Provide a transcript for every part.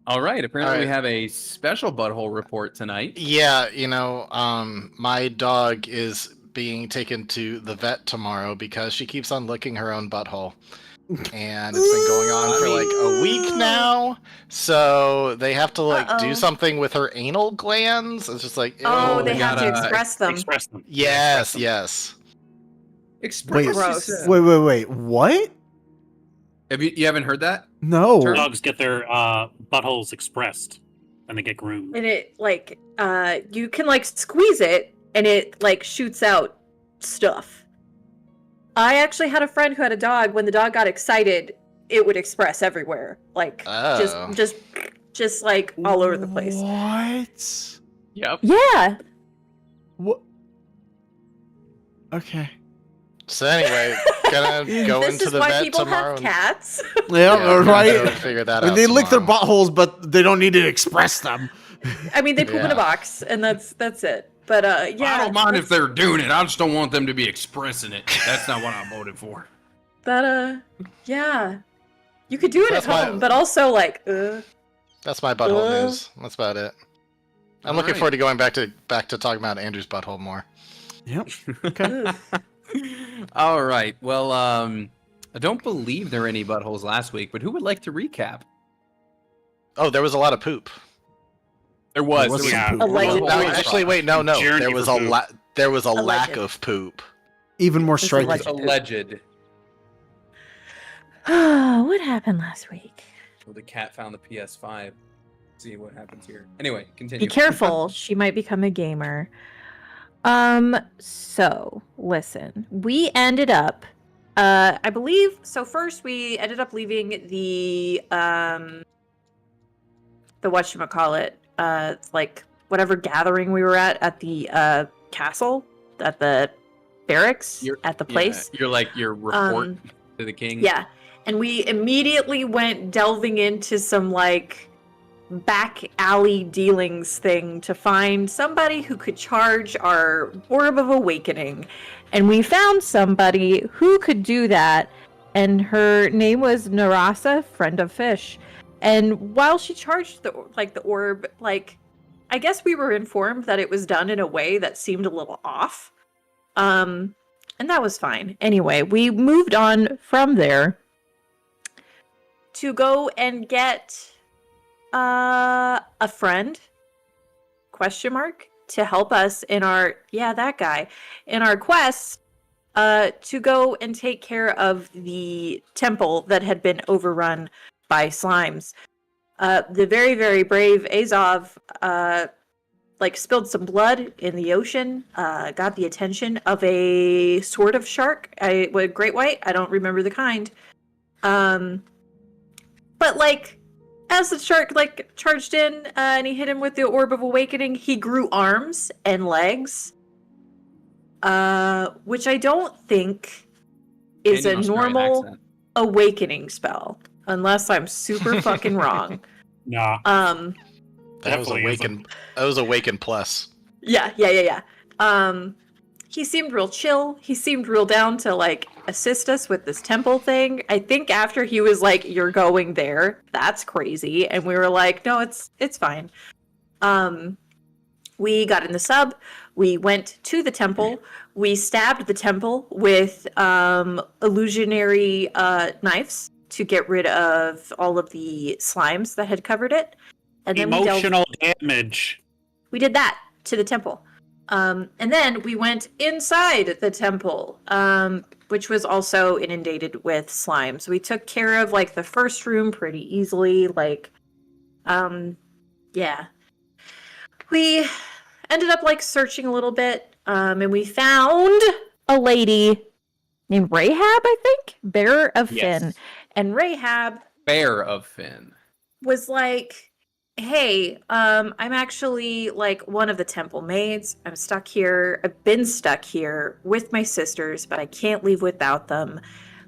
All right. Apparently, All we right. have a special butthole report tonight. Yeah, my dog is being taken to the vet tomorrow because she keeps on licking her own butthole. And it's been going on for like a week now. So they have to do Uh-oh. something with her anal glands. It's just like, Oh, ew. they have to gotta express them. Express them. Yes, Express them. yes. Express. Wait, Gross. Yourself. Wait. What? Have you haven't heard that? No. Turn. Dogs get their buttholes expressed, and they get groomed. And it you can squeeze it and it shoots out stuff. I actually had a friend who had a dog. When the dog got excited, it would express everywhere. Oh. Just all over the place. What? Yep. Yeah. What? Okay. So anyway, gonna go This into is the why vet people tomorrow. have cats. Yeah, gonna right. go figure that I mean, out they lick their tomorrow. buttholes, but they don't need to express them. I mean, they poop in Yeah. a box, and that's it. But yeah, I don't mind if they're doing it. I just don't want them to be expressing it. That's not what I voted for. that yeah, you could do it That's at why- home, but also That's my butthole Uh. news. That's about it. I'm All looking right. forward to going back to talking about Andrew's butthole more. Yep. Okay. ugh. All right. Well, I don't believe there were any buttholes last week, but who would like to recap? Oh, there was a lot of poop. There was. There was some poop. Allegedly. No, actually, wait, no. Journey There for was poop. there was a Alleged. lack of poop. Even more It's striking. alleged. Alleged. What happened last week? Well, the cat found the PS5. See what happens here. Anyway, continue. Be careful, she might become a gamer. So listen, we ended up, I believe. So first, we ended up leaving the whatchamacallit, whatever gathering we were at the castle, at the barracks, at the place. Yeah, your report to the king. Yeah, and we immediately went delving into some back alley dealings thing to find somebody who could charge our Orb of Awakening. And we found somebody who could do that, and her name was Narasa, Friend of Fish. And while she charged the orb, I guess we were informed that it was done in a way that seemed a little off. And that was fine. Anyway, we moved on from there to go and get a friend, ? To help us in our, in our quest to go and take care of the temple that had been overrun by slimes. The very, very brave Azov spilled some blood in the ocean, got the attention of a sort of shark, a great white, I don't remember the kind. But as the shark charged in and he hit him with the Orb of Awakening, he grew arms and legs, which I don't think is And a an Australian normal accent. awakening spell, unless I'm super fucking wrong. Nah. That was Definitely awaken. That was awaken plus. Yeah. He seemed real chill. He seemed real down to assist us with this temple thing. I think after he was like, "You're going there. That's crazy," and we were like, "No, it's fine." We got in the sub. We went to the temple. We stabbed the temple with illusionary knives to get rid of all of the slimes that had covered it. And then Emotional damage. we did that to the temple. And then we went inside the temple, which was also inundated with slimes. We took care of the first room pretty easily. Yeah. We ended up searching a little bit, and we found a lady named Rahab, I think, Bearer of Yes. Finn. And Rahab Bear of Finn. was like, "Hey, I'm actually one of the temple maids. I'm stuck here. I've been stuck here with my sisters, but I can't leave without them.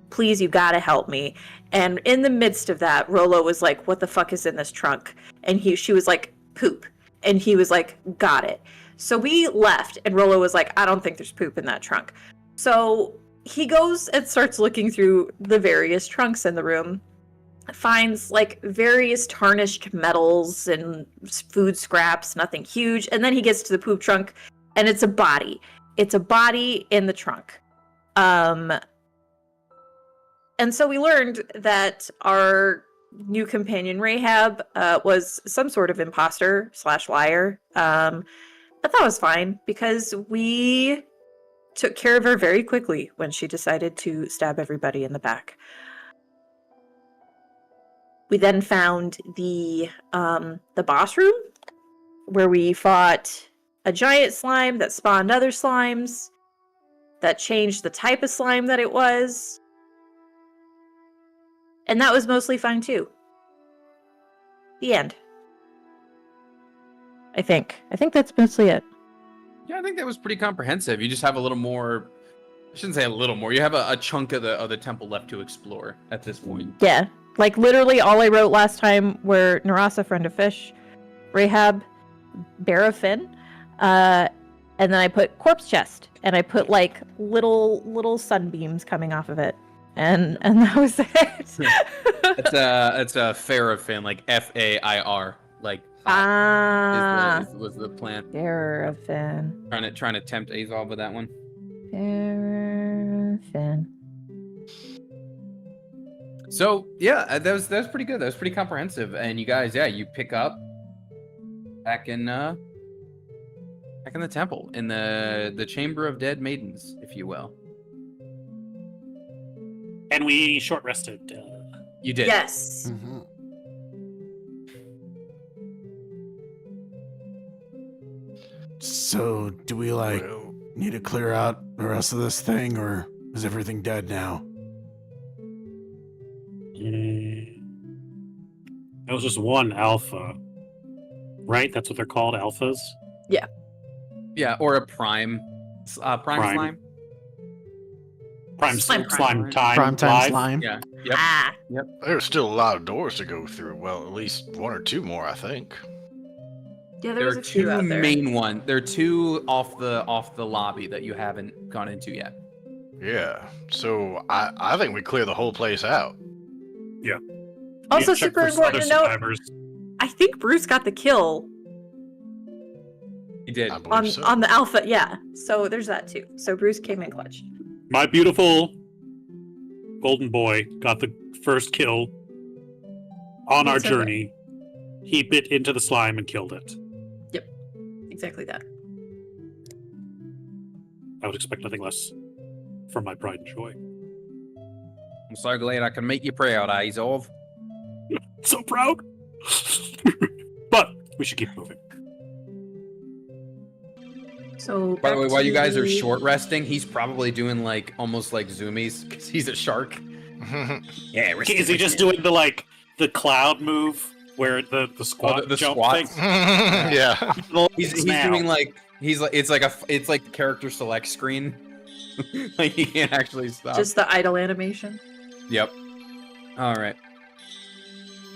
Please, you gotta help me." And in the midst of that, Rolo was like, "What the fuck is in this trunk?" And she was like, "Poop." And he was like, "Got it." So we left, and Rolo was like, "I don't think there's poop in that trunk." So he goes and starts looking through the various trunks in the room. finds like various tarnished metals and food scraps, nothing huge. And then he gets to the poop trunk and it's a body. It's a body in the trunk. And so we learned that our new companion Rahab was some sort of imposter / liar. But that was fine because we took care of her very quickly when she decided to stab everybody in the back. We then found the boss room where we fought a giant slime that spawned other slimes that changed the type of slime that it was. And that was mostly fine too. The end. I think that's mostly it. Yeah, I think that was pretty comprehensive. You just have a little more. I shouldn't say a little more. You have a chunk of the temple left to explore at this point. Yeah. Like, literally all I wrote last time were Narasa, Friend of Fish, Rahab, Barafin, and then I put Corpse Chest, and I put, like, little sunbeams coming off of it. And that was it. It's a Farafin, like Fair, like was the plan. Barafin. Trying to tempt Azov with that one. Barafin. So yeah, that was pretty good. That was pretty comprehensive. And you guys, yeah, you pick up back in the temple, in the Chamber of Dead Maidens, if you will. And we short rested. You did. Yes. Mhm. So, do we need to clear out the rest of this thing, or is everything dead now? That was just one alpha, right? That's what they're called, alphas. Yeah, or a prime slime. Prime Slime slime time. Prime time live. slime? Yeah. Yep. Ah. There's still a lot of doors to go through. Well, at least one or two more, I think. Yeah, There was are a few two out there. main ones. There are two off the lobby that you haven't gone into yet. Yeah. So I think we clear the whole place out. Also, Yeah, check super for important other to note, survivors. I think Bruce got the kill You did. I believe so. on the alpha. Yeah, so there's that too. So Bruce came in clutch. My beautiful golden boy got the first kill on our It's okay. journey. He bit into the slime and killed it. Exactly that. I would expect nothing less from my pride and joy. I'm so glad I can make you proud, Azov. So proud. But we should keep moving. So By the way, back while to you guys are the- short resting, he's probably doing like almost like zoomies because he's a shark. Yeah, Is he just doing the cloud move where the squat the jump squats? thing? Yeah. He's Now. doing like it's like the character select screen. Like he can't actually stop. just the idle animation? Yep. All right.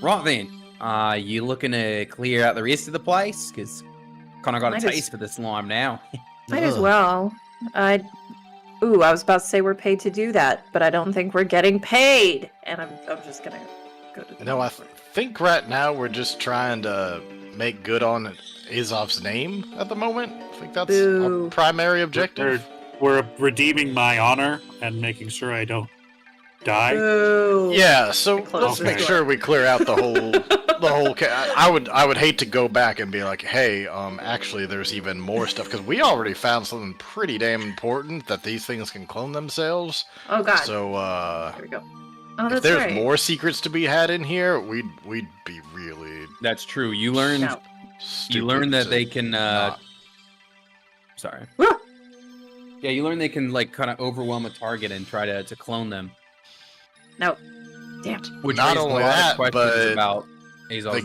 Right then. You looking to clear out the rest of the place? Because kind of got a Might as- taste for the slime now. Might as Ugh. well. I was about to say we're paid to do that, but I don't think we're getting paid. And I'm just gonna go to. No, I think right now we're just trying to make good on Azov's name at the moment. I think that's Boo. our primary objective. We're redeeming my honor and making sure I don't die. Boo. Yeah, so Close let's the make door. sure we clear out the whole. I would hate to go back and be like, hey, actually, there's even more stuff because we already found something pretty damn important that these things can clone themselves. Oh God. So, There we go. Oh, if that's there's right. more secrets to be had in here, we'd be really. That's true. You learned. No. You learned that stupid they to can. not. Sorry. Ah! Yeah, you learn they can like kind of overwhelm a target and try to clone them. No. Damn. Which Not raises a only lot of that, questions but about Azov's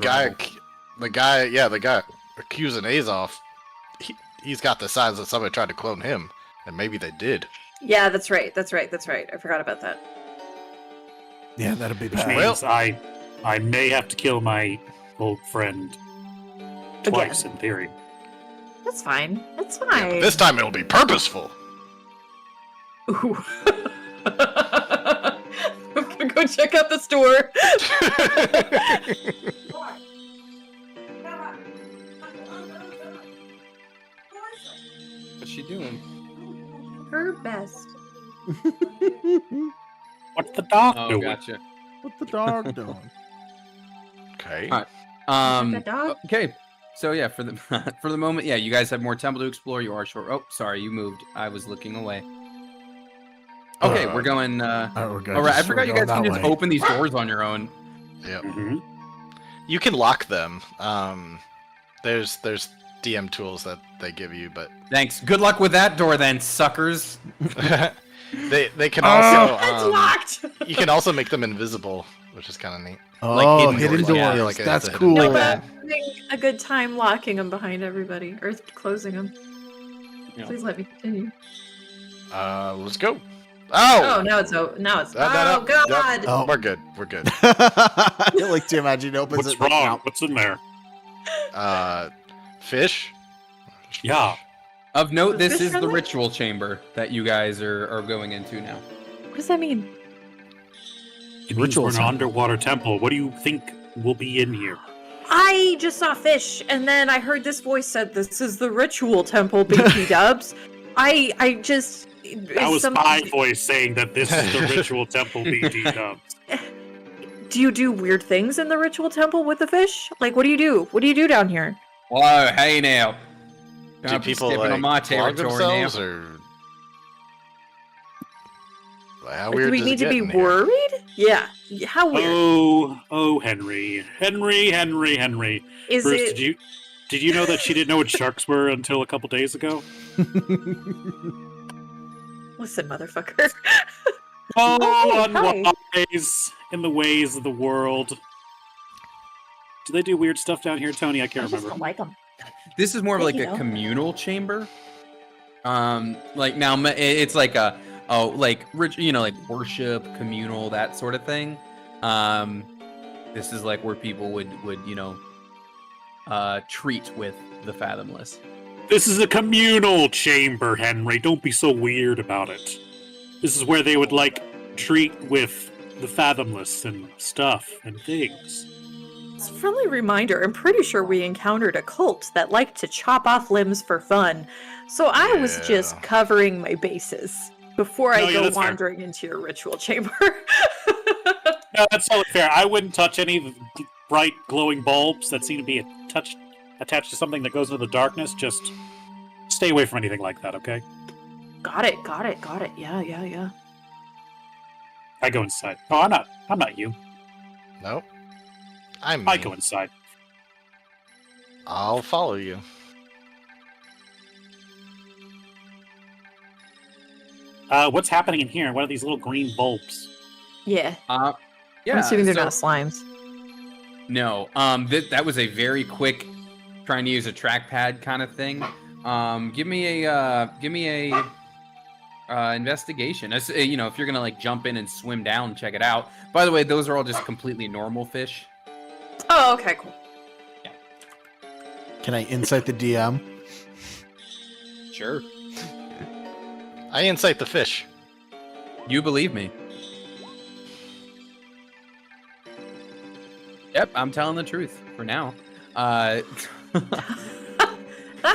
the guy accusing Azov, he's got the signs that somebody tried to clone him, and maybe they did. Yeah, that's right. I forgot about that. Yeah, that'd be Which bad. means I may have to kill my old friend twice in theory. That's fine. That's Yeah, fine. but this time it'll be purposeful. Ooh. Okay. gonna go check out the store. What's she doing? Her best. What's the dog Oh, doing? gotcha. What's the dog doing? Okay. Alright. The dog? Okay. So yeah, for the for the moment, yeah, you guys have more temple to explore. You are short. Oh, sorry, you moved. I was looking away. Okay, we're going. We're good. All right, I Just forgot you going guys can that just way. open these doors on your own. Yep. Mhm. You can lock them. There's DM tools that they give you, but Thanks. Good luck with that door, then, suckers. they can also It's locked! you can also make them invisible, which is kind of neat. Oh, hidden hidden doors, doors. yeah. Like That's it's a cool. hidden No, door. but I'm having a good time locking them behind everybody. Or closing them. Yeah. Please let me continue. Let's go. Oh, Oh, now it's oh No, God! Yep. Oh. We're good. We're good. I like to imagine it opens What's it. like, wrong? What's in there? Fish. Yeah. Of note, Was this this is the friendly? ritual chamber that you guys are going into now. What does that mean? It means Ritual we're in an temple. underwater temple. What do you think will be in here? I just saw fish, and then I heard this voice said, "This is the ritual temple, BT Dubs." I just That was my voice saying that this is the ritual temple BT Dubs. Do you do weird things in the ritual temple with the fish? Like, what do you do? What do you do down here? Whoa, hey now. Do Don't be people stepping like on my flog territory themselves, now. or how Like, weird do we does need it to get be in here? worried? Yeah. How weird Oh, Henry. Henry. is Bruce, it? did you know that she didn't know what sharks were until a couple days ago? Listen, motherfucker. Oh, hey, unwise in the ways of the world. Do they do weird stuff down here, Tony? I can't remember. like them. This is more of like You a know. communal chamber. Like now it's like a like like worship, communal, that sort of thing. This is like where people would treat with the fathomless. This is a communal chamber, Henry. Don't be so weird about it. This is where they would like treat with the fathomless and stuff and things. It's a friendly reminder. I'm pretty sure we encountered a cult that liked to chop off limbs for fun. So I was just Yeah. covering my bases before No, I yeah, go that's fair. wandering into your ritual chamber. No, that's totally fair. I wouldn't touch any of the bright glowing bulbs that seem to be attached to something that goes into the darkness. Just stay away from anything like that, okay? Got it. Yeah. I go inside. Oh, I'm not you. Nope. I'm I me. go inside. I'll follow you. What's happening in here? What are these little green bulbs? Yeah. Yeah. I'm assuming they're so- not slimes. No. That was a very quick trying to use a trackpad kind of thing. Give me a investigation. If you're gonna like jump in and swim down and check it out. By the way, those are all just completely normal fish. Oh, okay, cool. Can I insight the DM? Sure. I incite the fish. You believe me. Yep, I'm telling the truth for now. That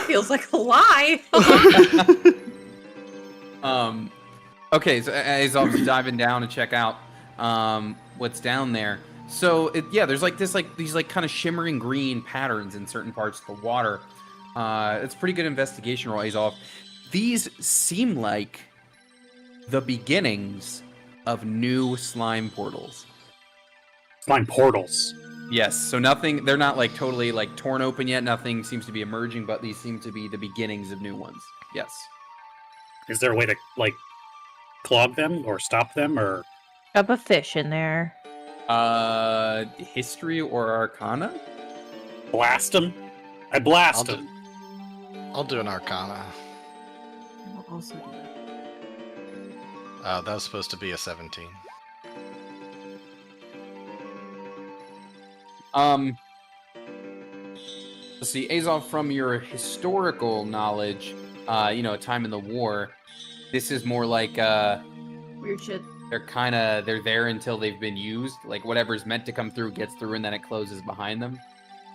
feels like a lie. Okay, so as I was diving down to check out what's down there. So there's like these kind of shimmering green patterns in certain parts of the water. It's a pretty good investigation roll, Azov. These seem like the beginnings of new slime portals. Slime portals. Yes, so they're not like totally like torn open yet. Nothing seems to be emerging, but these seem to be the beginnings of new ones. Yes. Is there a way to like clog them or stop them or? Up a fish in there. History or Arcana? Blast them? I blast I'll them. I'll do an Arcana. I'll also do that. That was supposed to be a 17. Let's see, Azov, from your historical knowledge, a time in the war, this is more like Weird shit. they're there until they've been used. Like whatever's meant to come through gets through, and then it closes behind them.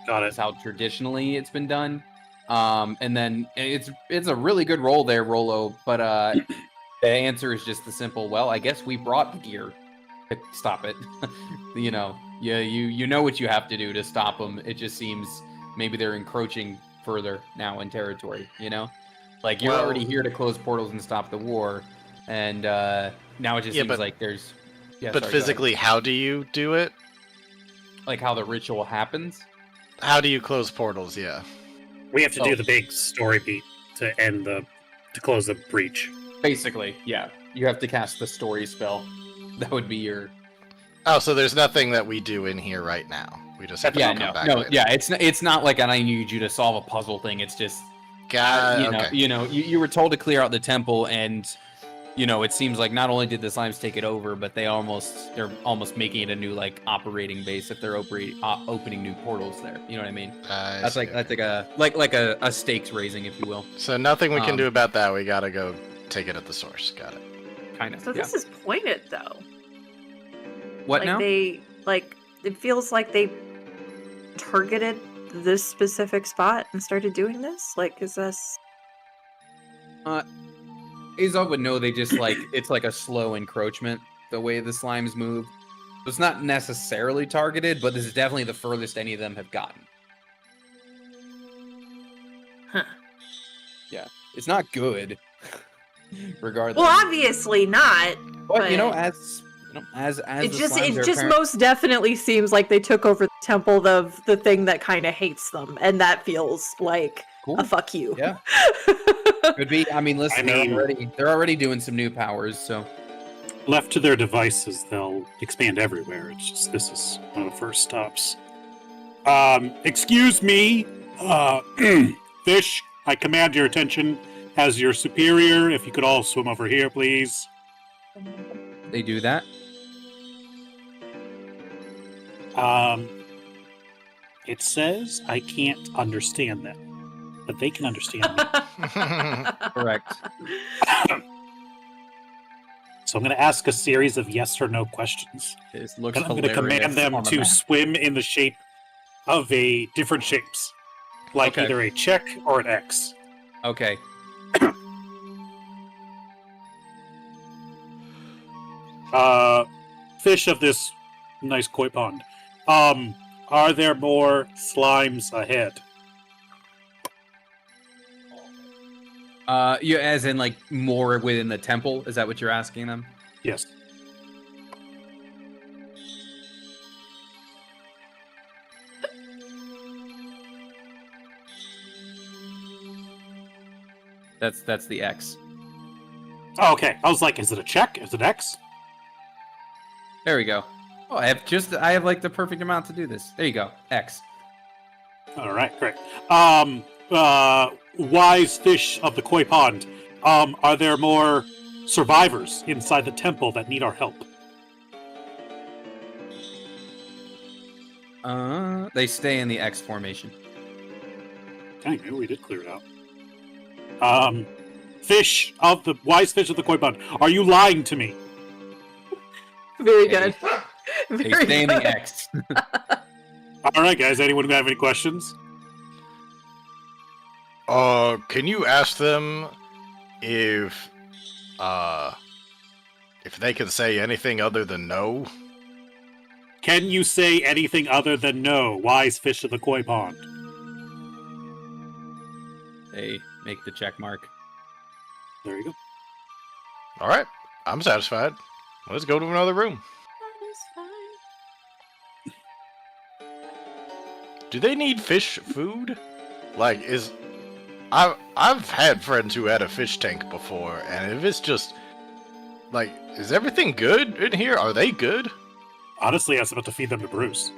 Got That's it. how traditionally it's been done. And then it's a really good roll there, Rolo. But the answer is just the simple. Well, I guess we brought the gear to stop it. You know, you know what you have to do to stop them. It just seems maybe they're encroaching further now in territory. You know, like you're already here to close portals and stop the war, and now it just seems like there's. Yeah, but sorry, physically, how do you do it? Like how the ritual happens. How do you close portals? Yeah. We have to do the big story beat to close the breach. Basically, yeah. You have to cast the story spell. That would be your. Oh, so there's nothing that we do in here right now. We just have to come back later. Yeah. It's not like I need you to solve a puzzle thing. It's just, you were told to clear out the temple, and it seems like not only did the slimes take it over, but they're almost making it a new like operating base if they're opening new portals there. You know what I mean? That's like a stakes raising, if you will. So nothing we can do about that. We gotta go take it at the source. Got it. Kind of. So this is pointed though. What like now? It feels like they targeted this specific spot and started doing this. Like, is this? Azov would know they just it's like a slow encroachment the way the slimes move. So it's not necessarily targeted, but this is definitely the furthest any of them have gotten. Huh. Yeah, it's not good. Regardless. Well, obviously not. But as it just most definitely seems like they took over the temple of the thing that kind of hates them, and that feels like a fuck you. Yeah. Could be. I mean, listen, they're already doing some new powers, so left to their devices, they'll expand everywhere. It's just this is one of the first stops. Excuse me, Fish. I command your attention as your superior. If you could all swim over here, please. They do that. It says I can't understand them, but they can understand me. Correct. So I'm going to ask a series of yes or no questions. This looks I'm going to command them to swim in the shape of different shapes, like either a check or an X. Okay. Fish of this nice koi pond. Are there more slimes ahead? You as in like more within the temple? Is that what you're asking them? Yes. That's the X. Oh, okay. I was like, is it a check? Is it X? There we go. Oh, I have like the perfect amount to do this. There you go. X. All right, great. Wise fish of the koi pond. Are there more survivors inside the temple that need our help? They stay in the X formation. Dang, maybe we did clear it out. Wise fish of the koi pond. Are you lying to me? Very good. They stay in the X. All right, guys. Anyone have any questions? Can you ask them if they can say anything other than no? Can you say anything other than no, wise fish of the koi pond? They make the check mark. There you go. All right, I'm satisfied. Let's go to another room. Do they need fish food? Like, I've had friends who had a fish tank before, and if it's just like, is everything good in here? Are they good? Honestly, I was about to feed them to Bruce.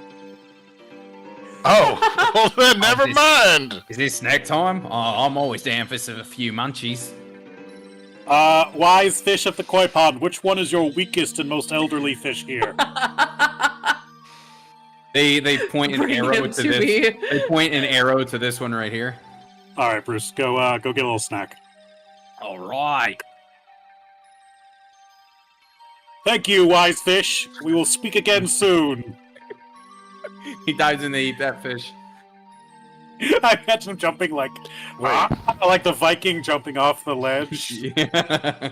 Oh, well then never mind. Is this snack time? I'm always down for a few munchies. Wise fish of the koi pond, which one is your weakest and most elderly fish here? They point an arrow to this. They point an arrow to this one right here. All right, Bruce, go get a little snack. All right. Thank you, wise fish. We will speak again soon. He dives in to eat that fish. I imagine him jumping like the Viking jumping off the ledge. Yeah.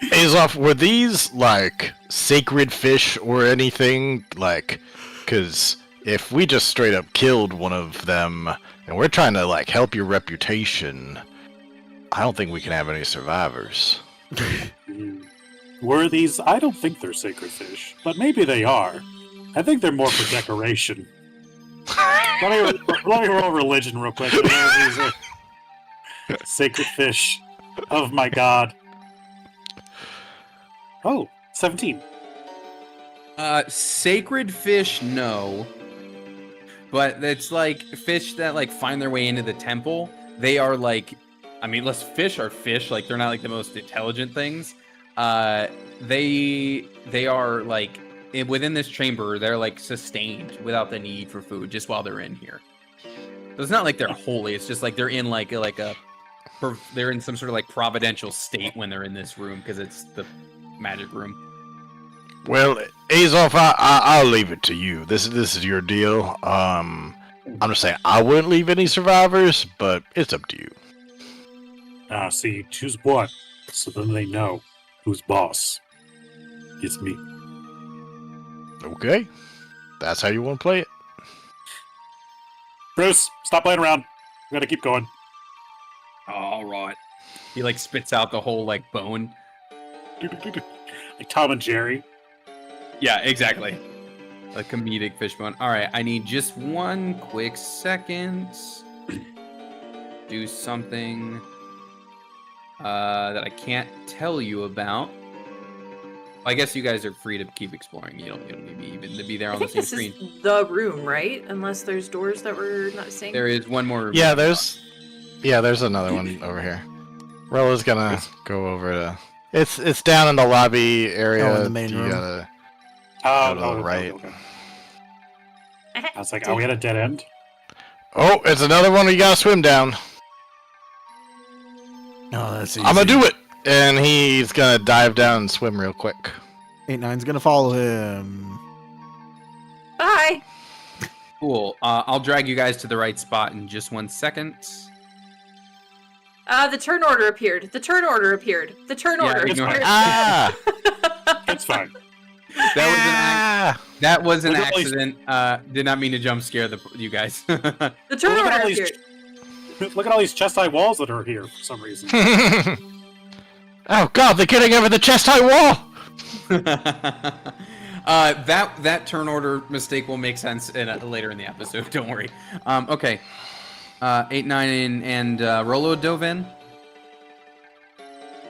Azoff, were these like sacred fish or anything? Like, because if we just straight up killed one of them and we're trying to like help your reputation, I don't think we can have any survivors. Were these? I don't think they're sacred fish, but maybe they are. I think they're more for decoration. let me roll religion real quick. These are sacred fish of my god. Oh, 17. Sacred fish, no. But it's like fish that like find their way into the temple. They are like, I mean, fish are fish. Like they're not like the most intelligent things. They are like within this chamber. They're like sustained without the need for food, just while they're in here. So it's not like they're holy. It's just like they're in they're in some sort of like providential state when they're in this room because it's the magic room. Well, Azoff, I'll leave it to you. This is your deal. I'm just saying I wouldn't leave any survivors, but it's up to you. See, choose one, so then they know who's boss. It's me. Okay, that's how you want to play it. Bruce, stop playing around. We gotta keep going. All right. He like spits out the whole like bone. Like Tom and Jerry. Yeah, exactly. A comedic fish bone. All right, I need just one quick second. Do something that I can't tell you about. I guess you guys are free to keep exploring. You don't need me even to be there I on the think same this screen. is the room, right? Unless there's doors that we're not seeing. There is one more. Yeah, there's another one over here. Rolla's gonna go over to. It's down in the lobby area. Oh, in the main You room. gotta Oh, go to the right. okay. I was like, are we at a dead end? Oh, it's another one we gotta swim down. Oh, that's easy. I'm gonna do it, and he's gonna dive down and swim real quick. 8-9's gonna follow him. Bye. Cool. I'll drag you guys to the right spot in just 1 second. The turn order appeared. The turn order appeared. The turn Yeah, order ignore appeared. it. Ah! It's fine. That was an Look at all these- accident. Did not mean to jump scare you guys. The turn Look at order all these- appeared. Look at all these chest-high walls that are here for some reason. Oh god, they're getting over the chest-high wall! That turn order mistake will make sense later in the episode. Don't worry. Okay. 8-9 and Rolo dove in.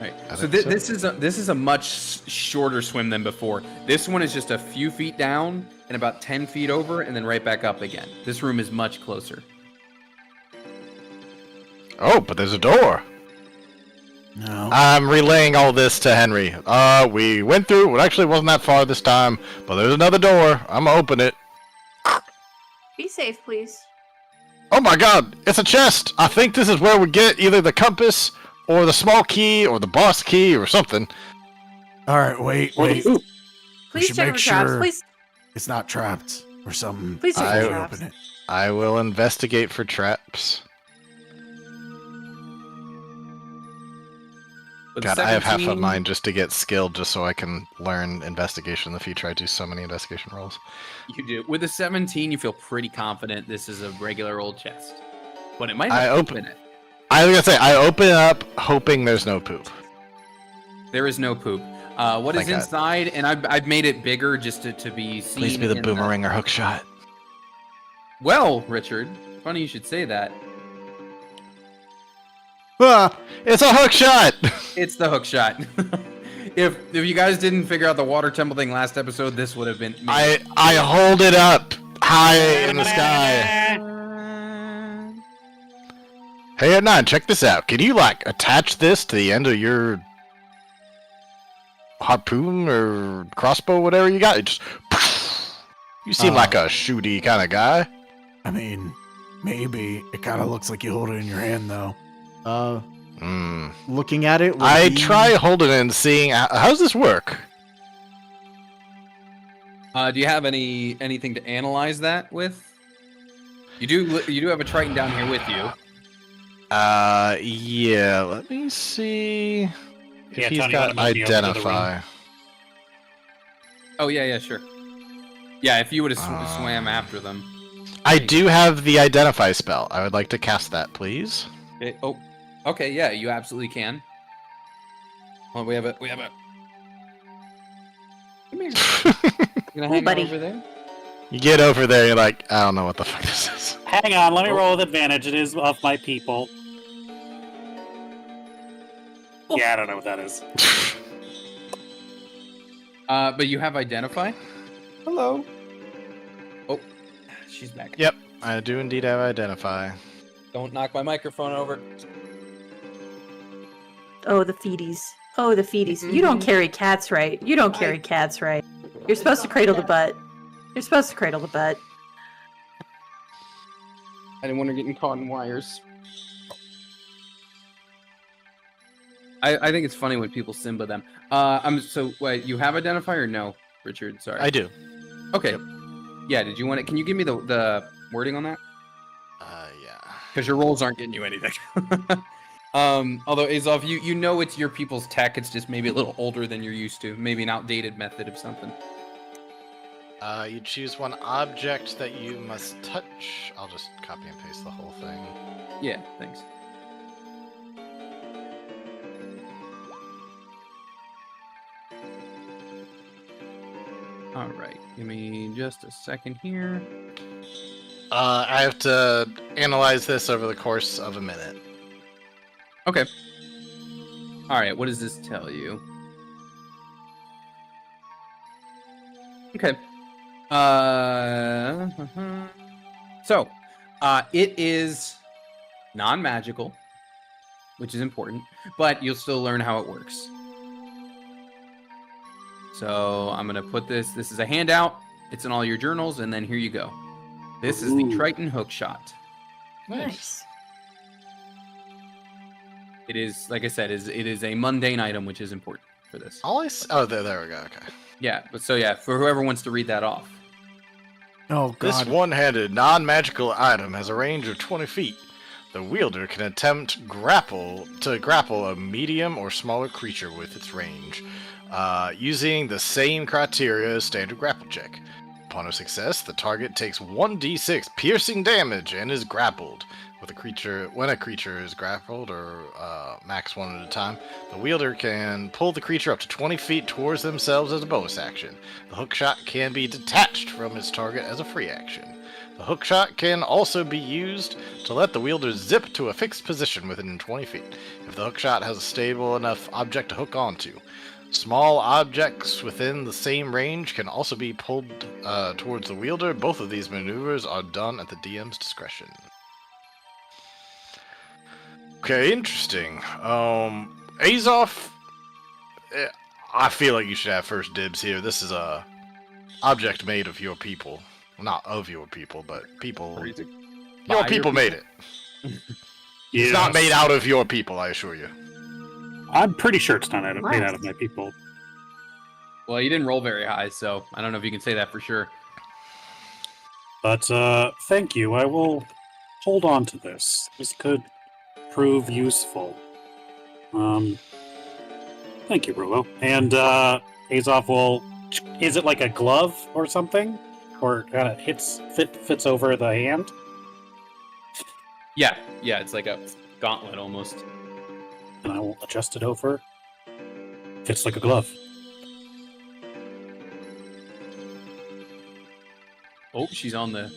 Right. So this is a much shorter swim than before. This one is just a few feet down and about 10 feet over, and then right back up again. This room is much closer. Oh, but there's a door. No. I'm relaying all this to Henry. We went through. It actually wasn't that far this time, but there's another door. I'm gonna open it. Be safe, please. Oh my god, it's a chest! I think this is where we get either the compass, or the small key, or the boss key, or something. All right, wait. Please should check make for traps. sure- Please, It's not trapped or something. please check I- for Before we traps. open it. I will investigate for traps. With God, I have half of 17 mine just to get skilled, just so I can learn investigation in the future. I do so many investigation rolls. You do. With a 17, you feel pretty confident this is a regular old chest. But it might I have poop open- in it. I was gonna say, I open it up hoping there's no poop. There is no poop. What is Thank God. inside, and I've made it bigger just to be seen. Please be the in boomerang or hook shot. Well, Richard, funny you should say that. Ah! It's a hook shot! It's the hook shot. if you guys didn't figure out the water temple thing last episode, this would have been. I hold it up high in the sky. Hey, Adnan, check this out. Can you, like, attach this to the end of your harpoon or crossbow, whatever you got? It just... You seem like a shooty kind of guy. I mean, maybe. It kind of looks like you hold it in your hand, though. Hmm. Looking at it, would I he- try holding it and seeing... How's this work? Do you have anything to analyze that with? You do have a Triton down here with you. Yeah. Let me see if Yeah, he's Tony, got wanna move me over to the identify. Oh yeah, sure. Yeah, if you would have swam Um, after them. I do have the identify spell. I would like to cast that, please. Okay, yeah, you absolutely can. Well, we have a. Come here. You gonna hang out buddy. over there? You get over there, you're like, I don't know what the fuck this is. Hang on, let me roll with advantage. It is of my people. Yeah, I don't know what that is. But you have identify. Hello. Oh, she's back. Yep, I do indeed have identify. Don't knock my microphone over. Oh, the feeties. Oh, the feeties. You don't carry cats right. You don't carry cats right. You're supposed to cradle the butt. You're supposed to cradle the butt. I didn't want her getting caught in wires. I think it's funny when people Simba them. So wait, you have identify or no, Richard? Sorry. I do. Okay. Yep. Yeah. Did you want it? Can you give me the wording on that? Yeah. Because your rolls aren't getting you anything. Although Azov, you know it's your people's tech. It's just maybe a little older than you're used to. Maybe an outdated method of something. You choose one object that you must touch. I'll just copy and paste the whole thing. Yeah. Thanks. All right. Give me just a second here. I have to analyze this over the course of a minute. Okay. All right. What does this tell you? Okay. So, it is non-magical, which is important, but you'll still learn how it works. So I'm gonna put this. This is a handout. It's in all your journals, and then here you go. This is the Triton hookshot. Nice. It is, like I said, it is a mundane item, which is important for this. Oh, there we go. Okay. Yeah, but so yeah, for whoever wants to read that off. Oh This god. one-handed, non-magical item has a range of 20 feet. The wielder can attempt to grapple a medium or smaller creature with its range, using the same criteria as standard grapple check. Upon a success, the target takes 1d6 piercing damage and is grappled. When a creature is grappled, or max one at a time, the wielder can pull the creature up to 20 feet towards themselves as a bonus action. The hookshot can be detached from its target as a free action. The hookshot can also be used to let the wielder zip to a fixed position within 20 feet, if the hookshot has a stable enough object to hook onto. Small objects within the same range can also be pulled towards the wielder. Both of these maneuvers are done at the DM's discretion. Okay, interesting. Azov, I feel like you should have first dibs here. This is a object made of your people. Not of your people, but people. Your people made it. It's not made out of your people, I assure you. I'm pretty sure it's not made out of my people. Well, you didn't roll very high, so I don't know if you can say that for sure. But thank you. I will hold on to this. This could prove useful. Thank you, Rulo. And Azov will. Is it like a glove or something, or kind of fits over the hand? Yeah, it's like a gauntlet almost. And I will adjust it over. Fits like a glove. Oh, she's on the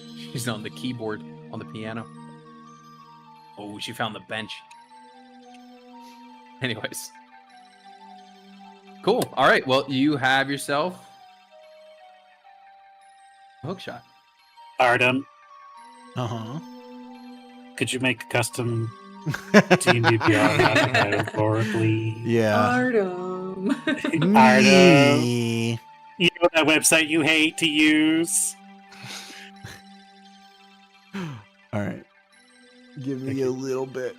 keyboard on the piano. Oh, she found the bench. Anyways. Cool. All right. Well, you have yourself a hookshot. Artem, Uh-huh. could you make a custom D&D PR please? Yeah. Artem. Artem, Me. you know that website you hate to use? All right. Give me a little bit.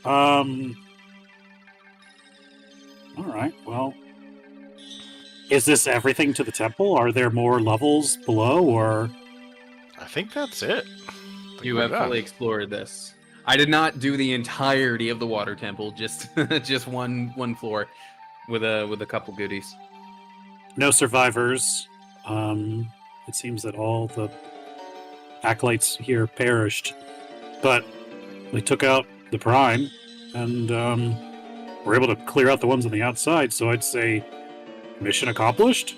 All right. Well, Is this everything to the temple? Are there more levels below, or I think that's it. I think You we're have done. fully explored this. I did not do the entirety of the water temple, just just one floor with a couple goodies. no survivors? It seems that all the acolytes here perished, but we took out the prime, and we're able to clear out the ones on the outside. So I'd say mission accomplished.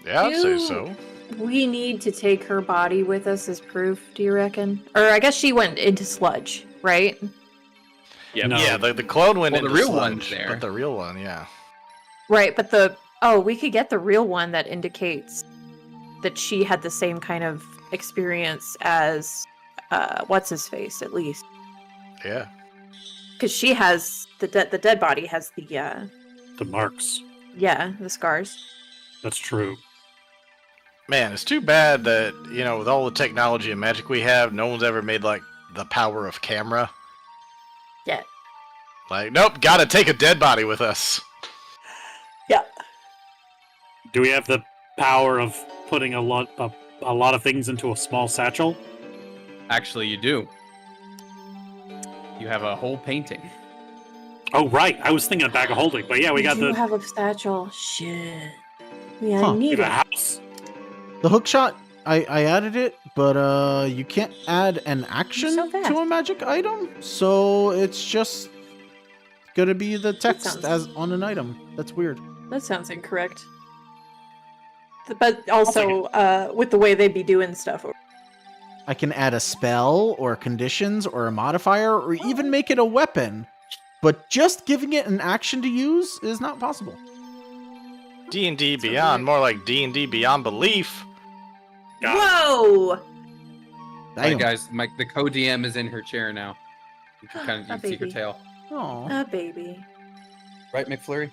Yeah, I'd say You- so. We need to take her body with us as proof, do you reckon? Or I guess she went into sludge, right? Yep. No. Yeah, the clone went Well, the into real sludge, one's there. but the real one, yeah. Right, but we could get the real one that indicates that she had the same kind of experience as what's his face, at least. Yeah. Because she has the dead body has the The marks. the scars. That's true. Man, it's too bad that, with all the technology and magic we have, no one's ever made, like, the power of camera. Yeah. Like, nope, gotta take a dead body with us. Yeah. Do we have the power of putting a lot of things into a small satchel? Actually, you do. You have a whole painting. Oh, right. I was thinking a bag of holding, but yeah, we got the have a satchel. Shit. Yeah, Huh. I need it. house. The hook shot, I added it, but you can't add an action so fast. to a magic item, so it's just gonna be the text sounds- as on an item. That's weird. That sounds incorrect. But also, with the way they'd be doing stuff. I can add a spell or conditions or a modifier or even make it a weapon, but just giving it an action to use is not possible. D&D Beyond, more like D&D Beyond Belief. Got it. Whoa! Right, Damn. guys, the co-DM is in her chair now. You can kind A of see her baby. tail. Aw. A baby. Right, McFlurry?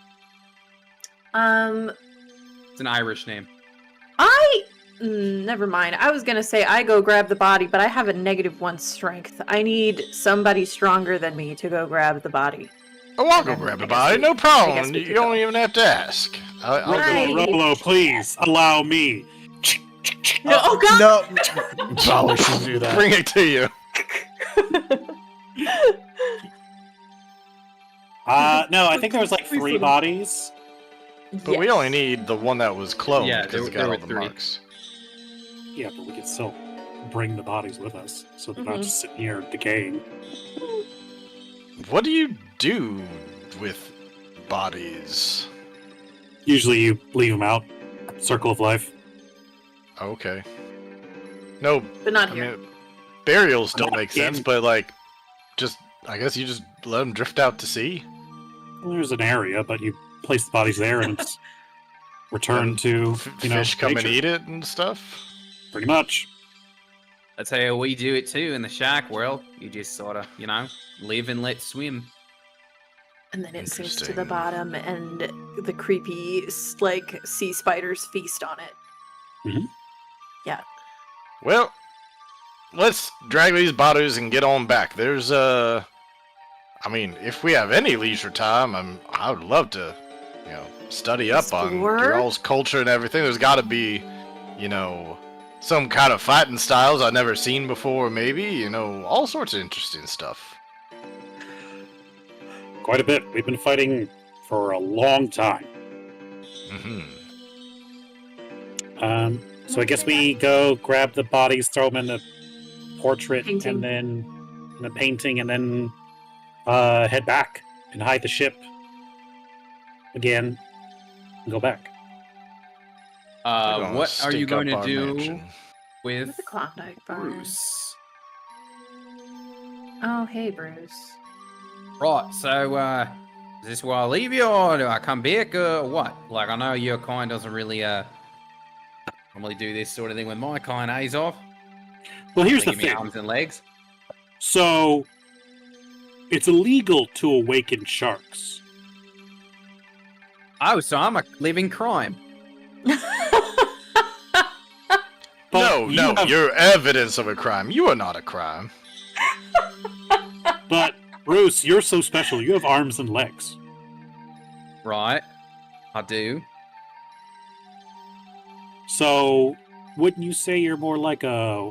Um, It's an Irish name. never mind. I was gonna say I go grab the body, but I have a -1 strength. I need somebody stronger than me to go grab the body. Oh, I'll go Okay, grab I the guess body, we- no I guess problem. we You could don't go. even have to ask. I'll Right. go. Rolo, please allow me. Oh god! No, probably shouldn't do that. Bring it to you. No, I think there was like 3 bodies. But we only need the one that was cloned Yeah, because there- it there got were all the 3. marks. Yeah, but we can still bring the bodies with us, so they're not Mhm. just sitting here decaying. What do you do with bodies? Usually, you leave them out. Circle of life. Okay. No, But not I here. mean, burials don't Not make sense, in- but like, I guess you just let them drift out to sea. There's an area, but you place the bodies there, and it's returned to Fish come and nature. eat it and stuff. Pretty much. That's how we do it too in the shark world. You just sort of, live and let swim. And then it sinks to the Interesting. bottom, and the creepy, sea spiders feast on it. Well, let's drag these bodies and get on back. There's I mean, if we have any leisure time, I would love to, study up on Explore? your all's culture and everything. There's got to be, some kind of fighting styles I've never seen before. Maybe, all sorts of interesting stuff. Quite a bit. We've been fighting for a long time. Hmm. So I guess we go grab the bodies, throw them in the portrait, Painting. and then in the painting, and then head back and hide the ship again and go back. What are you going to do with With the Klondike bar. Bruce? Oh, hey, Bruce. Right, so, is this where I leave you, or do I come back, or what? Like, I know your kind doesn't really, normally do this sort of thing with my kind, Azov. Well, here's They the give me thing. arms and legs. So it's illegal to awaken sharks. Oh, so I'm a living crime. But No, have- you're evidence of a crime. You are not a crime. But Bruce, you're so special. You have arms and legs. Right, I do. So, wouldn't you say you're more like a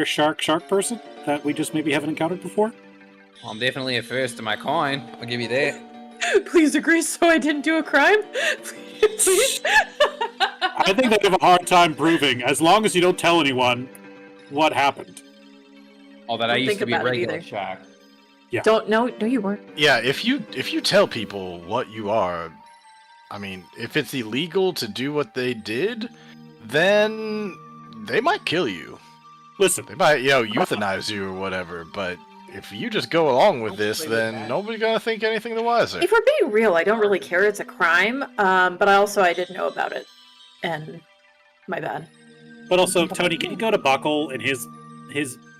shark person that we just maybe haven't encountered before? Well, I'm definitely a first of my kind. I'll give you that. Please agree so I didn't do a crime. Please. I think they have a hard time proving, as long as you don't tell anyone what happened. Oh, that I Don't used think to be about it regular either. shark. Don't no you weren't. Yeah, if you tell people what you are, I mean, if it's illegal to do what they did, then they might kill you. Listen, They might, euthanize you or whatever, but if you just go along with this, then nobody's gonna think anything the wiser. If we're being real, I don't really care. It's a crime. But I didn't know about it, and my bad. but also, Tony, can you go to Buckle and his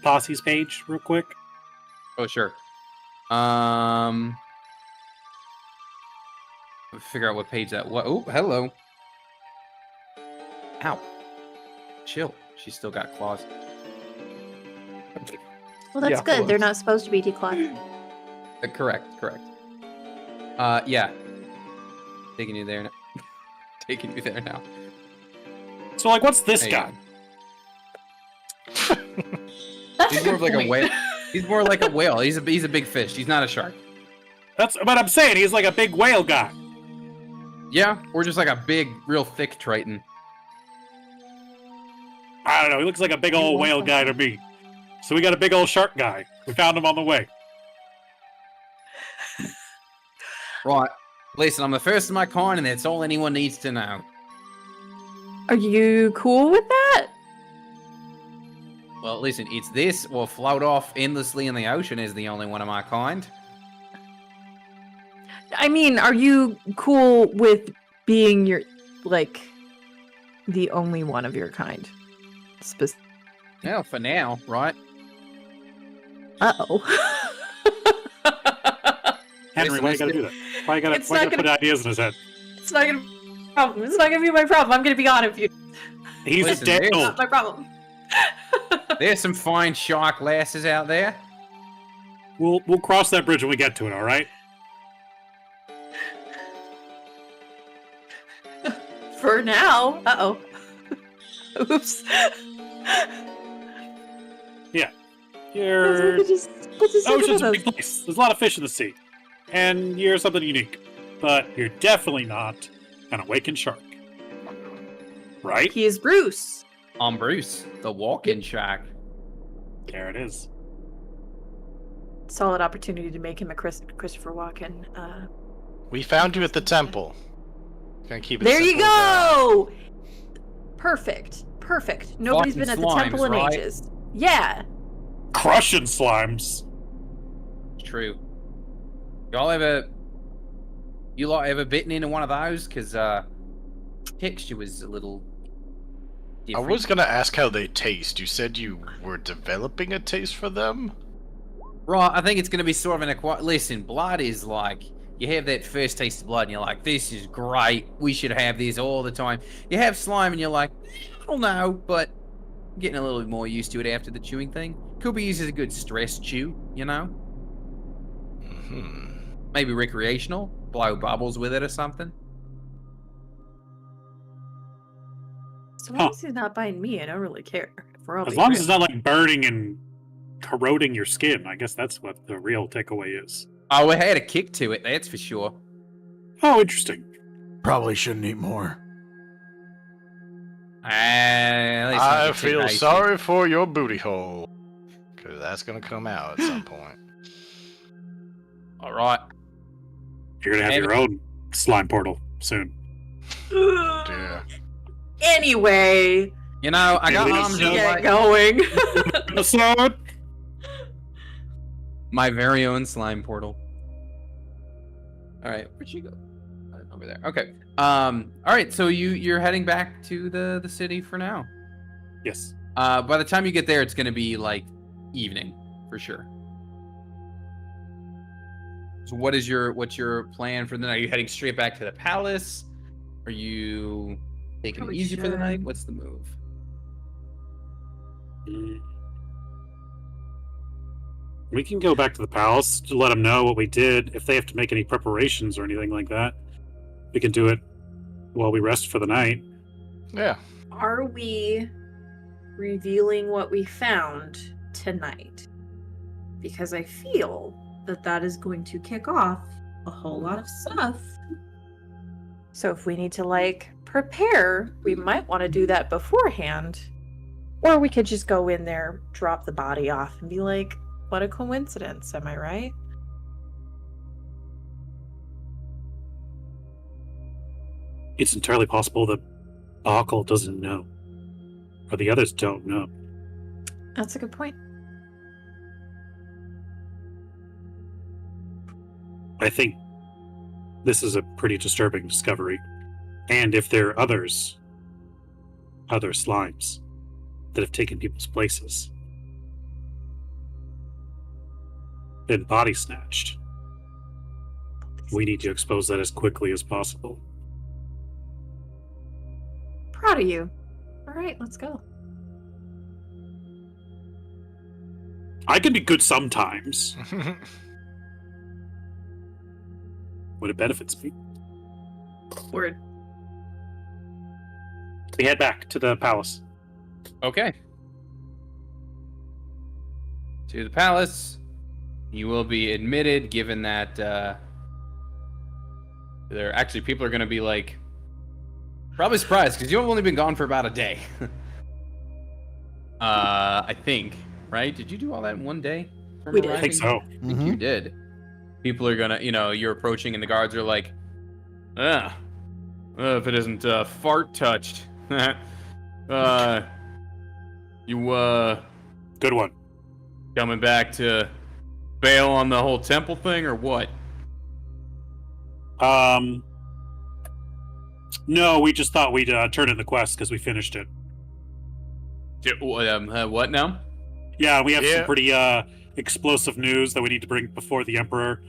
posse's page real quick? Oh, sure. Figure out what page that was. Oh, hello. Ow. Chill. She's still got claws. Well, that's Yeah, good. They're close. not supposed to be declawed. Correct. Yeah. Taking you there now. Taking you there now. So, like, what's this Hey. guy? That's He's a more of good like a point. whale. He's more like a whale. He's a big fish. He's not a shark. That's what I'm saying. He's like a big whale guy. Yeah, or just like a big, real thick triton. I don't know. He looks like a big old whale guy to me. So we got a big old shark guy. We found him on the way. Right. Listen, I'm the first of my kind, and that's all anyone needs to know. Are you cool with that? Well, listen, it's this or float off endlessly in the ocean as the only one of my kind. I mean, are you cool with being the only one of your kind? Well, for now, right? Uh-oh. Henry, why you gotta do that? Why you It's gotta not put ideas in his head? It's not gonna be my problem. It's not gonna be my problem. I'm gonna be honest with you. He's Listen, a dick. there's- Not my problem. There's some fine shark lasses out there. We'll cross that bridge when we get to it, alright? For now. Uh-oh. Oops. You're... Let's just talk Ocean's a about big place. There's a lot of fish in the sea. And you're something unique. But you're definitely not an awakened shark. Right? He is Bruce. I'm Bruce, the walking shark. There it is. Solid opportunity to make him a Christopher Walken. We found you at the temple. Gonna keep it There you simple as that. go! Perfect. Nobody's Walking been at the slimes, temple in right? ages. Yeah. Crushing slimes. It's true. You lot ever bitten into one of those? Because, texture was a little I different. was gonna ask how they taste. You said you were developing a taste for them? Right, I think it's going to be sort of an listen, blood is like, you have that first taste of blood and you're like, this is great. We should have this all the time. You have slime and you're like, I don't know, but I'm getting a little bit more used to it after the chewing thing. Could be used as a good stress chew, you know? Hmm. Maybe recreational, blow bubbles with it or something. So long as he's not biting me, I don't really care. If we're all As being long as real. it's not like burning and corroding your skin, I guess that's what the real takeaway is. Oh, it had a kick to it, that's for sure. Oh, interesting. Probably shouldn't eat more. At least not I get too feel hasty. sorry for your booty hole. Because that's gonna come out at some point. All right. You're gonna have your own slime portal soon. Yeah. Anyway, You know, I got Please arms don't. and get legs. going. Episode. My very own slime portal. All right, where'd she go? Over there. Okay. All right. So you're heading back to the city for now. Yes. By the time you get there, it's gonna be like evening for sure. So what's your plan for the night? Are you heading straight back to the palace? Are you taking it Probably easy for the should. night? What's the move? We can go back to the palace to let them know what we did. If they have to make any preparations or anything like that, we can do it while we rest for the night. Yeah. Are we revealing what we found tonight? Because I feel that that is going to kick off a whole lot of stuff. So if we need to, like, prepare, we might want to do that beforehand. Or we could just go in there, drop the body off, and be like, what a coincidence, am I right? It's entirely possible that Akal doesn't know, or the others don't know. That's a good point. I think this is a pretty disturbing discovery. And if there are other slimes that have taken people's places, been body snatched, we need to expose that as quickly as possible. Proud of you. All right, let's go. I can be good sometimes when it benefits me. Word. We head back to the palace. Okay. To the palace. You will be admitted, given that there actually people are going to be like probably surprised because you've only been gone for about a day. I think, right? Did you do all that in one day? from We did. I think so. I think you did. People are gonna, you're approaching and the guards are like, if it isn't fart touched. You Good one. coming back to bail on the whole temple thing or what? No, we just thought we'd turn in the quest because we finished it. What now? Yeah, we have Yeah. some pretty explosive news that we need to bring before the Emperor.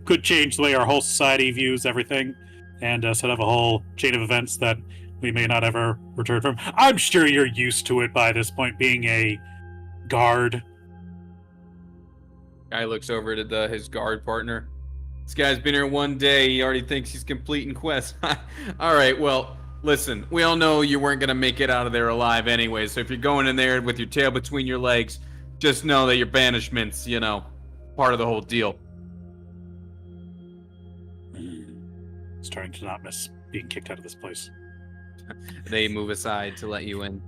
Could change the way our whole society views everything, and set up a whole chain of events that we may not ever return from. I'm sure you're used to it by this point, being a guard. Guy looks over to his guard partner. This guy's been here one day. He already thinks he's completing quests. All right, well, listen. We all know you weren't gonna make it out of there alive anyway. So if you're going in there with your tail between your legs, just know that your banishment's, part of the whole deal. Starting to not miss being kicked out of this place. They move aside to let you in.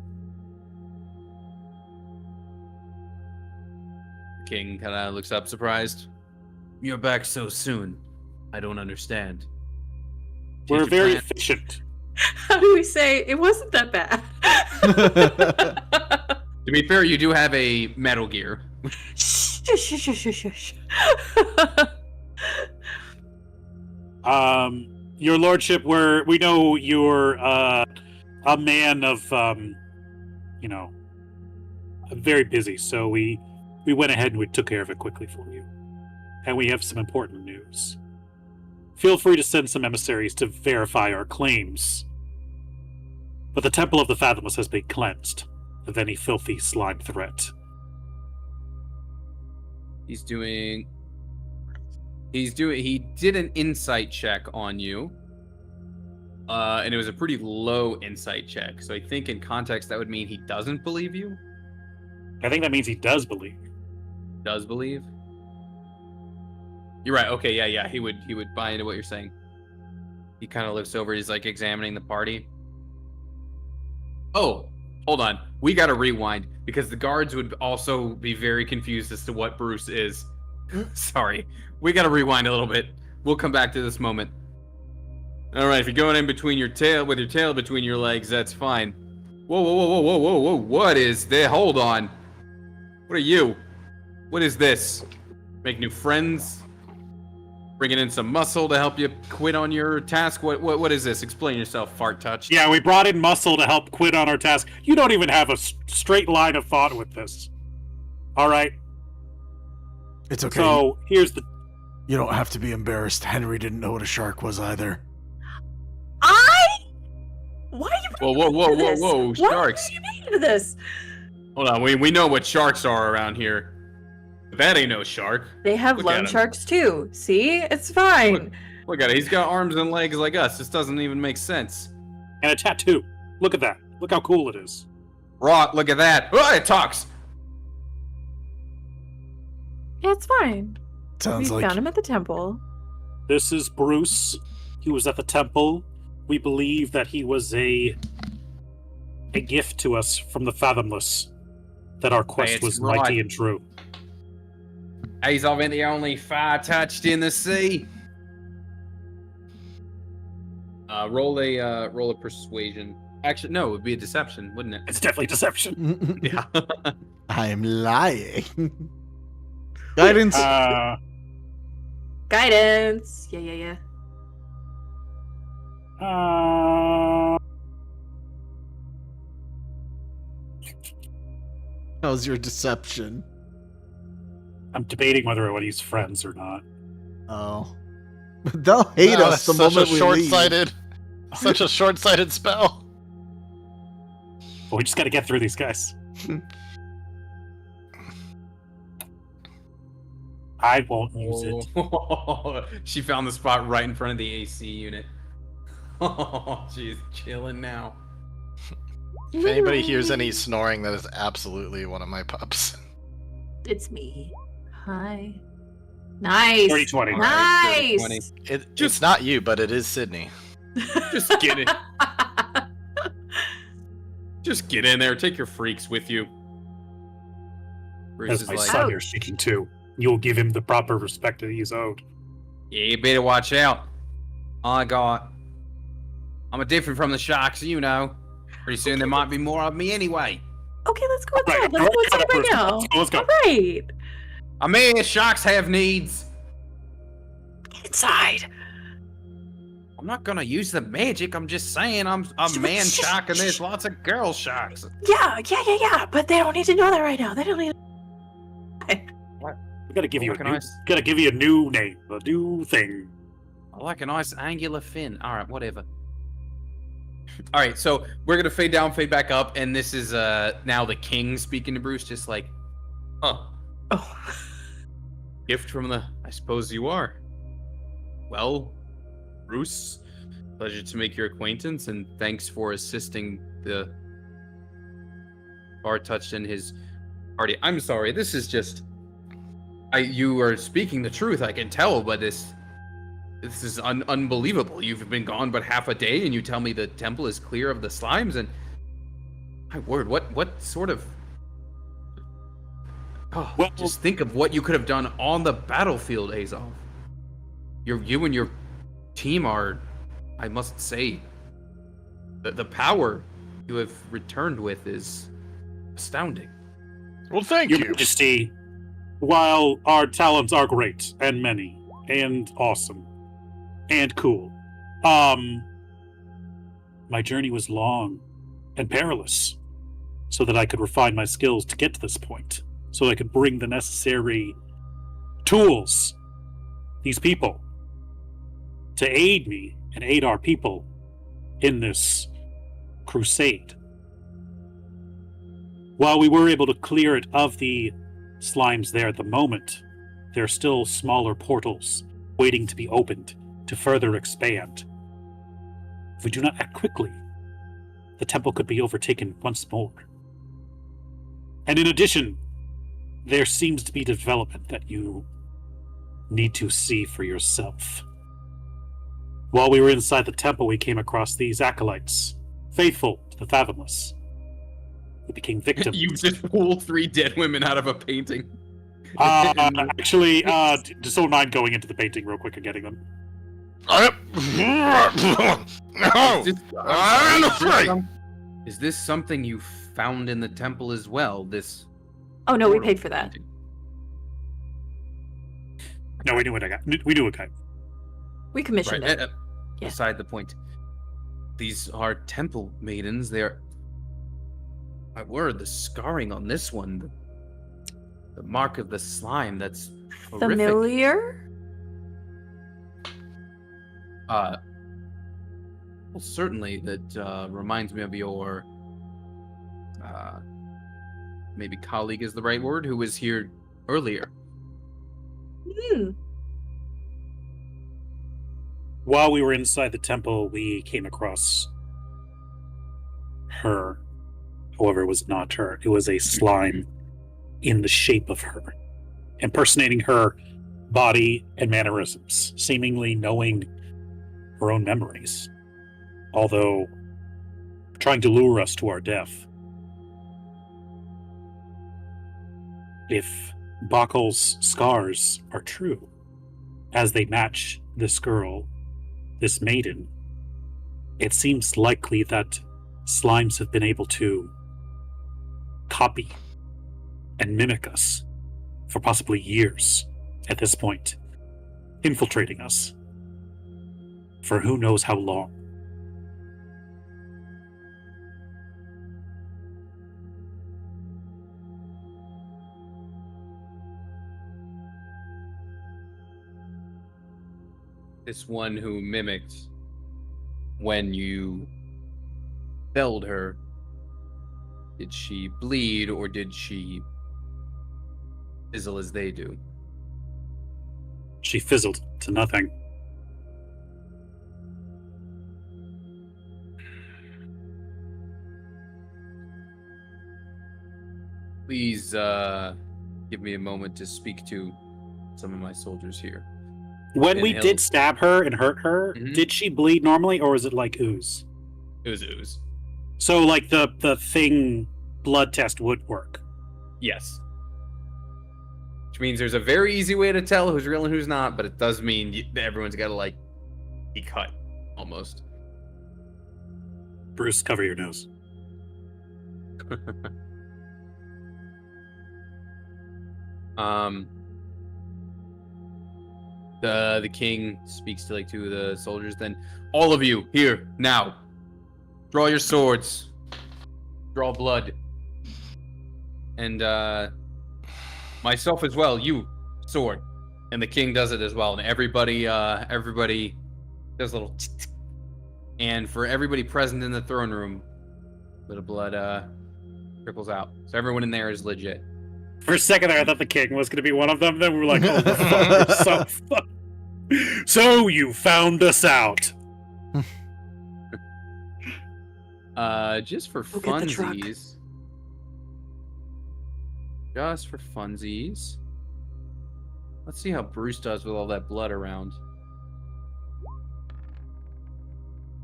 The king kind of looks up surprised. You're back so soon. I don't understand. Did We're you very plan- efficient. How do we say it wasn't that bad? To be fair, you do have a Metal Gear. Shh, shh, shh, shh, shh, shh. Your lordship, we know you're a man of, very busy, so we went ahead and we took care of it quickly for you. And we have some important news. Feel free to send some emissaries to verify our claims. But the Temple of the Fathomless has been cleansed of any filthy slime threat. He did an insight check on you. And it was a pretty low insight check. So I think in context that would mean he doesn't believe you. I think that means he does believe. Does believe. You're right. Okay, yeah. He would buy into what you're saying. He kind of looks over, he's like examining the party. Oh, hold on. We gotta rewind because the guards would also be very confused as to what Bruce is. Sorry. We gotta rewind a little bit. We'll come back to this moment. Alright, if you're going in between your tail with your tail between your legs, that's fine. Whoa. What is this? Hold on. What are you? What is this? Make new friends? Bringing in some muscle to help you quit on your task? What is this? Explain yourself, Fart Touch. Yeah, we brought in muscle to help quit on our task. You don't even have a straight line of thought with this. All right? It's okay. So, here's the... You don't have to be embarrassed. Henry didn't know what a shark was either. Why are you Whoa, Why sharks. are you bringing into this? Hold on, we know what sharks are around here. But that ain't no shark. They have Look at loan 'em. sharks too. See? It's fine. Look at it. He's got arms and legs like us. This doesn't even make sense. And a tattoo. Look at that. Look how cool it is. Rot, look at that. Oh, it talks. Yeah, it's fine. Sounds We like found him at the temple. This is Bruce. He was at the temple. We believe that he was a gift to us from the Fathomless. That our quest That's was right. mighty and true. Azov ain't the only fire touched in the sea. Roll a persuasion. Actually, no, it would be a deception, wouldn't it? It's definitely deception. Yeah. I'm lying. Guidance. Guidance. Yeah. How's your deception? I'm debating whether I want to use friends or not. Oh. They'll hate Wow, us the that's moment such a we short-sighted, such a short-sighted spell. But we just got to get through these guys. I won't use it. She found the spot right in front of the AC unit. Oh, she's chilling now. If anybody hears any snoring, that is absolutely one of my pups. It's me. Hi. Nice. 30-20. Nice. 30-20. It's not you, but it is Sydney. Just get it. Just get in there. Take your freaks with you. Bruce As is my like, son you're speaking to, you'll give him the proper respect that he's owed. yeah, you better watch out. I'm different from the sharks, you know. Pretty soon there might be more of me anyway. Okay, let's go Right, inside. Let's go inside right first. now. Let's go. All right. I mean, sharks have needs. Inside. I'm not gonna use the magic. I'm just saying I'm a man shark and there's lots of girl sharks. Yeah. But they don't need to know that right now. They don't need. We gotta give you Like a a new, nice- gotta give you a new name, a new thing. I like a nice angular fin. All right, whatever. All right, so we're gonna fade down, fade back up, and this is now the king speaking to Bruce, just like, oh, gift from the. I suppose you are. Well, Bruce, pleasure to make your acquaintance, and thanks for assisting the bar touched in his party. I'm sorry, this is just. You are speaking the truth, I can tell, but this is unbelievable. You've been gone but half a day, and you tell me the temple is clear of the slimes, and my word, what sort of? Oh, Well- just think of what you could have done on the battlefield, Azov. You and your team are, I must say, the power you have returned with is astounding. Well, thank Your you. Majesty, while our talents are great and many and awesome and cool, my journey was long and perilous so that I could refine my skills to get to this point, so I could bring the necessary tools, these people, to aid me and aid our people in this crusade. While we were able to clear it of the slimes there at the moment, there are still smaller portals waiting to be opened to further expand. If we do not act quickly, the temple could be overtaken once more. And in addition, there seems to be development that you need to see for yourself. While we were inside the temple, we came across these acolytes, faithful to the Fathomless. We became victims. You just pull 3 dead women out of a painting. Actually, just don't mind going into the painting real quick and getting them. No! I'm I'm sorry, afraid. Is this something you found in the temple as well? This. Oh no, we portal paid for that. painting? No, we knew what I got. We knew what kind. We commissioned Right. it. Yeah. Beside the point. These are temple maidens. They're. My word, the scarring on this one. The mark of the slime. That's horrific. Familiar? Well, certainly that reminds me of your maybe colleague is the right word, who was here earlier. Hmm. while we were inside the temple, we came across her. However, it was not her. It was a slime in the shape of her, impersonating her body and mannerisms, seemingly knowing her own memories, although trying to lure us to our death. If Bakal's scars are true, as they match this girl, this maiden, it seems likely that slimes have been able to copy and mimic us for possibly years at this point, infiltrating us for who knows how long. This one who mimicked when you felled her, did she bleed or did she fizzle as they do? She fizzled to nothing. Please give me a moment to speak to some of my soldiers here. When we Inhale. did stab her and hurt her, Mhm. did she bleed normally, or was it like ooze? It was ooze. So, like, the thing blood test would work. Yes. Which means there's a very easy way to tell who's real and who's not, but it does mean everyone's got to, like, be cut, almost. Bruce, cover your nose. The king speaks to like two of the soldiers. Then all of you here now, draw your swords, draw blood, and myself as well. You sword, and the king does it as well. And everybody does a little, and for everybody present in the throne room, a bit of blood trickles out. So everyone in there is legit. For a second there, I thought the king was going to be one of them. Then we were like, oh, fuck. So you found us out. Just for Go get the truck. funsies. Just for funsies. Let's see how Bruce does with all that blood around.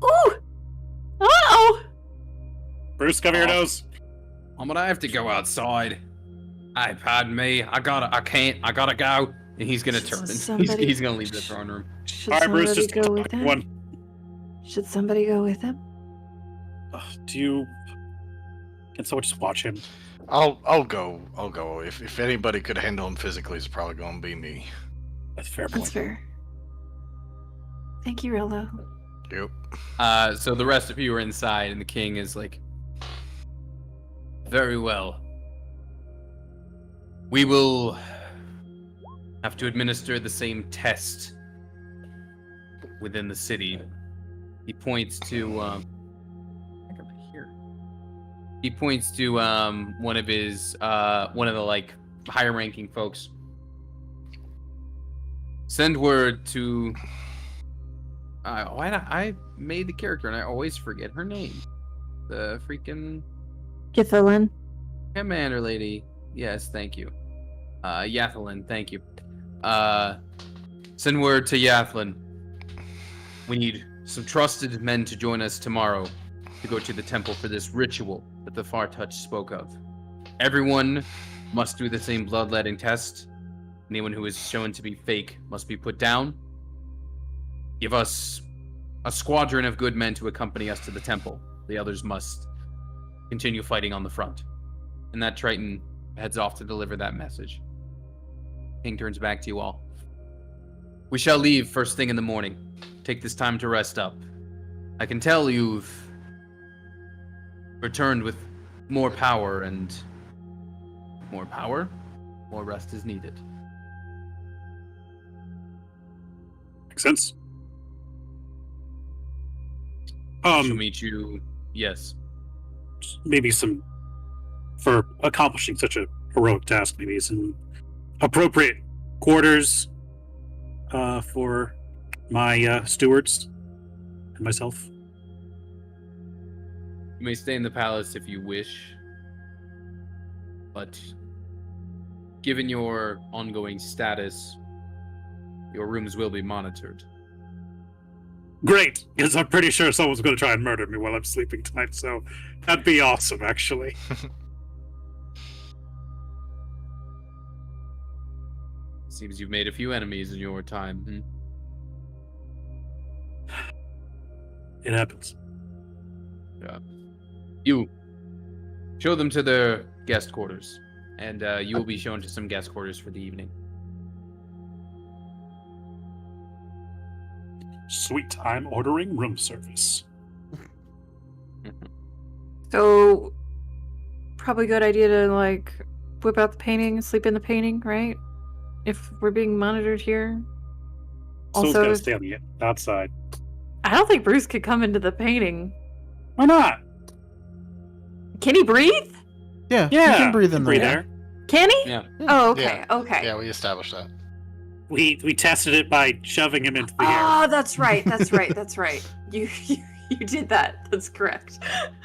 Ooh! Uh-oh! Bruce, cover your nose. I'm gonna have to go outside. Hey, pardon me. I gotta go. And he's gonna turn. Somebody- He's gonna leave the throne room. Should All right, Bruce, somebody just go with him? one. Should somebody go with him? Do you? Can someone just watch him? I'll go. I'll go. If anybody could handle him physically, it's probably going to be me. That's a fair That's point. fair. Thank you, Rillo. Yep. So the rest of you are inside, and the king is like, very well. We will have to administer the same test within the city. He points to, I think I'm here. He points to one of the like higher-ranking folks. Send word to. I made the character and I always forget her name. The freaking Githelin. commander lady. Yes, thank you. Yathlin, thank you. Send word to Yathlin. We need some trusted men to join us tomorrow to go to the temple for this ritual that the Far Touch spoke of. Everyone must do the same bloodletting test. Anyone who is shown to be fake must be put down. Give us a squadron of good men to accompany us to the temple. The others must continue fighting on the front. And that Triton heads off to deliver that message. King turns back to you all. We shall leave first thing in the morning. Take this time to rest up. I can tell you've returned with more power, and more rest is needed. Makes sense. She'll meet you. Yes. Maybe some, for accomplishing such a heroic task, maybe some appropriate quarters for my stewards and myself. You may stay in the palace if you wish, but given your ongoing status, your rooms will be monitored. Great, because I'm pretty sure someone's going to try and murder me while I'm sleeping tonight, so that'd be awesome, actually. Seems you've made a few enemies in your time. It happens. Yeah. You show them to their guest quarters, and you will be shown to some guest quarters for the evening. Sweet, I'm ordering room service. So, probably good idea to, like, whip out the painting and sleep in the painting, right? If we're being monitored here. Someone's Also, got to stay on the outside. I don't think Bruce could come into the painting. Why not? Can he breathe? Yeah, Yeah, you can breathe in breathe there. air. Can he? Yeah. Oh, okay, okay. Yeah, we established that. We tested it by shoving him into the air. Oh, that's right, that's right, that's right. You did that. That's correct.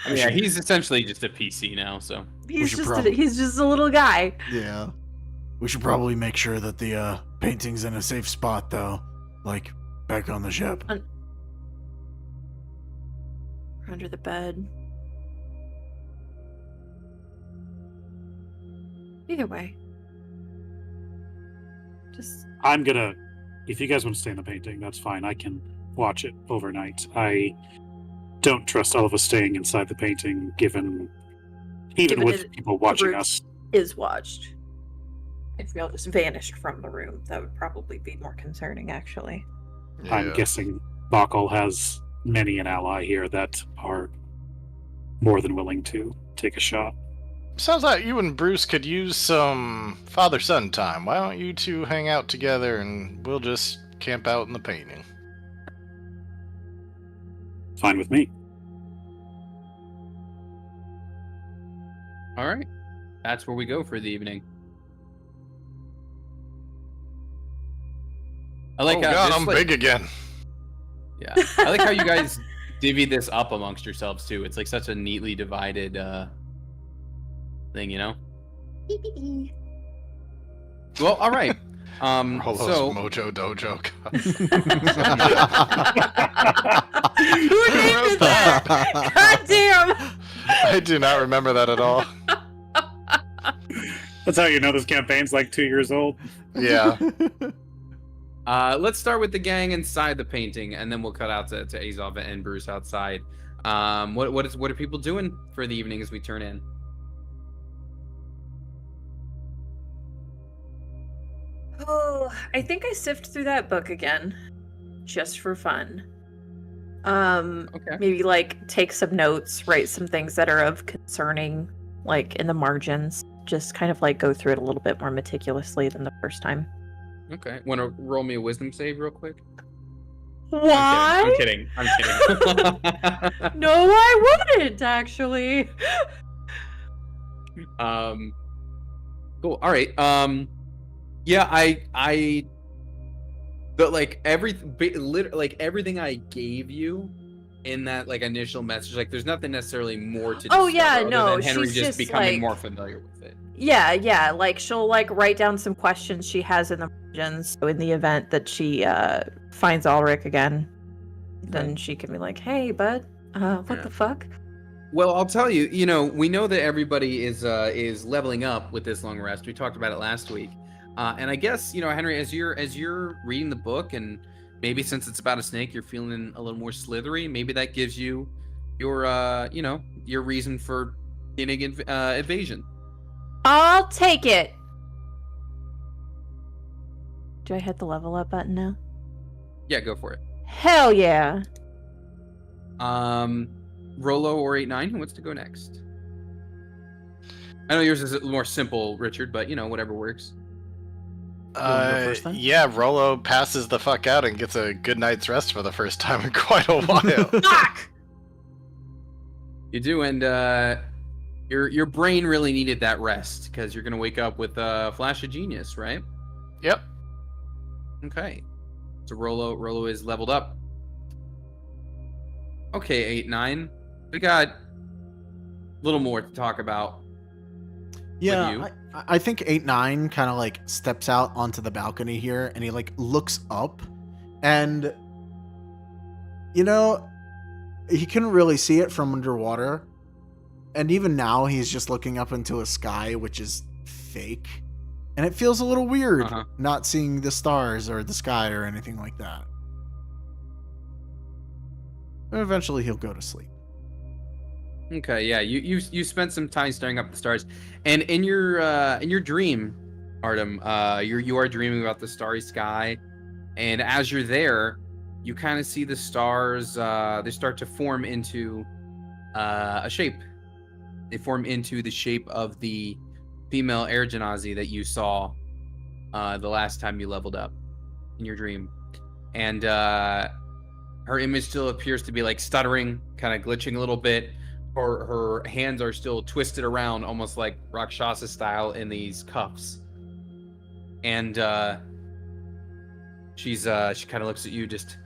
Yeah, he's essentially just a PC now, so. He's should just probably- he's just a little guy. Yeah. We should probably make sure that the painting's in a safe spot, though. Like, back on the ship. Under the bed. Either way. Just I'm gonna, if you guys want to stay in the painting, that's fine. I can watch it overnight. I don't trust all of us staying inside the painting, even Given with it- people watching Bruce us. is watched. If we all just vanished from the room, that would probably be more concerning, actually. I'm guessing Bakal has many an ally here that are more than willing to take a shot. Sounds like you and Bruce could use some father-son time. Why don't you two hang out together and we'll just camp out in the painting? Fine with me. All right. That's where we go for the evening. I like Oh how god, this, I'm like- big again. Yeah. I like how you guys divvy this up amongst yourselves too. It's like such a neatly divided thing, you know? Well, all right. Rolo's So Mojo Dojo. Who named that? God damn! I do not remember that at all. That's how you know this campaign's like 2 years old. Yeah. let's start with the gang inside the painting, and then we'll cut out to Azov and Bruce outside. What are people doing for the evening as we turn in? Oh, I think I sift through that book again, just for fun. Okay. Maybe like take some notes, write some things that are of concerning, like in the margins. Just kind of like go through it a little bit more meticulously than the first time. Okay. Want to roll me a wisdom save real quick? Why? I'm kidding. I'm kidding. No, I wouldn't actually. Cool. All right. Yeah, but like everything I gave you in that like initial message, like there's nothing necessarily more to Oh, discover yeah, other no, than Henry she's just just, becoming like- more familiar with it. Yeah, like she'll like write down some questions she has in the margins. So in the event that she finds Ulrich again, then she can be like, "Hey, bud, what Yeah. the fuck?" Well, I'll tell you, we know that everybody is leveling up with this long rest. We talked about it last week. And I guess, Henry, as you're reading the book, and maybe since it's about a snake, you're feeling a little more slithery, maybe that gives you your your reason for getting evasion. I'll take it. Do I hit the level up button now? Yeah, go for it. Hell yeah. Rolo or 8-9, who wants to go next? I know yours is more simple, Richard, but whatever works. wanna go first then? Yeah, Rolo passes the fuck out and gets a good night's rest for the first time in quite a while. Fuck! You do, and your brain really needed that rest because you're gonna wake up with a flash of genius, right? Yep. Okay. So Rolo is leveled up. Okay, 8-9. We got a little more to talk about. Yeah, you. I think 8-9 kind of like steps out onto the balcony here, and he like looks up, and you know, he couldn't really see it from underwater, and even now he's just looking up into a sky which is fake, and it feels a little weird not seeing the stars or the sky or anything like that. And eventually he'll go to sleep. Okay, yeah, you spent some time staring up the stars, and in your dream, Artem, you are dreaming about the starry sky, and as you're there, you kind of see the stars. They start to form into a shape. They form into the shape of the female air genasi that you saw the last time you leveled up in your dream, and her image still appears to be like stuttering, kind of glitching a little bit. Her hands are still twisted around, almost like Rakshasa style, in these cuffs. And she kind of looks at you, just.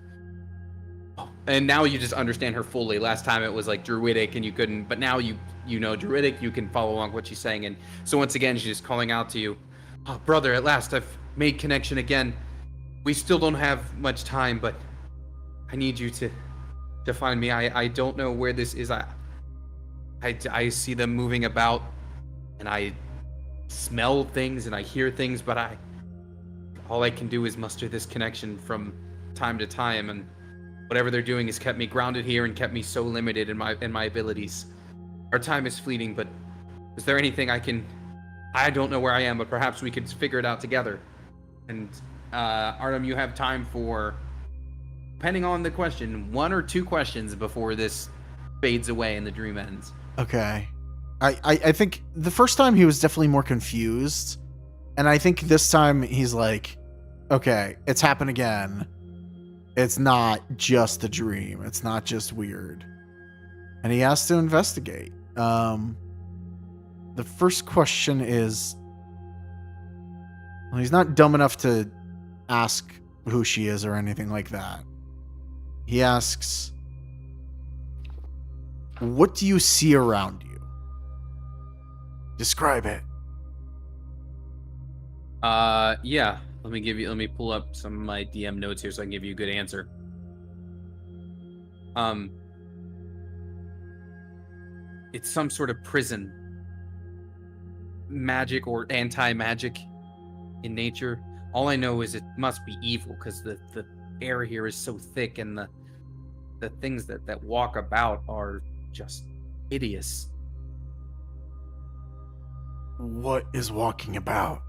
Oh, and now you just understand her fully. Last time it was like druidic, and you couldn't. But now you know druidic. You can follow along what she's saying. And so once again, she's just calling out to you, "Oh, brother! At last, I've made connection again. We still don't have much time, but I need you to find me. I don't know where this is. I see them moving about, and I smell things, and I hear things, but all I can do is muster this connection from time to time, and whatever they're doing has kept me grounded here and kept me so limited in my abilities. Our time is fleeting, but is there anything I don't know where I am, but perhaps we could figure it out together." And Artem, you have time for, depending on the question, 1 or 2 questions before this fades away and the dream ends. Okay. I think the first time he was definitely more confused, and I think this time he's like, okay, it's happened again. It's not just a dream. It's not just weird. And he has to investigate. The first question is, well, he's not dumb enough to ask who she is or anything like that. He asks, what do you see around you? Describe it. Yeah. Let me pull up some of my DM notes here so I can give you a good answer. It's some sort of prison. Magic or anti-magic in nature. All I know is it must be evil, because the air here is so thick, and the things that walk about are just hideous. What is walking about?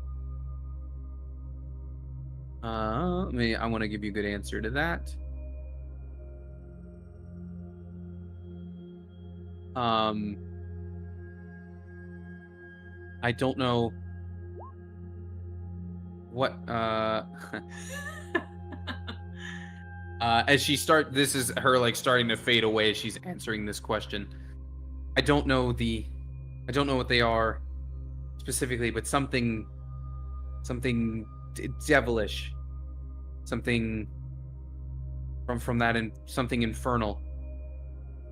I want to give you a good answer to that. I don't know what as this is her like starting to fade away as she's answering this question. I don't know what they are specifically, but something devilish, something from that, and something infernal.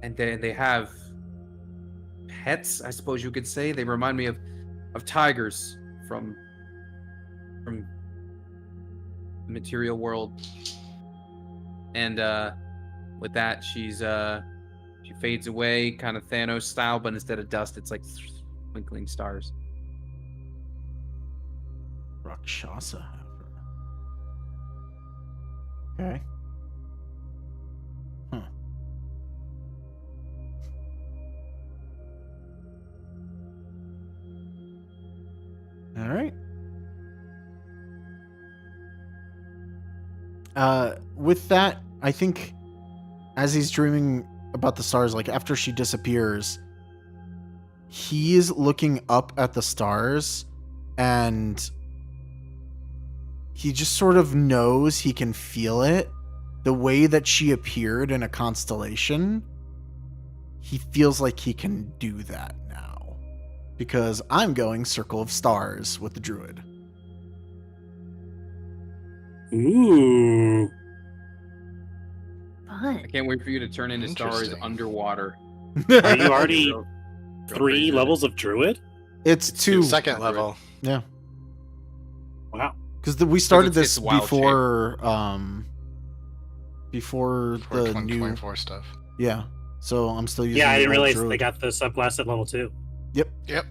And they have pets, I suppose you could say. They remind me of tigers from the material world. And with that, she fades away, kind of Thanos style, but instead of dust, it's like twinkling stars. Rakshasa heifer. Okay. Huh. All right. With that, I think as he's dreaming about the stars, like after she disappears, he's looking up at the stars, and he just sort of knows, he can feel it. The way that she appeared in a constellation, he feels like he can do that now. Because I'm going Circle of Stars with the druid. Ooh. can't wait for you to turn into Star Wars Interesting. underwater. Are you already Real 3 crazy. levels of druid? It's two. Second level. Yeah, Wow. because we started it's this wild before before For the new. 2024 stuff. Yeah, so I'm still using. Yeah, I the didn't old realize druid. they got the subclass at level 2. Yep.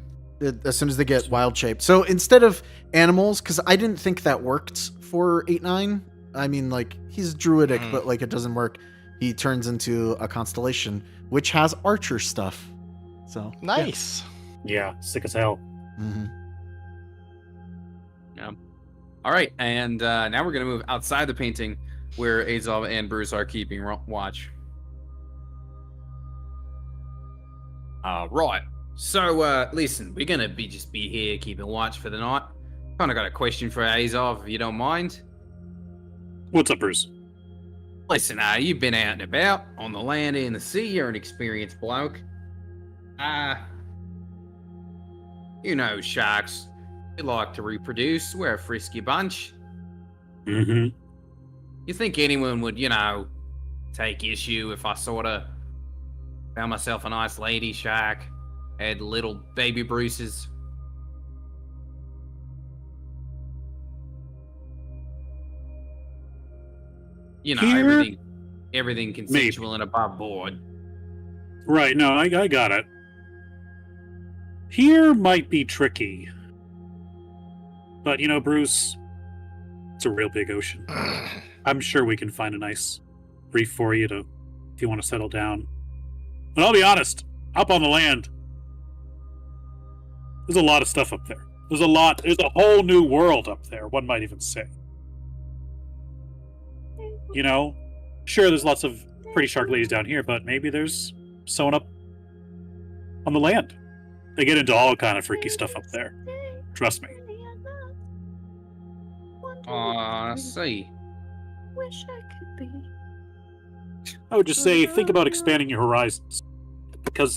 As soon as they get wild shaped. So instead of animals, because I didn't think that worked for 8-9. I mean, like, he's druidic, Mhm. but like it doesn't work. He turns into a constellation, which has archer stuff. So Nice. Yeah, sick as hell. Yeah. Mm-hmm. All right, and now we're gonna move outside the painting, where Azov and Bruce are keeping watch. Right. So, listen, we're gonna just be here keeping watch for the night. Kind of got a question for Azov, if you don't mind. What's up, Bruce? Listen, you've been out and about on the land and the sea. You're an experienced bloke. You know, sharks, they like to reproduce. We're a frisky bunch. Mm-hmm. You think anyone would, take issue if I sort of found myself a nice lady shark, had little baby Bruces? You know, Here- everything consensual and above board. Right, no, I got it. Here might be tricky. But, Bruce, it's a real big ocean. I'm sure we can find a nice reef for you if you want to settle down. But I'll be honest, up on the land, there's a lot of stuff up there. There's a whole new world up there, one might even say. Sure, there's lots of pretty shark ladies down here, but maybe there's someone up on the land. They get into all kind of freaky stuff up there. Trust me. I see. Wish I could be. I would just say think about expanding your horizons. Because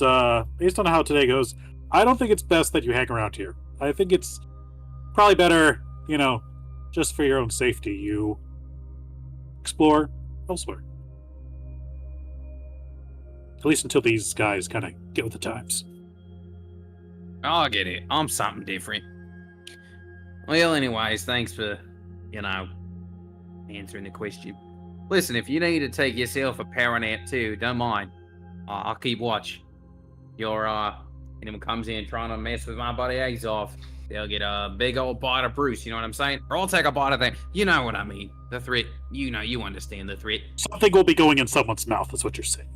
based on how today goes, I don't think it's best that you hang around here. I think it's probably better, just for your own safety, you explore elsewhere. At least until these guys kind of get with the times. I get it. I'm something different. Well, anyways, thanks for, answering the question. Listen, if you need to take yourself a power nap too, don't mind. I'll keep watch. Anyone comes in trying to mess with my buddy Azov, they'll get a big old bite of Bruce, you know what I'm saying? Or I'll take a bite of them. You know what I mean. The threat. You understand the threat. Something will be going in someone's mouth, is what you're saying.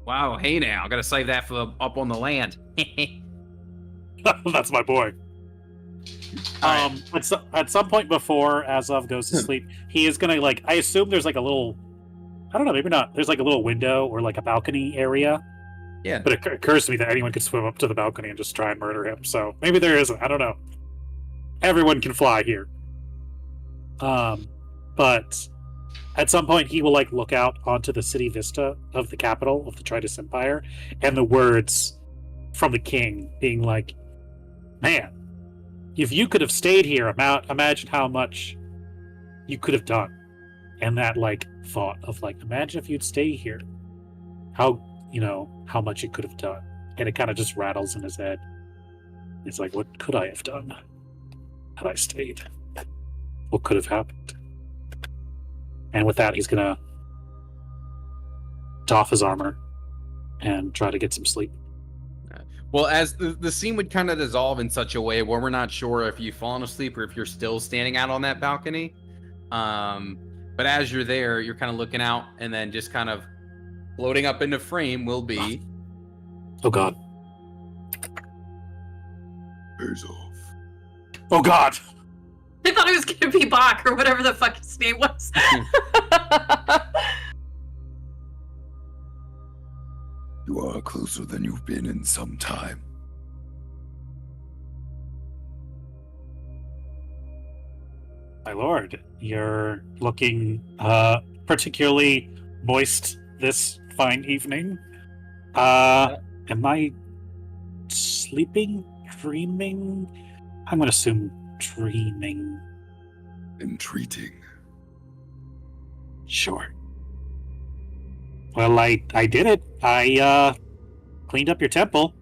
Wow, hey now, I gotta save that for up on the land. That's my boy. At some point before Azov goes to sleep, he is gonna I assume there's a little, I don't know, maybe not. There's a little window or a balcony area. Yeah. But it occurs to me that anyone could swim up to the balcony and just try and murder him. So maybe there isn't. I don't know. Everyone can fly here. But at some point he will look out onto the city vista of the capital of the Tritus Empire, and the words from the king being man, if you could have stayed here, imagine how much you could have done. And that thought of imagine if you'd stay here, how much you could have done. And it kind of just rattles in his head. It's what could I have done had I stayed? What could have happened? And with that, he's gonna doff his armor and try to get some sleep. Well, as the scene would kind of dissolve in such a way where we're not sure if you've fallen asleep or if you're still standing out on that balcony. But as you're there, you're kind of looking out, and then just kind of floating up into frame will be... Oh, God. Azov. Oh, God! I thought it was gonna be Bach or whatever the fuck his name was. You are closer than you've been in some time. My lord, you're looking particularly moist this fine evening. Am I sleeping? Dreaming? I'm gonna assume dreaming. Entreating. Sure. Well, I did it. I cleaned up your temple,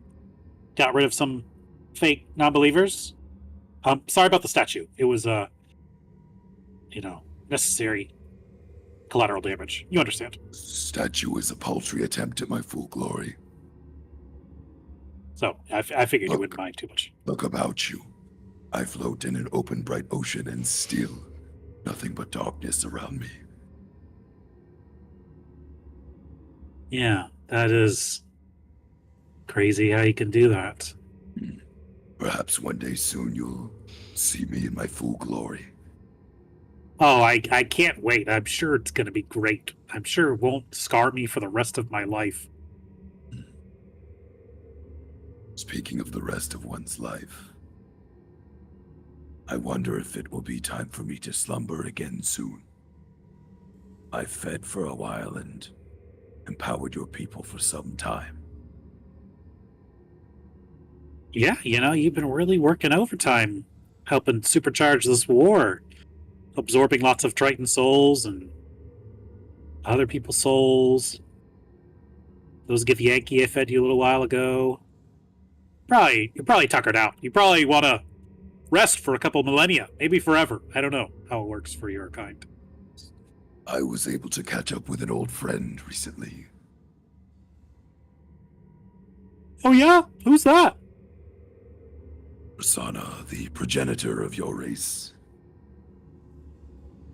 got rid of some fake non-believers. Sorry about the statue. It was necessary collateral damage. You understand? Statue is a paltry attempt at my full glory. So I figured you Look. wouldn't mind too much. Look about you. I float in an open, bright ocean, and still nothing but darkness around me. Yeah, that is crazy how you can do that. Perhaps one day soon you'll see me in my full glory. Oh, I can't wait. I'm sure it's going to be great. I'm sure it won't scar me for the rest of my life. Speaking of the rest of one's life, I wonder if it will be time for me to slumber again soon. I fed for a while and empowered your people for some time. Yeah, you've been really working overtime, helping supercharge this war, absorbing lots of Triton souls and other people's souls. Those Githyanki I fed you a little while ago. You're probably tuckered out. You probably want to rest for a couple millennia, maybe forever. I don't know how it works for your kind. I was able to catch up with an old friend recently. Oh yeah? Who's that? Persona, the progenitor of your race.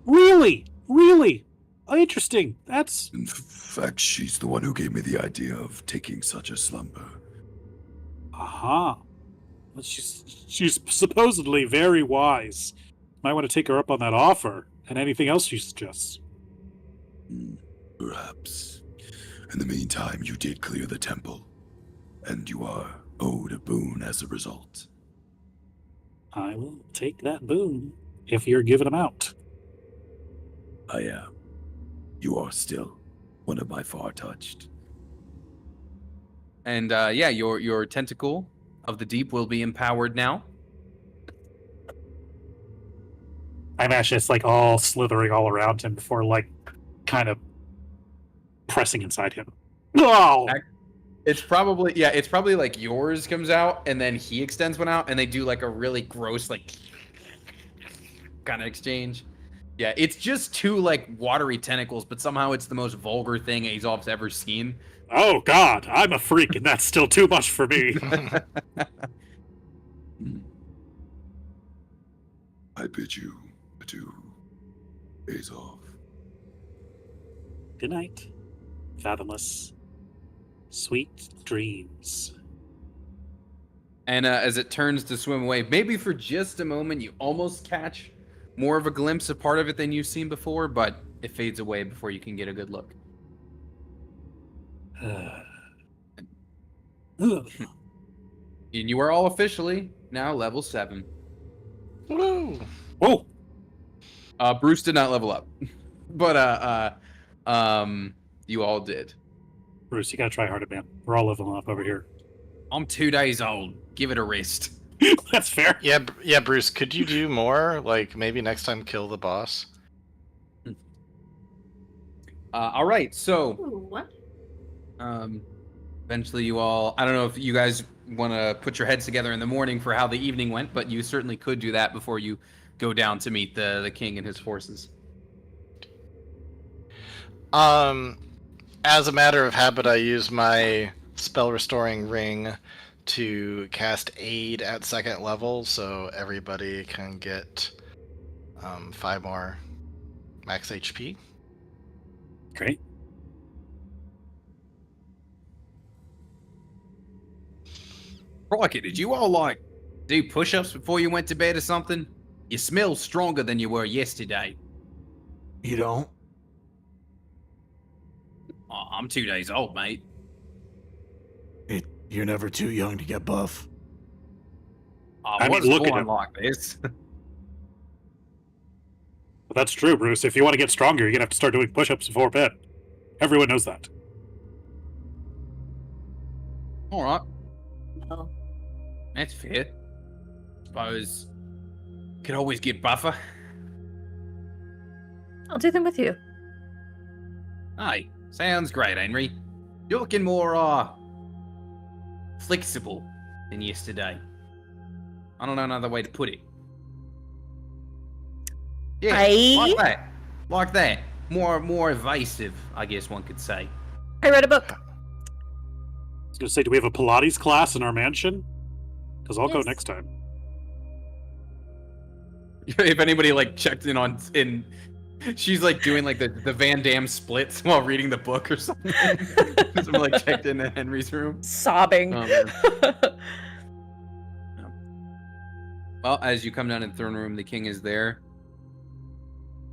Really? Really? Oh, interesting. That's... In fact, she's the one who gave me the idea of taking such a slumber. Aha. Well, she's supposedly very wise. Might want to take her up on that offer, and anything else she suggests. Perhaps. In the meantime, you did clear the temple, and you are owed a boon as a result. I will take that boon if you're giving them out. I am. You are still one of my far-touched. And yeah, your tentacle of the deep will be empowered now. I imagine it's like all slithering all around him before like kind of pressing inside him. Oh! It's probably like yours comes out and then he extends one out and they do like a really gross like kind of exchange. Yeah, it's just two like watery tentacles, but somehow it's the most vulgar thing Azov's ever seen. Oh God, I'm a freak and that's still too much for me. I bid you adieu, Azov. Good night, fathomless. Sweet dreams. And as it turns to swim away, maybe for just a moment, you almost catch more of a glimpse of part of it than you've seen before, but it fades away before you can get a good look. And you are all officially now level 7. Woo! Whoa! Bruce did not level up, but you all did. Bruce, you gotta try harder, man. We're all leveling up over here. I'm 2 days old. Give it a rest. That's fair. Yeah, Bruce, could you do more? Like, maybe next time kill the boss? All right, so Ooh, what? eventually you all, I don't know if you guys want to put your heads together in the morning for how the evening went, but you certainly could do that before you go down to meet the king and his forces. As a matter of habit, I use my spell restoring ring to cast aid at 2nd level, so everybody can get 5 more max HP. Great. Crikey, did you all like do push-ups before you went to bed or something? You smell stronger than you were yesterday. You don't? Oh, I'm 2 days old, mate. You're never too young to get buff. I I mean, was look at born him. like this. Well, that's true, Bruce. If you want to get stronger, you're gonna have to start doing push-ups before bed. Everyone knows that. All right, Well, that's fair. Suppose could always get buffer. I'll do them with you. Hey, Sounds great, Henry. You're looking more, flexible than yesterday. I don't know another way to put it. Yeah, like that. Like that. More evasive, I guess one could say. I read a book. I was gonna say, do we have a Pilates class in our mansion? Because I'll go Yes. next time. If anybody like checked in she's like doing like the Van Damme splits while reading the book or something. Someone like checked into Henry's room. Sobbing. Oh, Well, as you come down in the throne room, the king is there.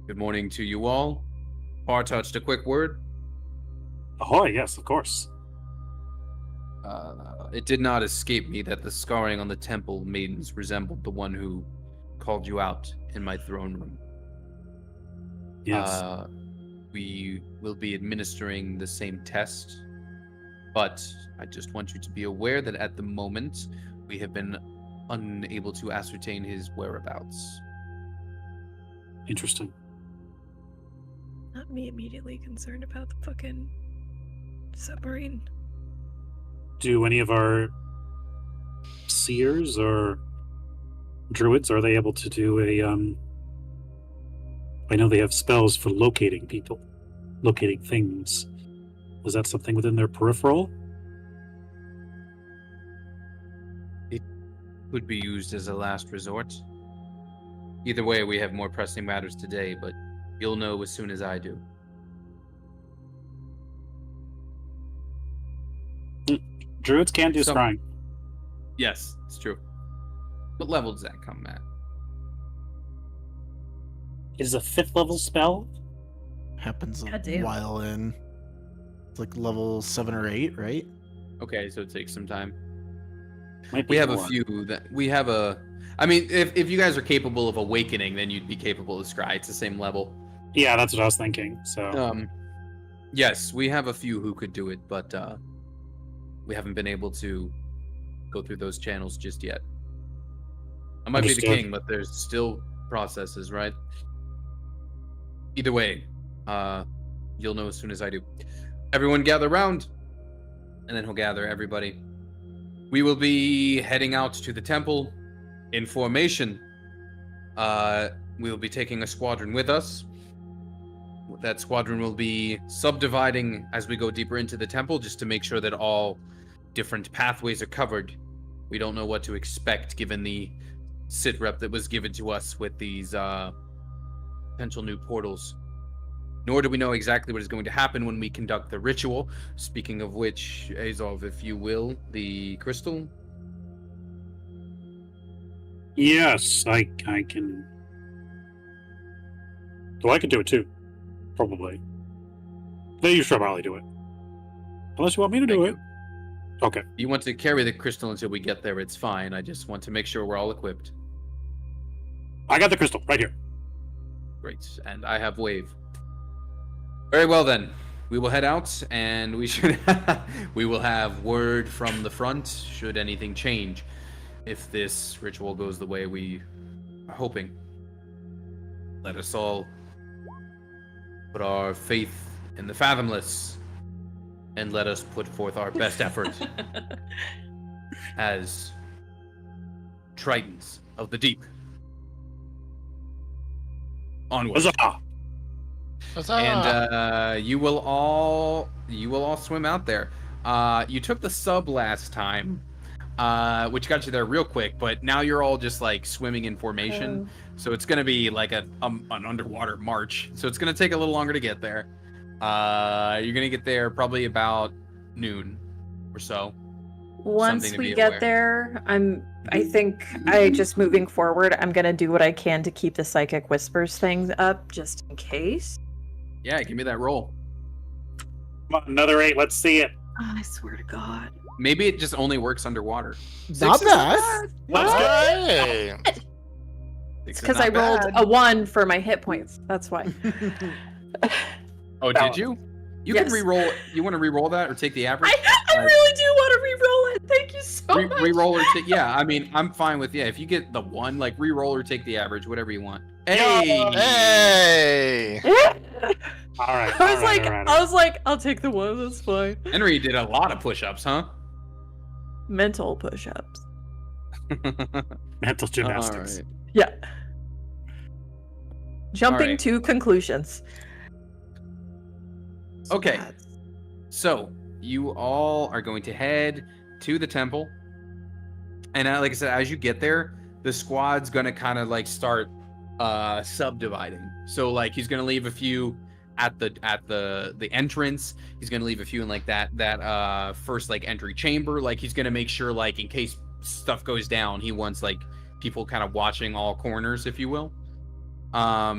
Good morning to you all. Touched a quick word. Ahoy, yes, of course. It did not escape me that the scarring on the temple maidens resembled the one who called you out in my throne room. Yes. We will be administering the same test, but I just want you to be aware that at the moment, we have been unable to ascertain his whereabouts. Interesting. Not me immediately concerned about the fucking submarine. Do any of our seers or druids, are they able to do a I know they have spells for locating people, locating things. Was that something within their peripheral? It could be used as a last resort. Either way, we have more pressing matters today, but you'll know as soon as I do. Druids can do Some- scrying. Yes, it's true. What level does that come at? It is a 5th level spell. Happens a Goddamn. while in. It's like level 7 or 8, right? Okay, so it takes some time. Might be We have a more. few that we have a. I mean, if you guys are capable of awakening, then you'd be capable of scry. It's the same level. Yeah, that's what I was thinking. So Yes, we have a few who could do it, but we haven't been able to go through those channels just yet. I might be the Understood. king, but there's still processes, right? Either way, you'll know as soon as I do. Everyone gather round, and then he'll gather everybody. We will be heading out to the temple in formation. We will be taking a squadron with us. That squadron will be subdividing as we go deeper into the temple, just to make sure that all different pathways are covered. We don't know what to expect given the sit rep that was given to us with these potential new portals. Nor do we know exactly what is going to happen when we conduct the ritual. Speaking of which, Azov, if you will, the crystal. yes, I can. Well, I can do it too. Probably. Then you should probably do it. Unless you want me to do Thank it. Okay. If you want to carry the crystal until we get there, it's fine. I just want to make sure we're all equipped. I got the crystal right here. Great. And I have wave. Very well then. We will head out and we should we will have word from the front should anything change. If this ritual goes the way we are hoping. Let us all put our faith in the fathomless and let us put forth our best effort as tritons of the deep. Onward. Huzzah! Huzzah! And you will all swim out there. You took the sub last time, which got you there real quick, but now you're all just like swimming in formation. So it's gonna be like an underwater march. So it's gonna take a little longer to get there. You're gonna get there probably about noon or so. Once Something to we be get aware. there, I think I just moving forward, I'm gonna do what I can to keep the psychic whispers thing up just in case. Yeah, give me that roll. Come on, another 8. Let's see it. Oh, I swear to God. Maybe it just only works underwater. Not Six is bad. Let's go. Hey! Six It's is because not I rolled bad. a 1 for my hit points. That's why. Oh, did you? You Yes. can re-roll. You want to re-roll that or take the average? I really do want to re-roll it. Thank you so much. Re-roll or take. Yeah, I mean, I'm fine with if you get the 1, like re-roll or take the average, whatever you want. Hey, Hey! All right. I was like, I'll take the one. That's fine. Henry did a lot of push-ups, huh? Mental push-ups. Mental gymnastics. All right. Yeah. Jumping right. to conclusions. Okay. That's- So you all are going to head to the temple, and like I said, as you get there, the squad's gonna kind of like start subdividing. So like he's gonna leave a few at the entrance. He's gonna leave a few in like that first like entry chamber. Like he's gonna make sure like in case stuff goes down, he wants like people kind of watching all corners, if you will. But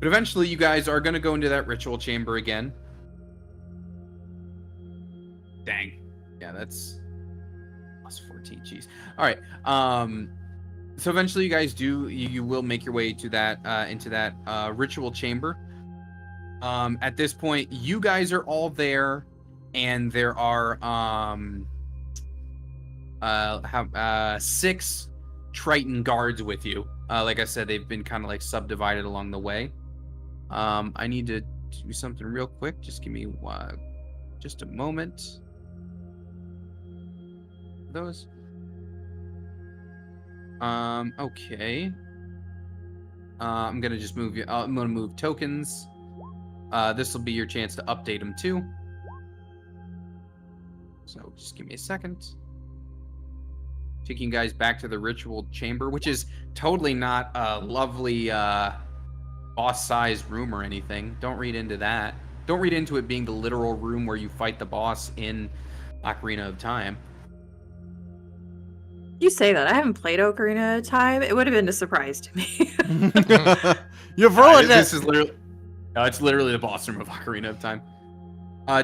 eventually you guys are gonna go into that ritual chamber again. Dang. Yeah, that's plus 14. Jeez. All right. So eventually you guys you will make your way to that into that ritual chamber. At this point, you guys are all there, and there are 6 Triton guards with you. Like I said, they've been kind of like subdivided along the way. I need to do something real quick. Just give me just a moment. Those. Okay. I'm gonna just move you. I'm gonna move tokens. This will be your chance to update them too. So just give me a second. Taking you guys back to the ritual chamber, which is totally not a lovely boss-sized room or anything. Don't read into that. Don't read into it being the literal room where you fight the boss in Ocarina of Time. You say that. I haven't played Ocarina of Time. It would have been a surprise to me. You've ruined This it. is literally. It's literally the boss room of Ocarina of Time.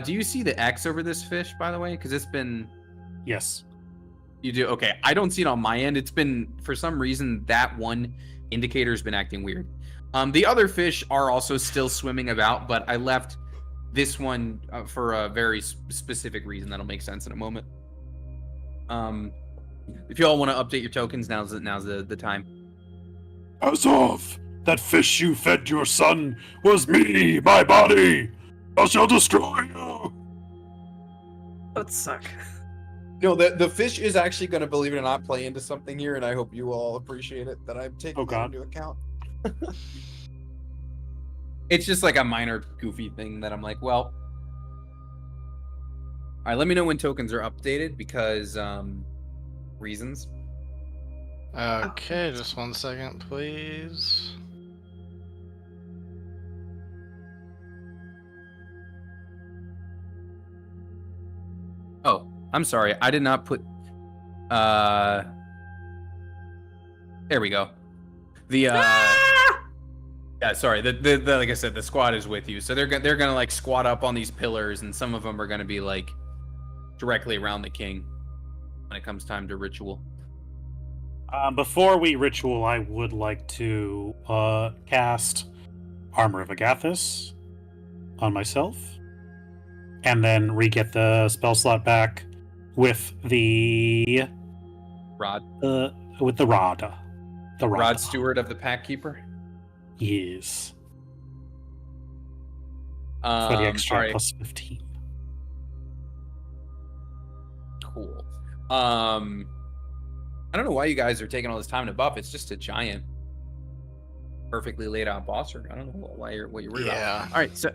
Do you see the X over this fish, by the way? Because it's been. Yes. You do? Okay. I don't see it on my end. It's been, for some reason, that one indicator's been acting weird. The other fish are also still swimming about, but I left this one for a very specific reason that'll make sense in a moment. If you all want to update your tokens, now's the time. As of that fish you fed your son was me, my body. I shall destroy you. That would suck. No, the fish is actually going to, believe it or not, play into something here, and I hope you all appreciate it that I'm taking that into account. It's just like a minor goofy thing that I'm like, well. All right, let me know when tokens are updated because reasons. Okay, just 1 second, please. Oh, I'm sorry. I did not put there we go. The yeah, sorry. The like I said, the squad is with you. So they're gonna like squat up on these pillars, and some of them are gonna be like directly around the king when it comes time to ritual. Before we ritual, I would like to cast Armor of Agathis on myself, and then re-get the spell slot back with the Rod. With the rod. The rod. Rod Steward of the Pack Keeper. Yes. For the extra all right. plus 15. Cool. I don't know why you guys are taking all this time to buff. It's just a giant, perfectly laid out boss room. I don't know what you're worried about. All right, so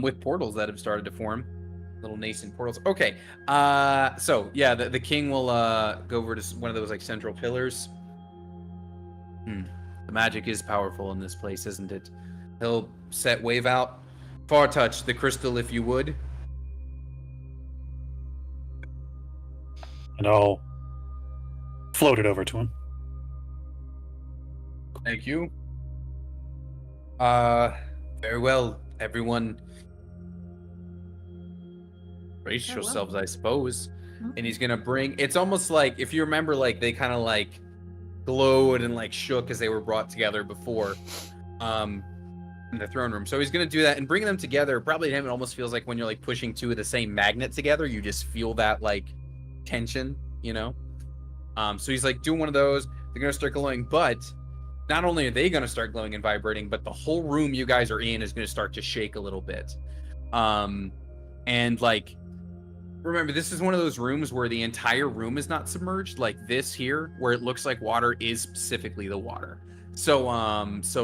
with portals that have started to form, little nascent portals. Okay, so yeah, the king will go over to one of those like central pillars. The magic is powerful in this place, isn't it? He'll set wave out. Far touch the crystal, if you would. And I'll float it over to him. Thank you. Very well, everyone. Brace Very well. yourselves, I suppose. And he's gonna bring. It's almost like, if you remember, like they kind of like glowed and like shook as they were brought together before, in the throne room. So he's gonna do that and bring them together. Probably to him, it almost feels like when you're like pushing two of the same magnet together, you just feel that like tension, you know. So he's like doing one of those. They're gonna start glowing, but not only are they going to start glowing and vibrating, but the whole room you guys are in is going to start to shake a little bit. And like, remember, this is one of those rooms where the entire room is not submerged. Like this here, where it looks like water is specifically the water. So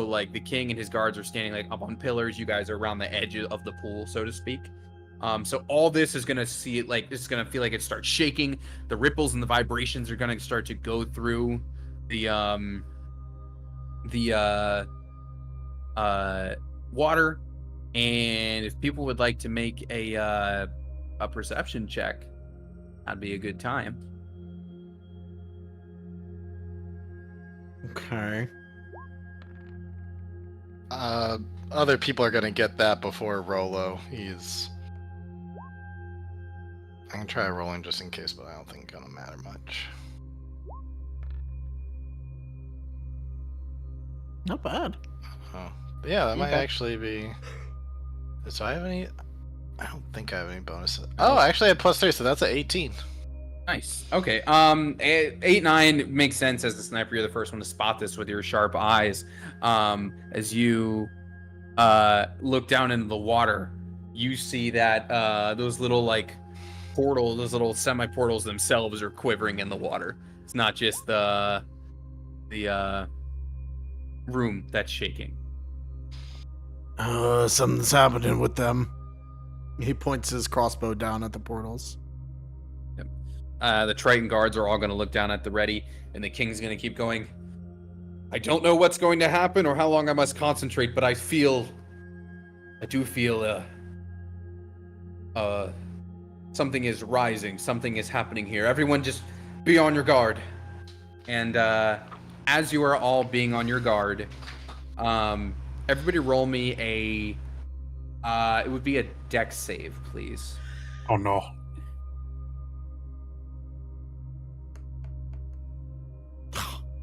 like the king and his guards are standing like up on pillars. You guys are around the edge of the pool, so to speak. So all this is gonna see it like it's gonna feel like it starts shaking. The ripples and the vibrations are gonna start to go through the water. And if people would like to make a perception check, that'd be a good time. Okay. Other people are gonna get that before Rolo. I can try rolling just in case, but I don't think it's gonna matter much. Not bad. Oh, but yeah, that might Okay. actually be. So I have any? I don't think I have any bonuses. Oh, I actually had +3, so that's an 18. Nice. Okay. 8-9 makes sense as the sniper. You're the first one to spot this with your sharp eyes. As you look down into the water, you see that those little like portals, those little semi-portals themselves are quivering in the water. It's not just the room that's shaking. Something's happening with them. He points his crossbow down at the portals. The Triton guards are all going to look down at the ready, and the king's going to keep going. I don't know what's going to happen or how long I must concentrate, but I do feel something is rising. Something is happening here. Everyone just be on your guard. And as you are all being on your guard, everybody roll me it would be a dex save, please. Oh no.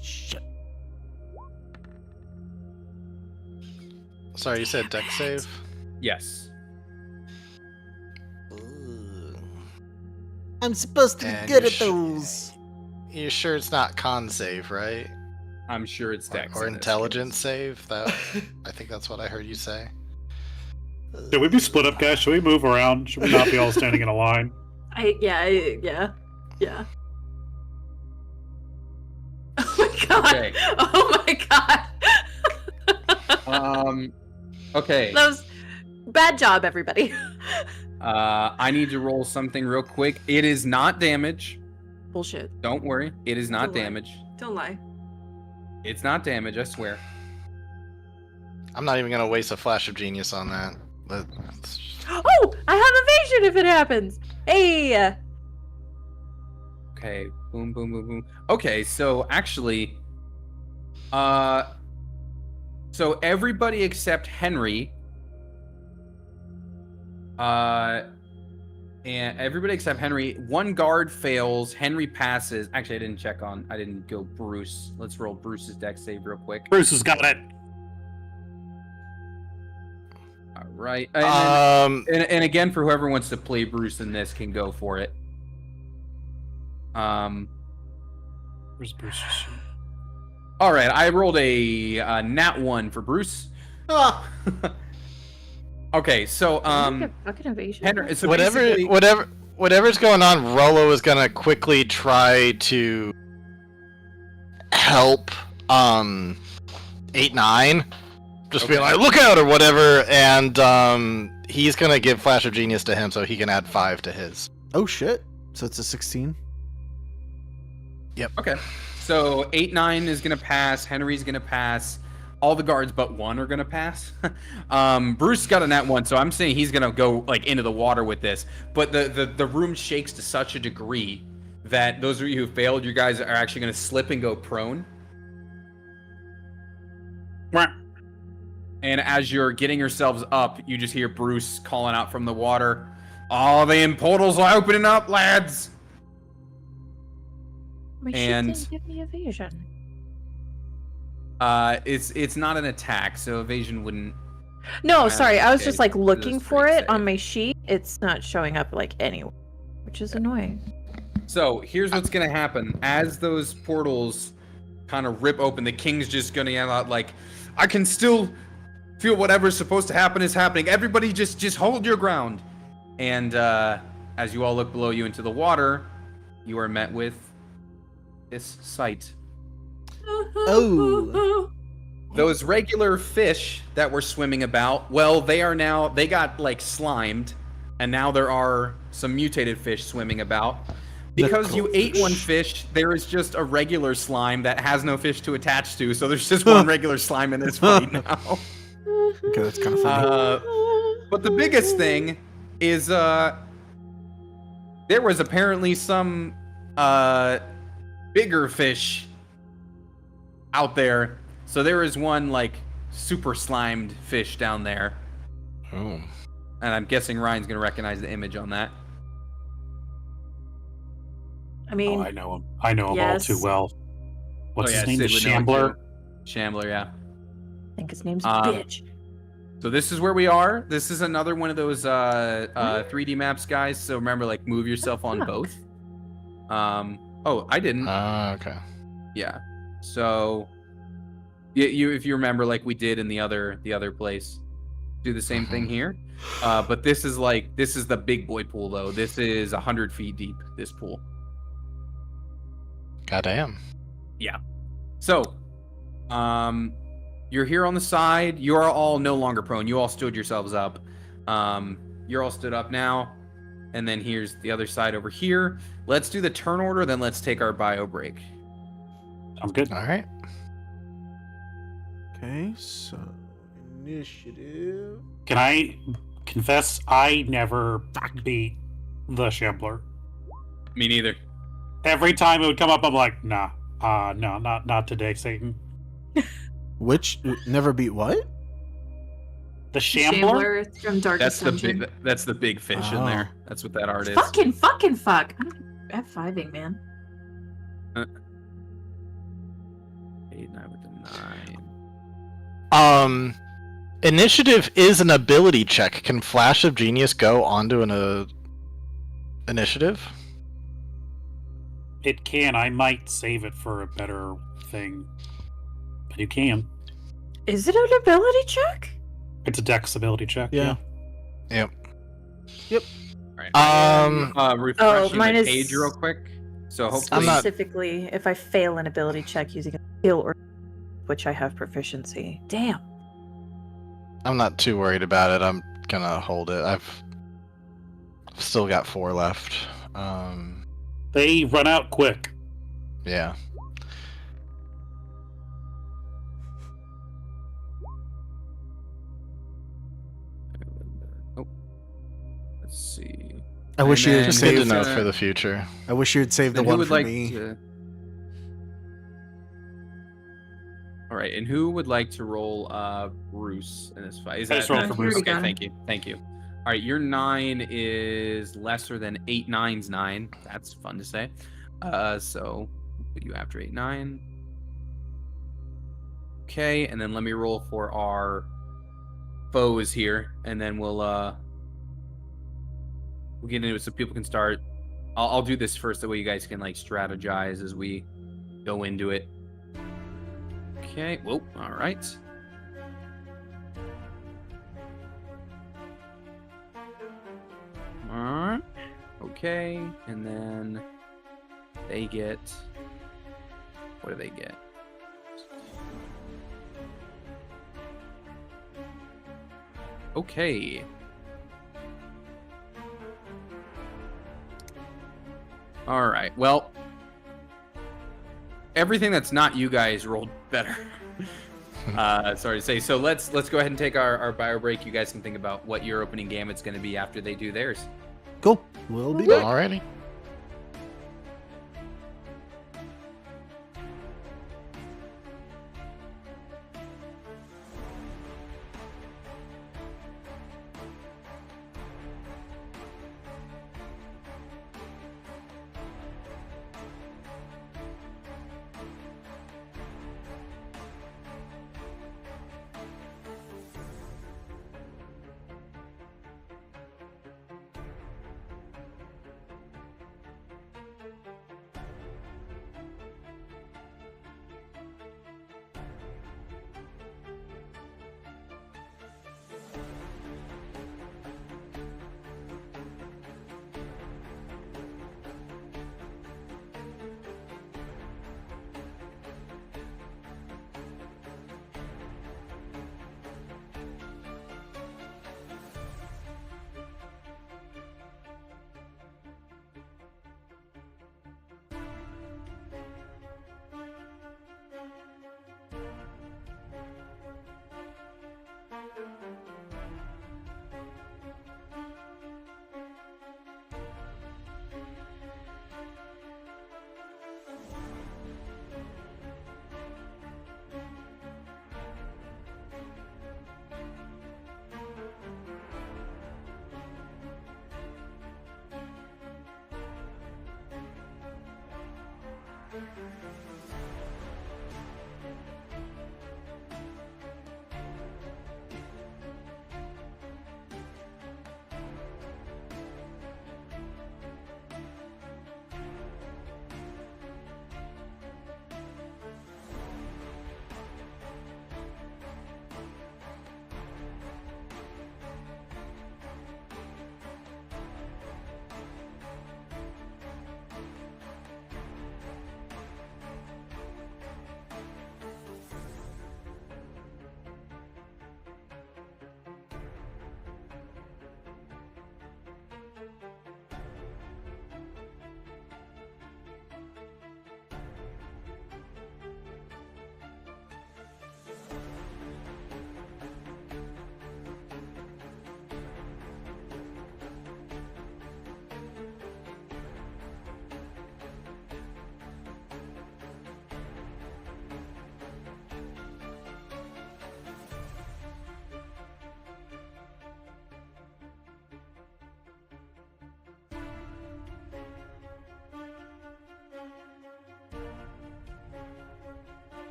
Shit. Sorry, you said deck save? Yes. I'm supposed to be And good you're at those. You're sure it's not con save, right? I'm sure it's dex. Or in this intelligence case. save? That I think that's what I heard you say. Should we be split up, guys? Should we move around? Should we not be all standing in a line? Yeah. Oh my god. Okay. Oh my god. Okay. That was bad job, everybody. I need to roll something real quick. It is not damage. Bullshit. Don't worry. It is not Don't lie. damage. Don't lie. It's not damage, I swear. I'm not even gonna waste a flash of genius on that. Oh, I have evasion if it happens. Hey. Okay. Boom, boom, boom, boom. Okay, so actually, so everybody except Henry, and everybody except Henry, one guard fails, Henry passes. Actually, I didn't go Bruce. Let's roll Bruce's dex save real quick. Bruce has got it. All right. And, Um, and again, for whoever wants to play Bruce in this can go for it. Where's Bruce's sheet? All right, I rolled a nat 1 for Bruce. Ah, Okay, so Fucking evasion. Henry, so basically- whatever's going on, Rolo is gonna quickly try to help 8-9. Just be Okay. like, look out or whatever, and he's gonna give Flash of Genius to him so he can add 5 to his. oh shit. So it's a 16. Okay, so 8-9 is gonna pass. Henry's gonna pass. All the guards but one are gonna pass. Bruce got a nat 1, so I'm saying he's gonna go like into the water with this. But the room shakes to such a degree that those of you who failed, you guys are actually gonna slip and go prone. Mwah. And as you're getting yourselves up, you just hear Bruce calling out from the water, "All the portals are opening up, lads!" My shit and- didn't give me evasion. It's not an attack, so evasion wouldn't. No, Yeah, sorry. I was okay, just like so looking that's for pretty it on safe. my sheet. It's not showing up like anywhere, which is annoying. So here's what's gonna happen: as those portals kind of rip open. The king's just gonna yell out like, I can still feel whatever's supposed to happen is happening. Everybody just hold your ground. And as you all look below you into the water, you are met with this sight. Oh. Those regular fish that were swimming about, well, they got like slimed, and now there are some mutated fish swimming about. Because you ate one fish, there is just a regular slime that has no fish to attach to, so there's just one regular slime in this fight now. Okay, that's kind of funny. But the biggest thing is there was apparently some bigger fish out there. So there is one like super slimed fish down there. Oh. And I'm guessing Ryan's gonna recognize the image on that. I mean, I know him. I know him yes. all too well. What's his name? Sid The would know it Shambler. too. Shambler, yeah. I think his name's Um, Bitch. So this is where we are. This is another one of those 3D maps, guys. So remember, like, move yourself on Fuck. both. Oh, I didn't. Okay. Yeah. So, if you remember, like we did in the other place, do the same thing here. But this is the big boy pool though. This is 100 feet deep. This pool. Goddamn. Yeah. So, you're here on the side. You are all no longer prone. You all stood yourselves up. You're all stood up now. And then here's the other side over here. Let's do the turn order, then let's take our bio break. Sounds good. All right. Okay, so initiative. Can I confess I never beat the Shambler? Me neither. Every time it would come up, I'm like, nah. No, not today, Satan. Which never beat what? The Shambler? From Darkest Dungeon. That's the big fish in there. That's what that art is. Fucking fuck. I'm F5ing, man. 8, 9 with the 9. Initiative is an ability check. Can Flash of Genius go onto an initiative? It can. I might save it for a better thing. But you can. Is it an ability check? It's a dex ability check. Yeah. Yep. Alright. Refreshing mine the is- page real quick. So hopefully, I'm not- Specifically, if I fail an ability check using a skill or which I have proficiency. Damn. I'm not too worried about it. I'm gonna hold it. I've still got 4 left. They run out quick. Yeah. oh, let's see. I wish you And had Just then- good to saved. know Saved- for the future. I wish you had saved the Then who one would for like me. to? All right, and who would like to roll Bruce in this fight? Is I that just rolled that's for Bruce. Okay, Got it. thank you. All right, your 9 is lesser than 8 9's 9. That's fun to say. So we'll put you after 8 9. Okay, and then let me roll for our foes here, and then we'll get into it so people can start. I'll do this first, that way you guys can like strategize as we go into it. Okay. Whoa. All right. All right. Okay. And then they get. What do they get? Okay. All right. Well, everything that's not you guys rolled better. Sorry to say. So let's go ahead and take our bio break. You guys can think about what your opening gambit's going to be after they do theirs. Cool. We'll be back. Alrighty.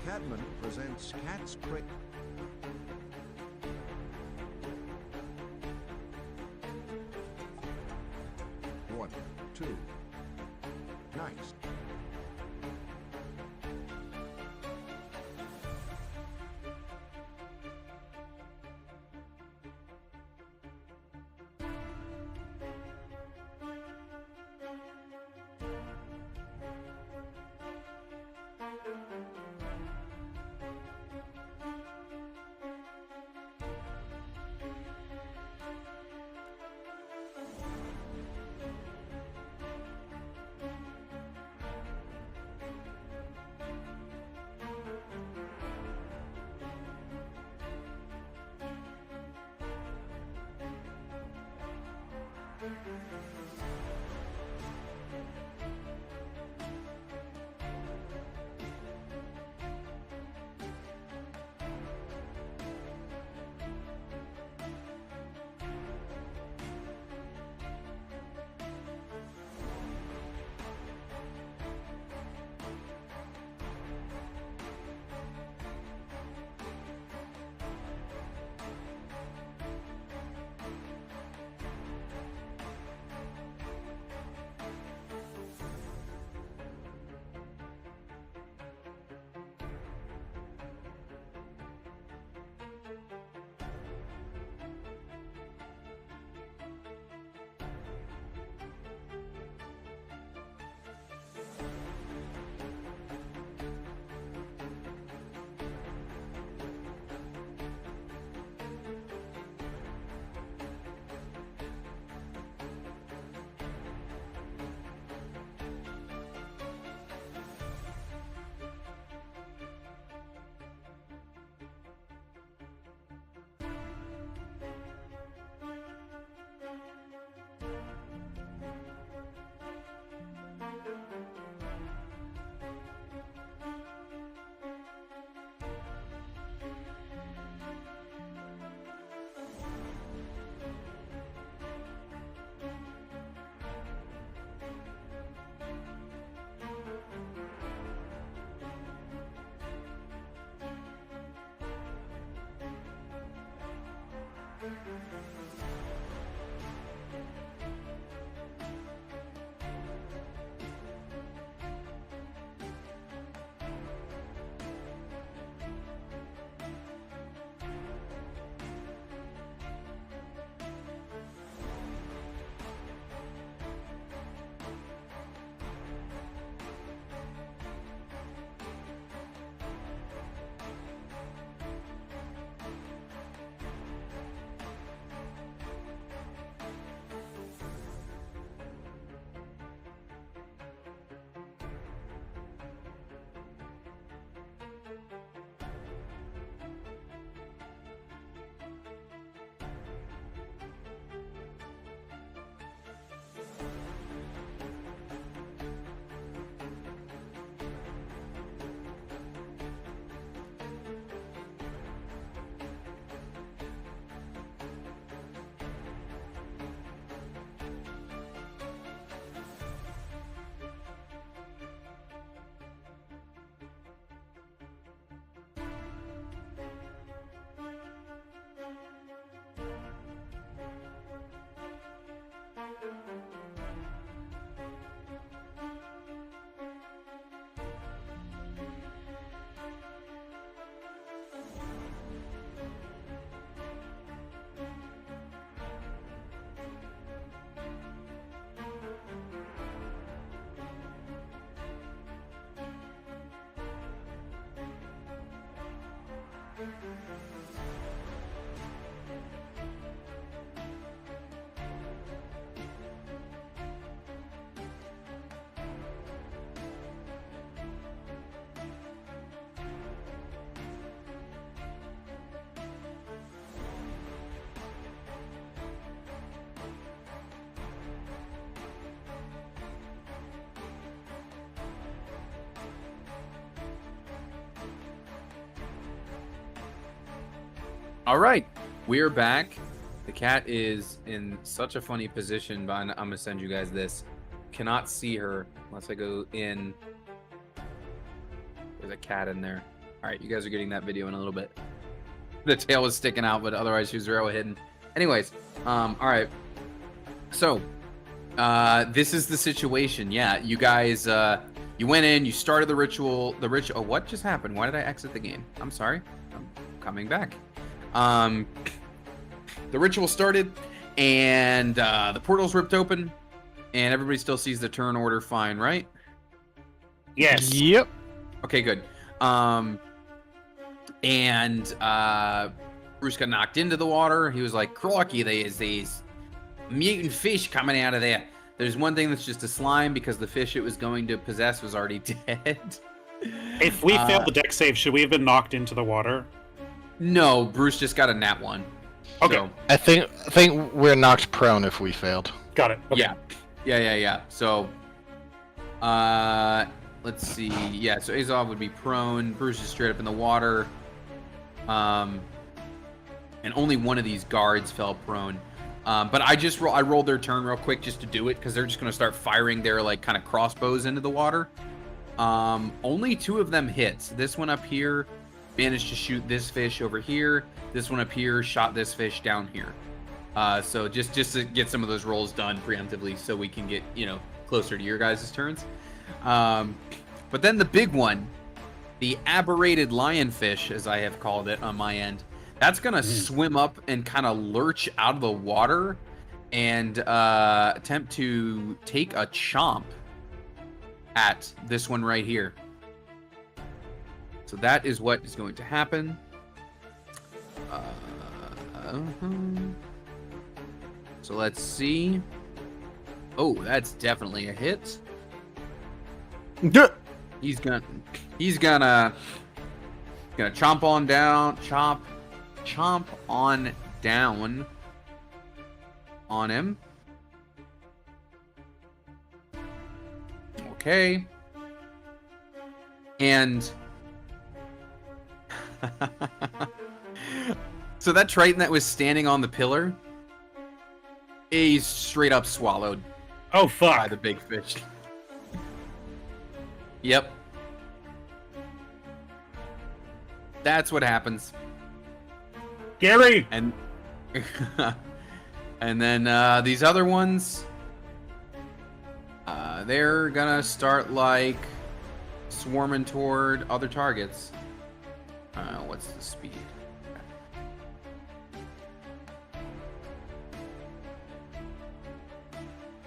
Cadman presents Cat's Crick. One, two. Nice. All right, we're back. The cat is in such a funny position, but I'm gonna send you guys this. Cannot see her unless I go in. There's a cat in there. All right, you guys are getting that video in a little bit. The tail was sticking out, but otherwise she was real hidden. Anyways, all right. So, this is the situation. Yeah, you guys, you went in, you started the ritual. Oh, what just happened? Why did I exit the game? I'm sorry. I'm coming back. The ritual started, and the portal's ripped open, and everybody still sees the turn order fine, right? Yes. Yep. Okay, good. And Bruce got knocked into the water. He was like, "Crocky, there's these mutant fish coming out of there." There's one thing that's just a slime because the fish it was going to possess was already dead. If we failed the deck save, should we have been knocked into the water? No, Bruce just got a nat 1. Okay. So, I think we're knocked prone if we failed. Got it. Okay. Yeah. So, let's see. Yeah, so Azov would be prone. Bruce is straight up in the water. And only one of these guards fell prone. But I rolled their turn real quick just to do it because they're just gonna start firing their like kind of crossbows into the water. Only 2 of them hits. This one up here managed to shoot this fish over here. This one up here shot this fish down here. So just to get some of those rolls done preemptively so we can get, closer to your guys' turns. But then the big one, the aberrated lionfish, as I have called it on my end, that's going to swim up and kind of lurch out of the water and attempt to take a chomp at this one right here. So that is what is going to happen. So let's see. Oh, that's definitely a hit. He's gonna chomp on down, chomp on down on him. Okay. And so that Triton that was standing on the pillar, he's straight up swallowed. Oh, fuck. By the big fish. Yep. That's what happens. Gary! And And then these other ones, they're gonna start like swarming toward other targets. What's the speed?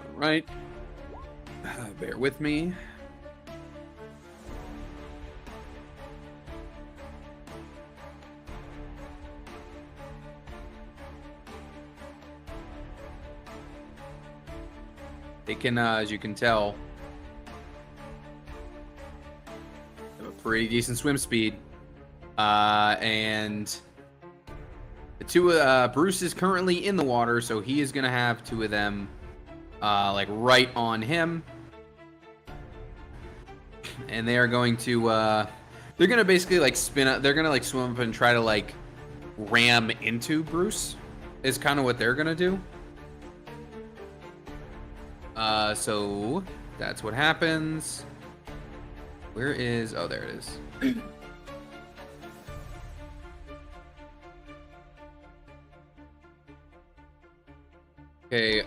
All right. Bear with me. They can, as you can tell, have a pretty decent swim speed. And the two, Bruce is currently in the water, so he is going to have two of them, like right on him. And they are going to, they're going to basically like spin up, they're going to like swim up and try to like ram into Bruce, is kind of what they're going to do. So that's what happens. Where is, oh, there it is. Okay,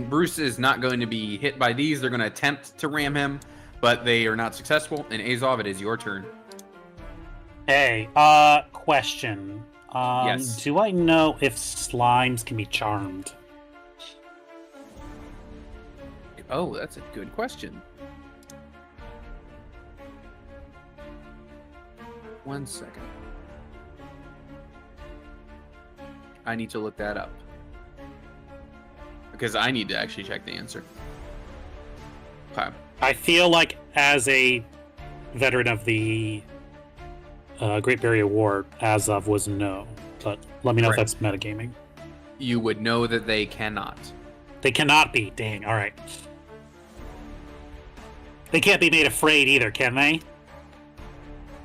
Bruce is not going to be hit by these. They're going to attempt to ram him, but they are not successful. And Azov, it is your turn. Hey, question. Yes. Do I know if slimes can be charmed? Oh, that's a good question. 1 second. I need to look that up. Because I need to actually check the answer. Okay. I feel like as a veteran of the Great Barrier War, Azov was no. But let me know if that's metagaming. You would know that they cannot. They cannot be. Dang, alright. They can't be made afraid either, can they?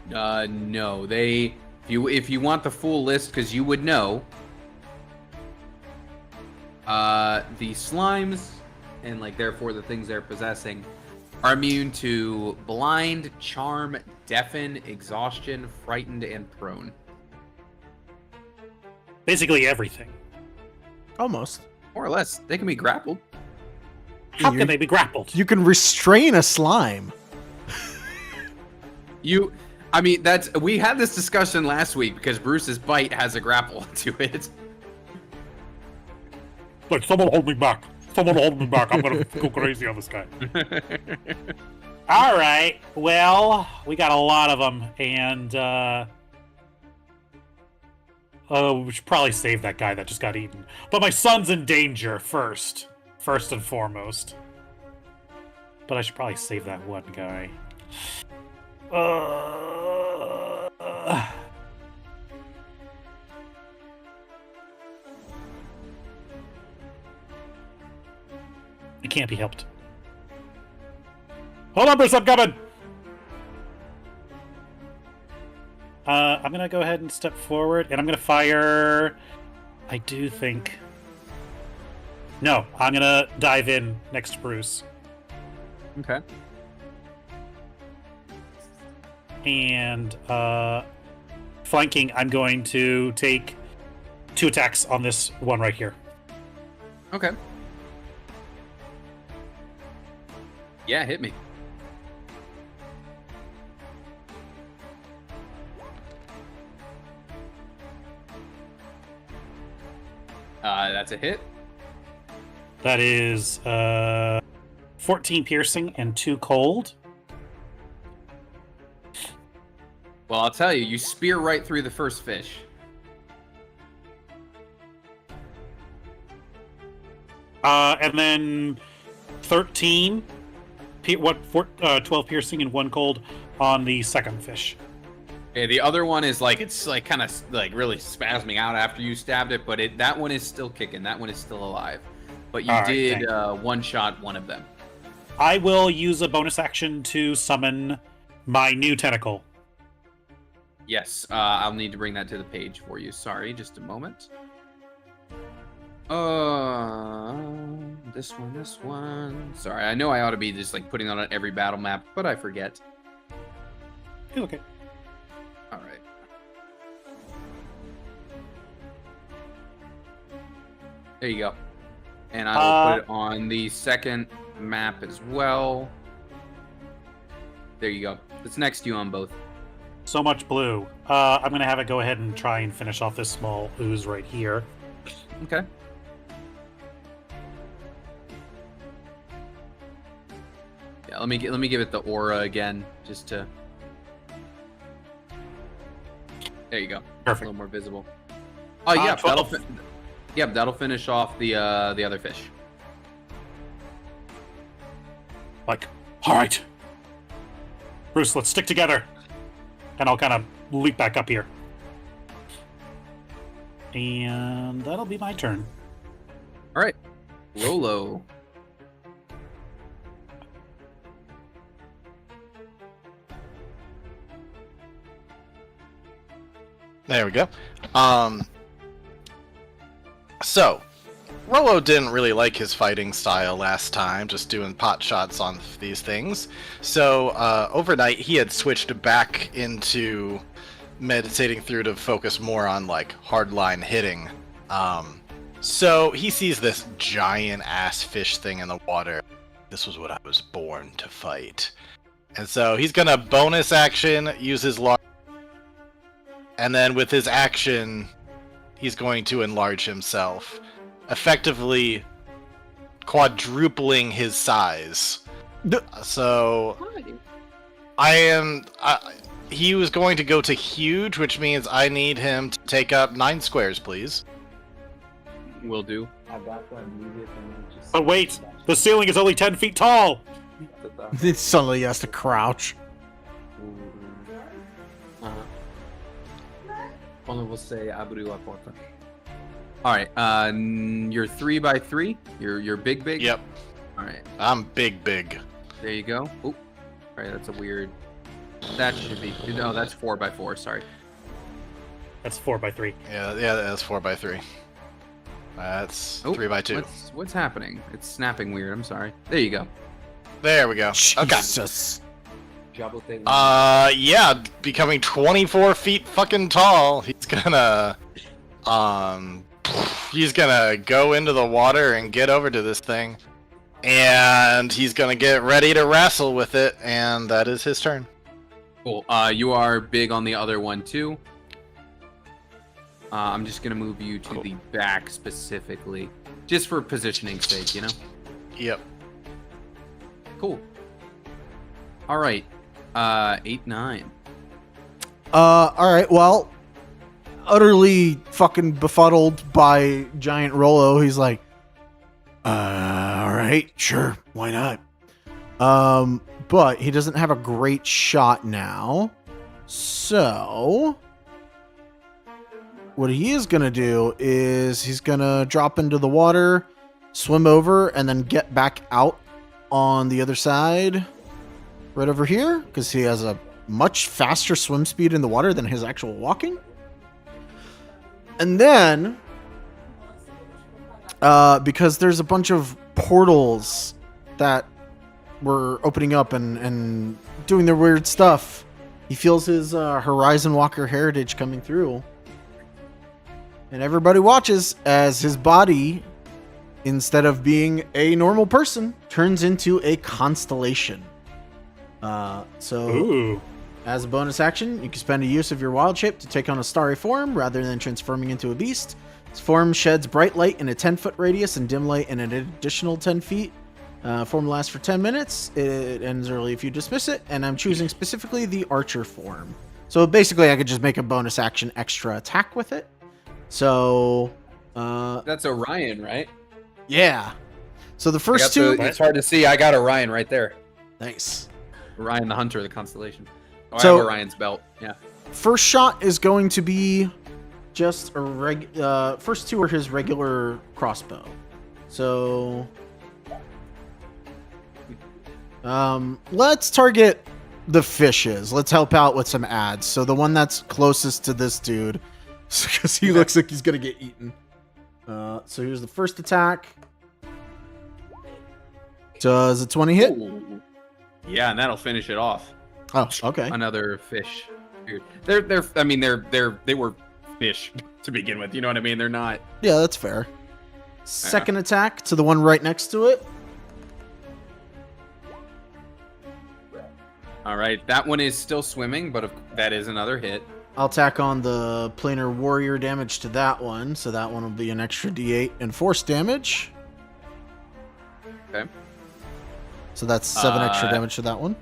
No. They, if you want the full list, because you would know, the slimes, and like therefore the things they're possessing, are immune to blind, charm, deafen, exhaustion, frightened, and prone. Basically everything. Almost. More or less. They can be grappled. How can they be grappled? You can restrain a slime. I mean, we had this discussion last week because Bruce's bite has a grapple to it. Like, someone hold me back. Someone hold me back. I'm gonna go crazy on this guy. All right. Well, we got a lot of them, and we should probably save that guy that just got eaten. But my son's in danger first and foremost. But I should probably save that one guy. It can't be helped. Hold on, Bruce, I'm coming! I'm gonna go ahead and step forward, and I'm gonna fire... I do think... No, I'm gonna dive in next to Bruce. Okay. And, flanking, I'm going to take 2 attacks on this one right here. Okay. Yeah, hit me. That's a hit. That is 14 piercing and 2 cold. Well, I'll tell you, you spear right through the first fish. And then 13, 12 piercing and 1 cold on the second fish. Okay, the other one is like, it's like kind of like really spasming out after you stabbed it, but that one is still kicking. That one is still alive. But you did one-shot one of them. I will use a bonus action to summon my new tentacle. Yes, I'll need to bring that to the page for you. Sorry, just a moment. This one. Sorry, I know I ought to be just like putting on every battle map, but I forget. Okay. All right. There you go. And I will put it on the second map as well. There you go. It's next to you on both. So much blue. I'm gonna have it go ahead and try and finish off this small ooze right here. Okay. Yeah, let me give it the aura again, just to. There you go. Perfect. A little more visible. Oh yeah, 12. that'll finish off the other fish. Like, all right, Bruce, let's stick together. And I'll kind of leap back up here. And that'll be my turn. All right, Rolo. There we go. So, Rolo didn't really like his fighting style last time, just doing pot shots on these things. So, overnight, he had switched back into meditating through to focus more on, like, hardline hitting. So, he sees this giant-ass fish thing in the water. This was what I was born to fight. And so, he's gonna bonus action, use his large... And then with his action, he's going to enlarge himself, effectively quadrupling his size. So he was going to go to huge, which means I need him to take up 9 squares, please. Will do. But wait, the ceiling is only 10 feet tall. Suddenly he has to crouch. Only will say abru la porta. All right, you're 3x3. You're big. Yep. All right, I'm big. there you go. Oh, all right, that's a weird. That should be. No, that's 4x4. Sorry. That's 4x3. Yeah, that's 4x3. That's Oh, 3x2. What's happening? It's snapping weird. I'm sorry. There you go. There we go. Okay. Jesus. Yeah, becoming 24 feet fucking tall. He's gonna go into the water and get over to this thing. And he's gonna get ready to wrestle with it, and that is his turn. Cool. You are big on the other one too. I'm just gonna move you to the back specifically, just for positioning's sake, you know. Yep. Cool. All right. 8-9. Alright, well, utterly fucking befuddled by giant Rolo, he's like, alright, sure, why not? But he doesn't have a great shot now. So, what he is gonna do is he's gonna drop into the water, swim over, and then get back out on the other side. Right over here, because he has a much faster swim speed in the water than his actual walking. And then, because there's a bunch of portals that were opening up and doing their weird stuff, he feels his Horizon Walker heritage coming through. And everybody watches as his body, instead of being a normal person, turns into a constellation. Ooh. As a bonus action, you can spend a use of your wild shape to take on a starry form rather than transforming into a beast. This form sheds bright light in a 10-foot radius and dim light in an additional 10 feet. Form lasts for 10 minutes. It ends early if you dismiss it, and I'm choosing specifically the archer form. So basically, I could just make a bonus action extra attack with it. So, That's Orion, right? yeah. So the first two... It's hard to see. I got Orion right there. Nice. Orion the Hunter, the constellation. Oh, So- I have Orion's belt. Yeah. First shot is going to be just a first two are his regular crossbow. So let's target the fishes. Let's help out with some ads. So the one that's closest to this dude, because he looks like he's gonna get eaten. So here's the first attack. Does a 20 hit? Ooh. Yeah, and that'll finish it off. Oh, okay. Another fish. Dude. They were fish to begin with. You know what I mean? They're not. Yeah, that's fair. Second attack to the one right next to it. All right, that one is still swimming, but that is another hit. I'll tack on the planar warrior damage to that one, so that one will be an extra d8 and force damage. Okay. So that's 7 extra damage to that one.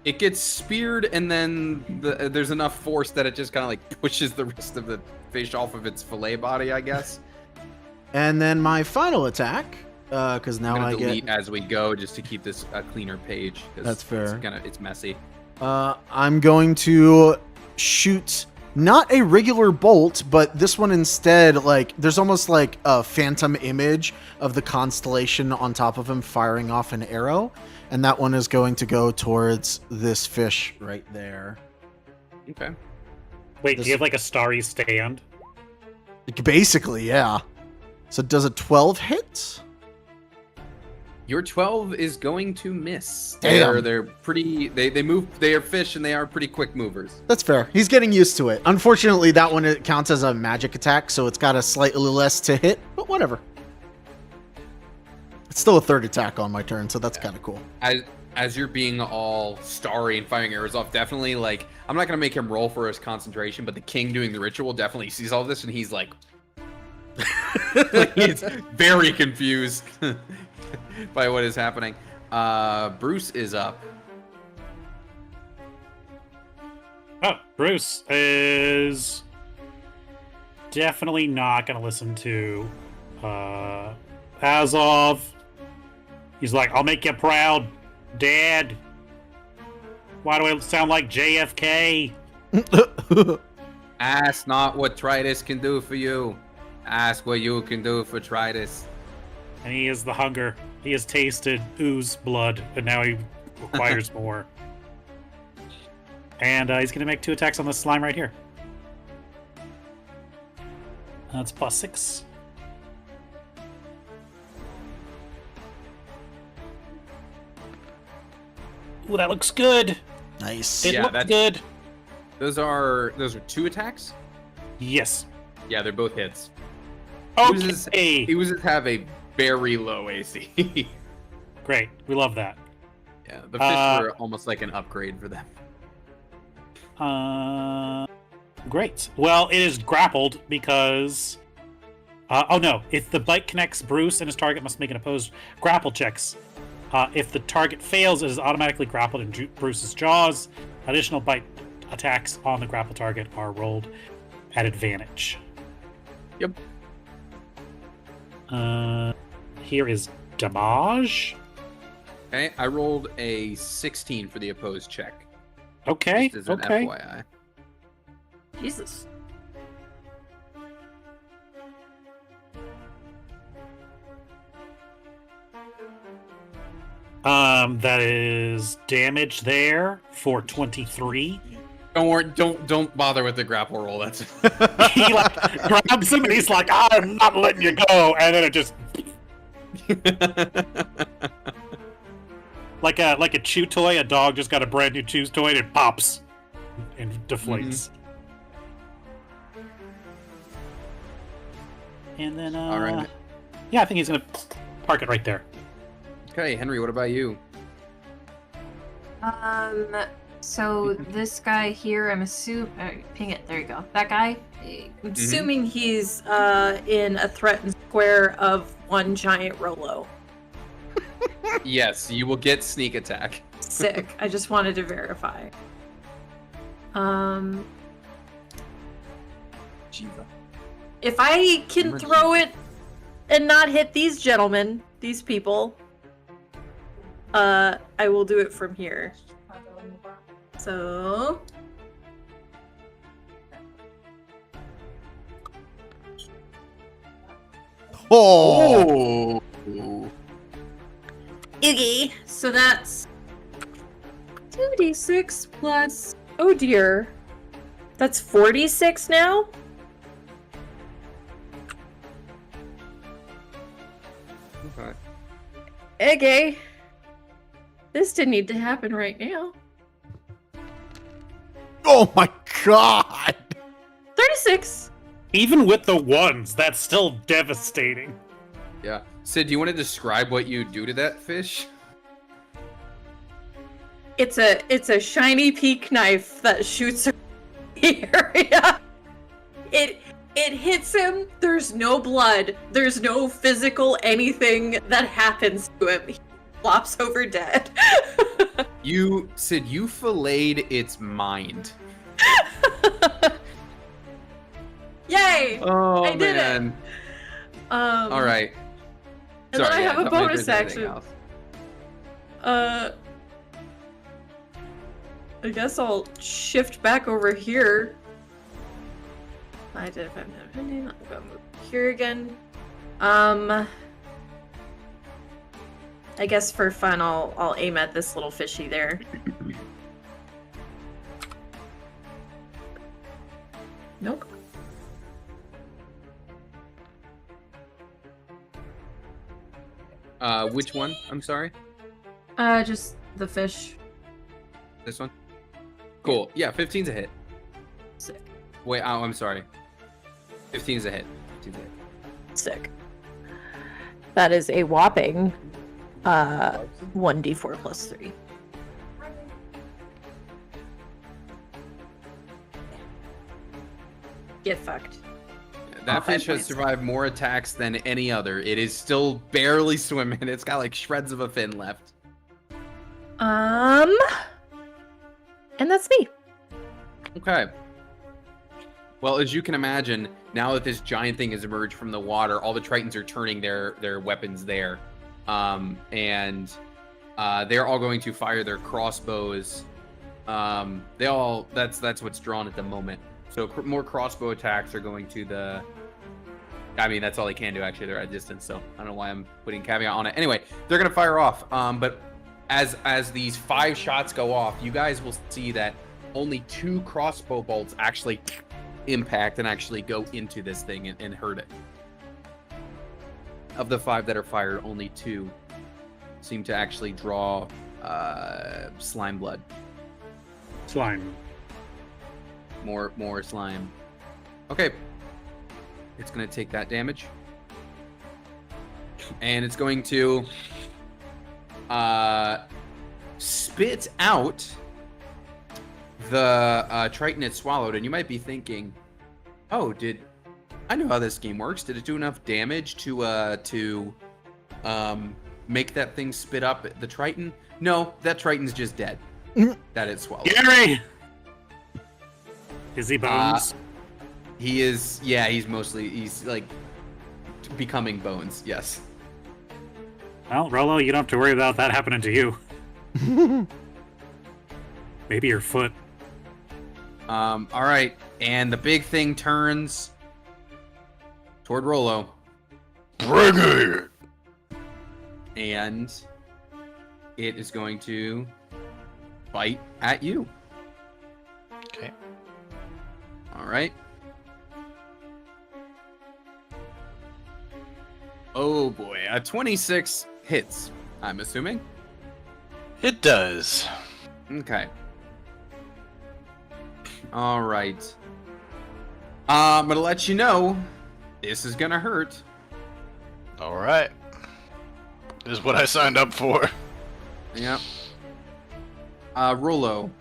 It gets speared, and then there's enough force that it just kind of like pushes the rest of the fish off of its fillet body, I guess. And then my final attack, because now I'm I gonna delete get. as we go just to keep this a cleaner page. 'Cause That's fair. It's messy. I'm going to shoot not a regular bolt, but this one instead, like, there's almost like a phantom image of the constellation on top of him firing off an arrow. And that one is going to go towards this fish right there. Okay. Wait, do you have like a starry stand? Basically, yeah. So does a 12 hit? Your 12 is going to miss. Damn. They're pretty. They move. They are fish, and they are pretty quick movers. That's fair. He's getting used to it. Unfortunately, that one it counts as a magic attack, so it's got a slightly less to hit, but whatever. It's still a third attack on my turn, so that's kind of cool. As you're being all starry and firing arrows off, definitely like I'm not gonna make him roll for his concentration, but the king doing the ritual definitely sees all this, and he's like he's very confused by what is happening. Bruce is up. Oh, Bruce is definitely not going to listen to Azov. He's like, I'll make you proud, Dad. Why do I sound like JFK? Ask not what Tritus can do for you. Ask what you can do for Tritus. And he is the hunger. He has tasted ooze blood, and now he requires more. And he's going to make 2 attacks on this slime right here. That's +6. Ooh, that looks good. Nice. It Yeah, looks that's- good. Those are 2 attacks? Yes. Yeah, they're both hits. Okay. Oozes have a very low AC. Great. We love that. Yeah, the fish were almost like an upgrade for them. Great. Well, it is grappled because... oh no, if the bite connects Bruce and his target must make an opposed grapple checks. If the target fails, it is automatically grappled in Bruce's jaws. Additional bite attacks on the grapple target are rolled at advantage. Yep. Here is damage. Okay, I rolled a 16 for the opposed check. Okay. Just as an Okay. FYI. Jesus. That is damage there for 23. Don't worry, don't bother with the grapple roll. That's He like grabs him and he's like, "I'm not letting you go," and then it just like a chew toy. A dog just got a brand new chew toy and it pops and deflates. And then, All right. yeah, I think he's gonna park it right there. Okay, Henry, what about you? So this guy here, I'm assuming. Ping it. There you go. That guy. I'm assuming he's in a threatened square of one giant Rolo. Yes, you will get sneak attack. Sick. I just wanted to verify. If I can throw it and not hit these gentlemen, these people, I will do it from here. So... Oh! Iggy. So that's 2d6 plus... Oh dear. That's 46 now? Okay. Okay. This didn't need to happen right now. Oh my god! 36. Even with the ones, that's still devastating. Yeah. Sid, do you want to describe what you do to that fish? It's a shiny peak knife that shoots the area. It hits him. There's no blood. There's no physical anything that happens to him. He flops over dead. Sid, you filleted its mind. Yay! Oh, I did man. it. All right. And then I have a tell me if bonus there's anything action. else. I guess I'll shift back over here. I did if I'm pending. I'll go move here again. I guess for fun, I'll aim at this little fishy there. Nope. Which one? I'm sorry. Just the fish. This one? Cool. Yeah, 15's a hit. Sick. Wait, oh, I'm sorry. 15's a hit. 15's a hit. Sick. That is a whopping 1d4 plus 3. Get fucked. That fish has points. survived more attacks than any other. It is still barely swimming. It's got like shreds of a fin left. And that's me. Okay. Well, as you can imagine, now that this giant thing has emerged from the water, all the Tritons are turning their weapons there. And they're all going to fire their crossbows. That's what's drawn at the moment. So more crossbow attacks are going to the... I mean, that's all they can do, actually. They're at a distance, so I don't know why I'm putting caveat on it. Anyway, they're going to fire off. But as these 5 shots go off, you guys will see that only 2 crossbow bolts actually impact and actually go into this thing and hurt it. Of the 5 that are fired, only 2 seem to actually draw slime blood. Slime. More slime. Okay. It's going to take that damage. And it's going to spit out the Triton it swallowed. And you might be thinking, oh, I know how this game works. Did it do enough damage to make that thing spit up the Triton? No, that Triton's just dead. That it swallowed. Gary! Is he bones? He is, yeah, he's like becoming bones, yes. Well, Rolo, you don't have to worry about that happening to you. Maybe your foot. All right, and the big thing turns toward Rolo. Bring it! And it is going to bite at you. Okay. All right. Oh boy, a 26 hits, I'm assuming. It does. Okay. All right. I'm gonna let you know this is gonna hurt. All right. This is what I signed up for. Yep. Rolo.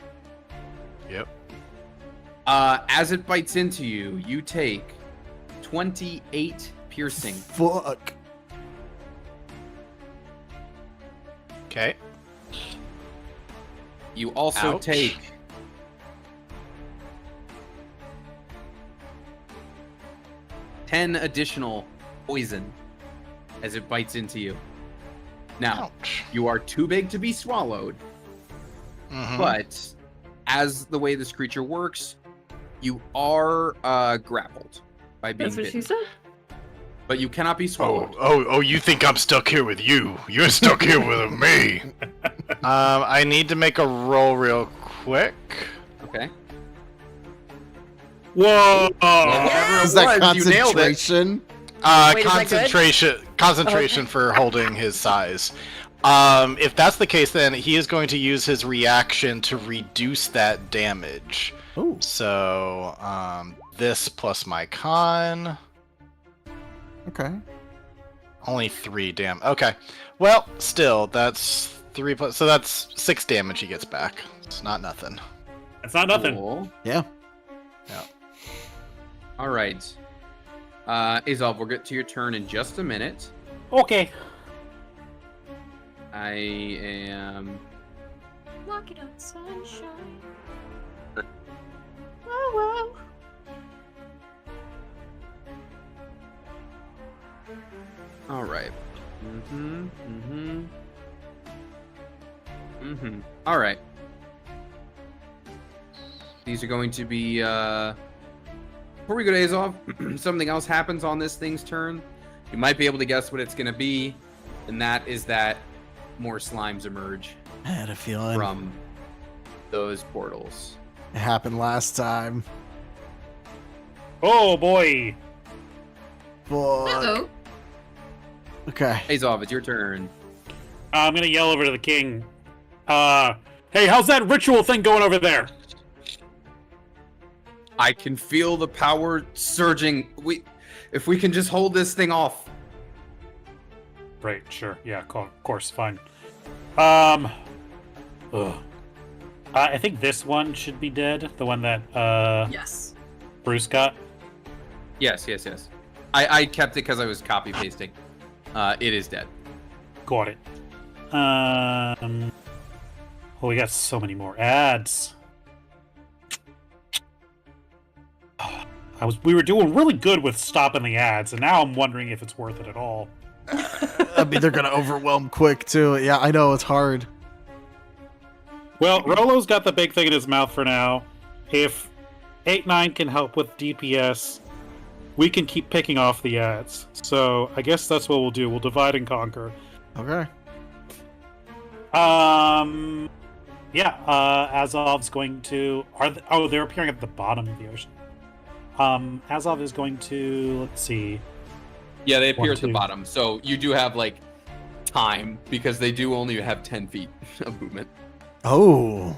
Yep. As it bites into you, you take 28 piercing. Fuck. Okay. You also Ouch. take 10 additional poison as it bites into you. Now, Ouch. you are too big to be swallowed, Mhm. but as the way this creature works, you are grappled by being That's what bitten. she said. But you cannot be swallowed. Oh, you think I'm stuck here with you? You're stuck here with me. I need to make a roll real quick. Okay. Whoa! Whatever it Is that was, you nailed it. concentration? Wait, is that good? Concentration for holding his size. If that's the case, then he is going to use his reaction to reduce that damage. Ooh. So, this plus my con. Okay. Only 3 damage. Okay. Well, still, that's 3 plus. So that's 6 damage he gets back. It's not nothing. That's not nothing. Cool. Yeah. All right. Azov, we'll get to your turn in just a minute. Okay. I am... Knock it out, sunshine. Whoa, whoa. All right. All right. These are going to be, before we go to Azov, something else happens on this thing's turn. You might be able to guess what it's going to be, and that is that more slimes emerge I had a feeling from those portals. it happened last time. Oh boy. Fuck. Uh-oh. Okay. Azov, it's your turn. I'm gonna yell over to the king. Hey, how's that ritual thing going over there? I can feel the power surging. If we can just hold this thing off. Right, sure. Yeah, of course, fine. I think this one should be dead. The one that Yes. Bruce got. Yes. I kept it because I was copy pasting. It is dead. Got it. Oh, we got so many more ads. We were doing really good with stopping the ads, and now I'm wondering if it's worth it at all. I mean, they're gonna overwhelm quick too. Yeah, I know it's hard. Well, Rolo's got the big thing in his mouth for now. If 8-9 can help with DPS, we can keep picking off the ads. So I guess that's what we'll do. We'll divide and conquer. Okay. Yeah. Azov's going to. They're appearing at the bottom of the ocean. Azov is going to. Let's see. Yeah, they appear 1, at the 2. bottom. So you do have like time because they do only have 10 feet of movement. Oh,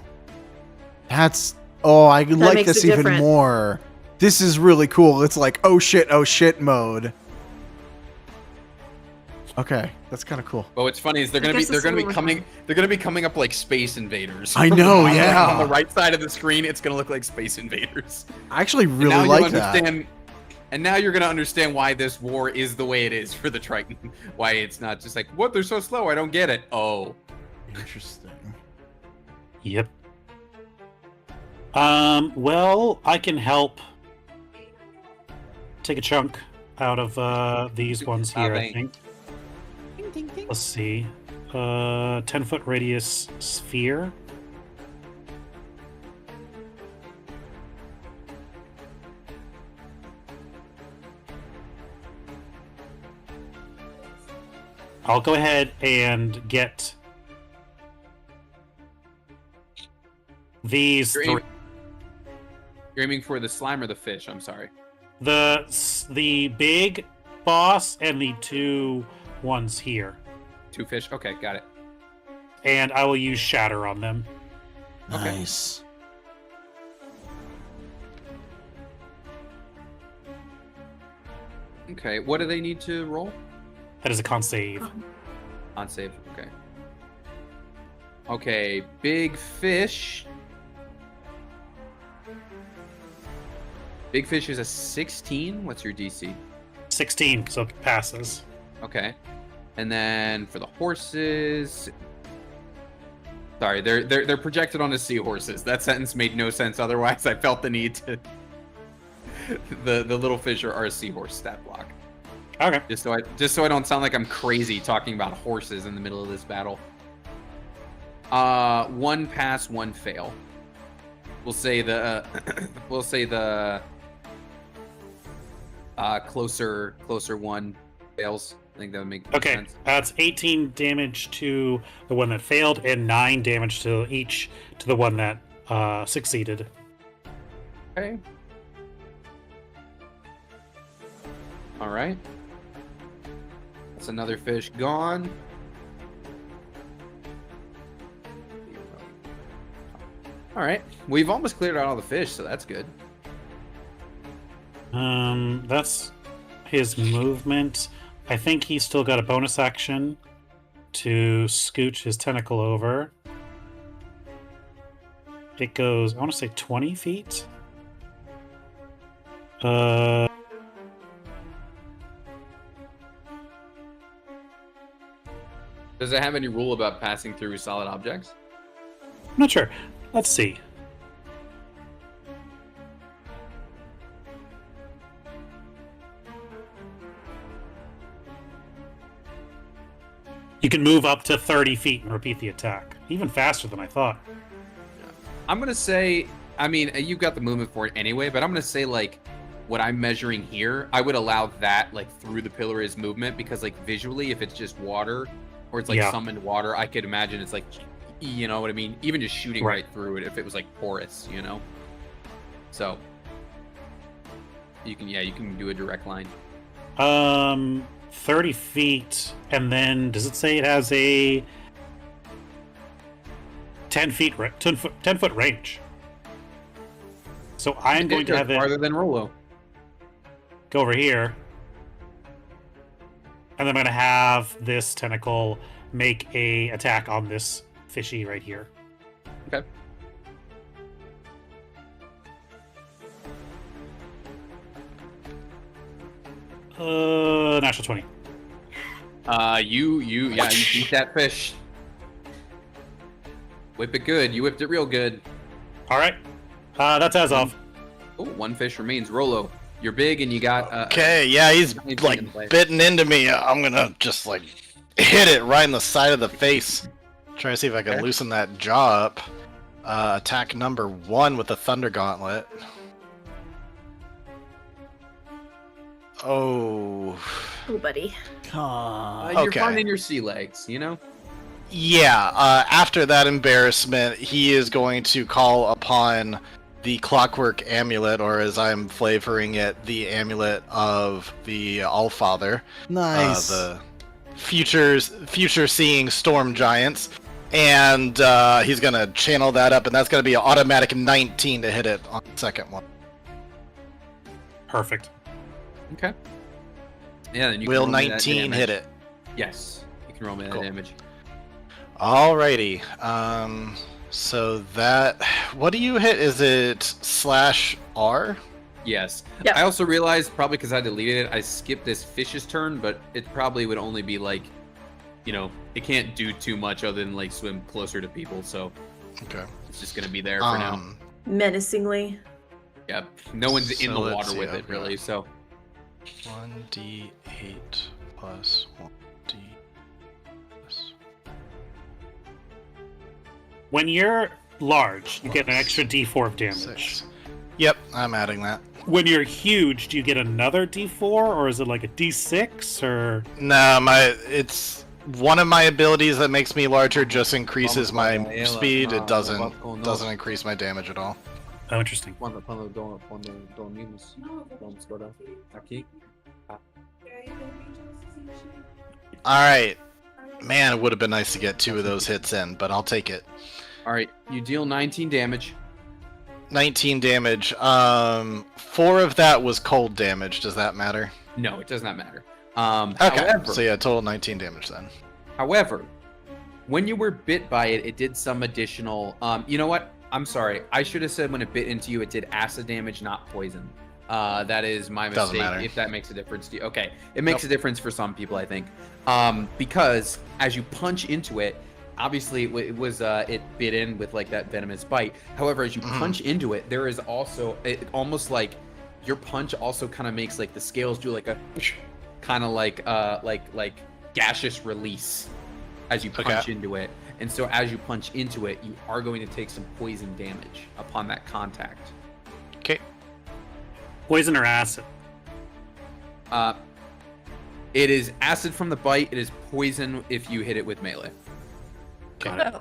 that's. Oh, I like makes this it even different. more. This is really cool. It's like oh shit mode. Okay, that's kind of cool. But what's funny is they're I gonna guess it's a little coming up like Space Invaders. I know, On the- yeah. On the right side of the screen, it's gonna look like Space Invaders. I actually And really now like you that. understand. And now you're gonna understand why this war is the way it is for the Triton. Why it's not just like, what? They're so slow. I don't get it. Oh, Interesting. Yep. Well, I can help take a chunk out of these ones here, I thank- think. Let's see. 10-foot radius sphere. I'll go ahead and get these You're three. you're aiming for the slime or the fish? I'm sorry. The big boss and the 2 ones here. 2 fish. Okay, got it. And I will use Shatter on them. Okay. Nice. Okay, what do they need to roll? That is a con save. On save. Okay. Okay, big fish. Big fish is a 16. What's your DC? 16, so it passes. Okay. And then for the horses. Sorry, they're projected onto seahorses. That sentence made no sense otherwise. I felt the need to the little fish are a seahorse stat block. Okay. Just so I don't sound like I'm crazy talking about horses in the middle of this battle. 1 pass, 1 fail. We'll say the closer one fails. I think that would make more Okay. sense. That's 18 damage to the one that failed, and 9 damage to the one that succeeded. Okay. All right. That's another fish gone. All right. We've almost cleared out all the fish, so that's good. That's his movement. I think he's still got a bonus action to scooch his tentacle over. It goes, I want to say 20 feet. Does it have any rule about passing through solid objects? I'm not sure. Let's see. You can move up to 30 feet and repeat the attack. Even faster than I thought. I'm gonna say, I mean, you've got the movement for it anyway, but I'm gonna say, like, what I'm measuring here, I would allow that, like, through the pillar as movement, because, like, visually, if it's just water, or it's, like, summoned water, I could imagine it's, like, you know what I mean? Even just shooting right through it, if it was, like, porous, you know? So, you can do a direct line. 30 feet, and then, does it say it has a 10 foot range? So I'm going to have it farther than Rolo. Go over here, and then I'm going to have this tentacle make a attack on this fishy right here. Okay. Natural 20. You beat that fish. Whip it good. You whipped it real good. All right. That's as of. Oh, one fish remains. Rolo, you're big and you got. Okay, yeah, he's like bitten into me. I'm gonna just like hit it right in the side of the face. Try to see if I can loosen that jaw up. Attack number 1 with the Thunder Gauntlet. Oh. Oh, buddy. You're finding your sea legs, you know? Yeah, after that embarrassment, he is going to call upon the Clockwork Amulet, or as I'm flavoring it, the Amulet of the Allfather. Nice. The future-seeing storm giants. And he's going to channel that up, and that's going to be an automatic 19 to hit it on the second one. Perfect. Okay. Yeah, then you Will can roll me that 19 damage. hit it? Yes. You can roll me that damage. Alrighty. So that... What do you hit? Is it /R? Yes. Yeah. I also realized, probably because I deleted it, I skipped this fish's turn, but it probably would only be like, you know, it can't do too much other than like swim closer to people, so Okay. it's just gonna be there for now. Menacingly. Yep. No one's in so the let's water see, with it, okay. really, so. 1d8 plus 1d plus... When you're large, you get an extra d4 of damage. 6. Yep, I'm adding that. When you're huge, do you get another d4, or is it like a d6, or... No, it's one of my abilities that makes me larger just increases my speed. It doesn't increase my damage at all. Oh, interesting. Alright. Man, it would have been nice to get 2 of those hits in, but I'll take it. Alright, you deal 19 damage. 19 damage. 4 of that was cold damage. Does that matter? No, it does not matter. Okay, However, so yeah, total 19 damage then. However, when you were bit by it, it did some additional... you know what? I'm sorry. I should have said when it bit into you, it did acid damage, not poison. That is my mistake. Doesn't matter. If that makes a difference to you. Okay. It makes a difference for some people, I think. Because as you punch into it, obviously it bit in with like that venomous bite. However, as you punch into it, there is also almost like your punch also kind of makes like the scales do like a kind of like gaseous release as you punch into it. And so as you punch into it, you are going to take some poison damage upon that contact. Okay. Poison or acid? It is acid from the bite. It is poison if you hit it with melee. Got it.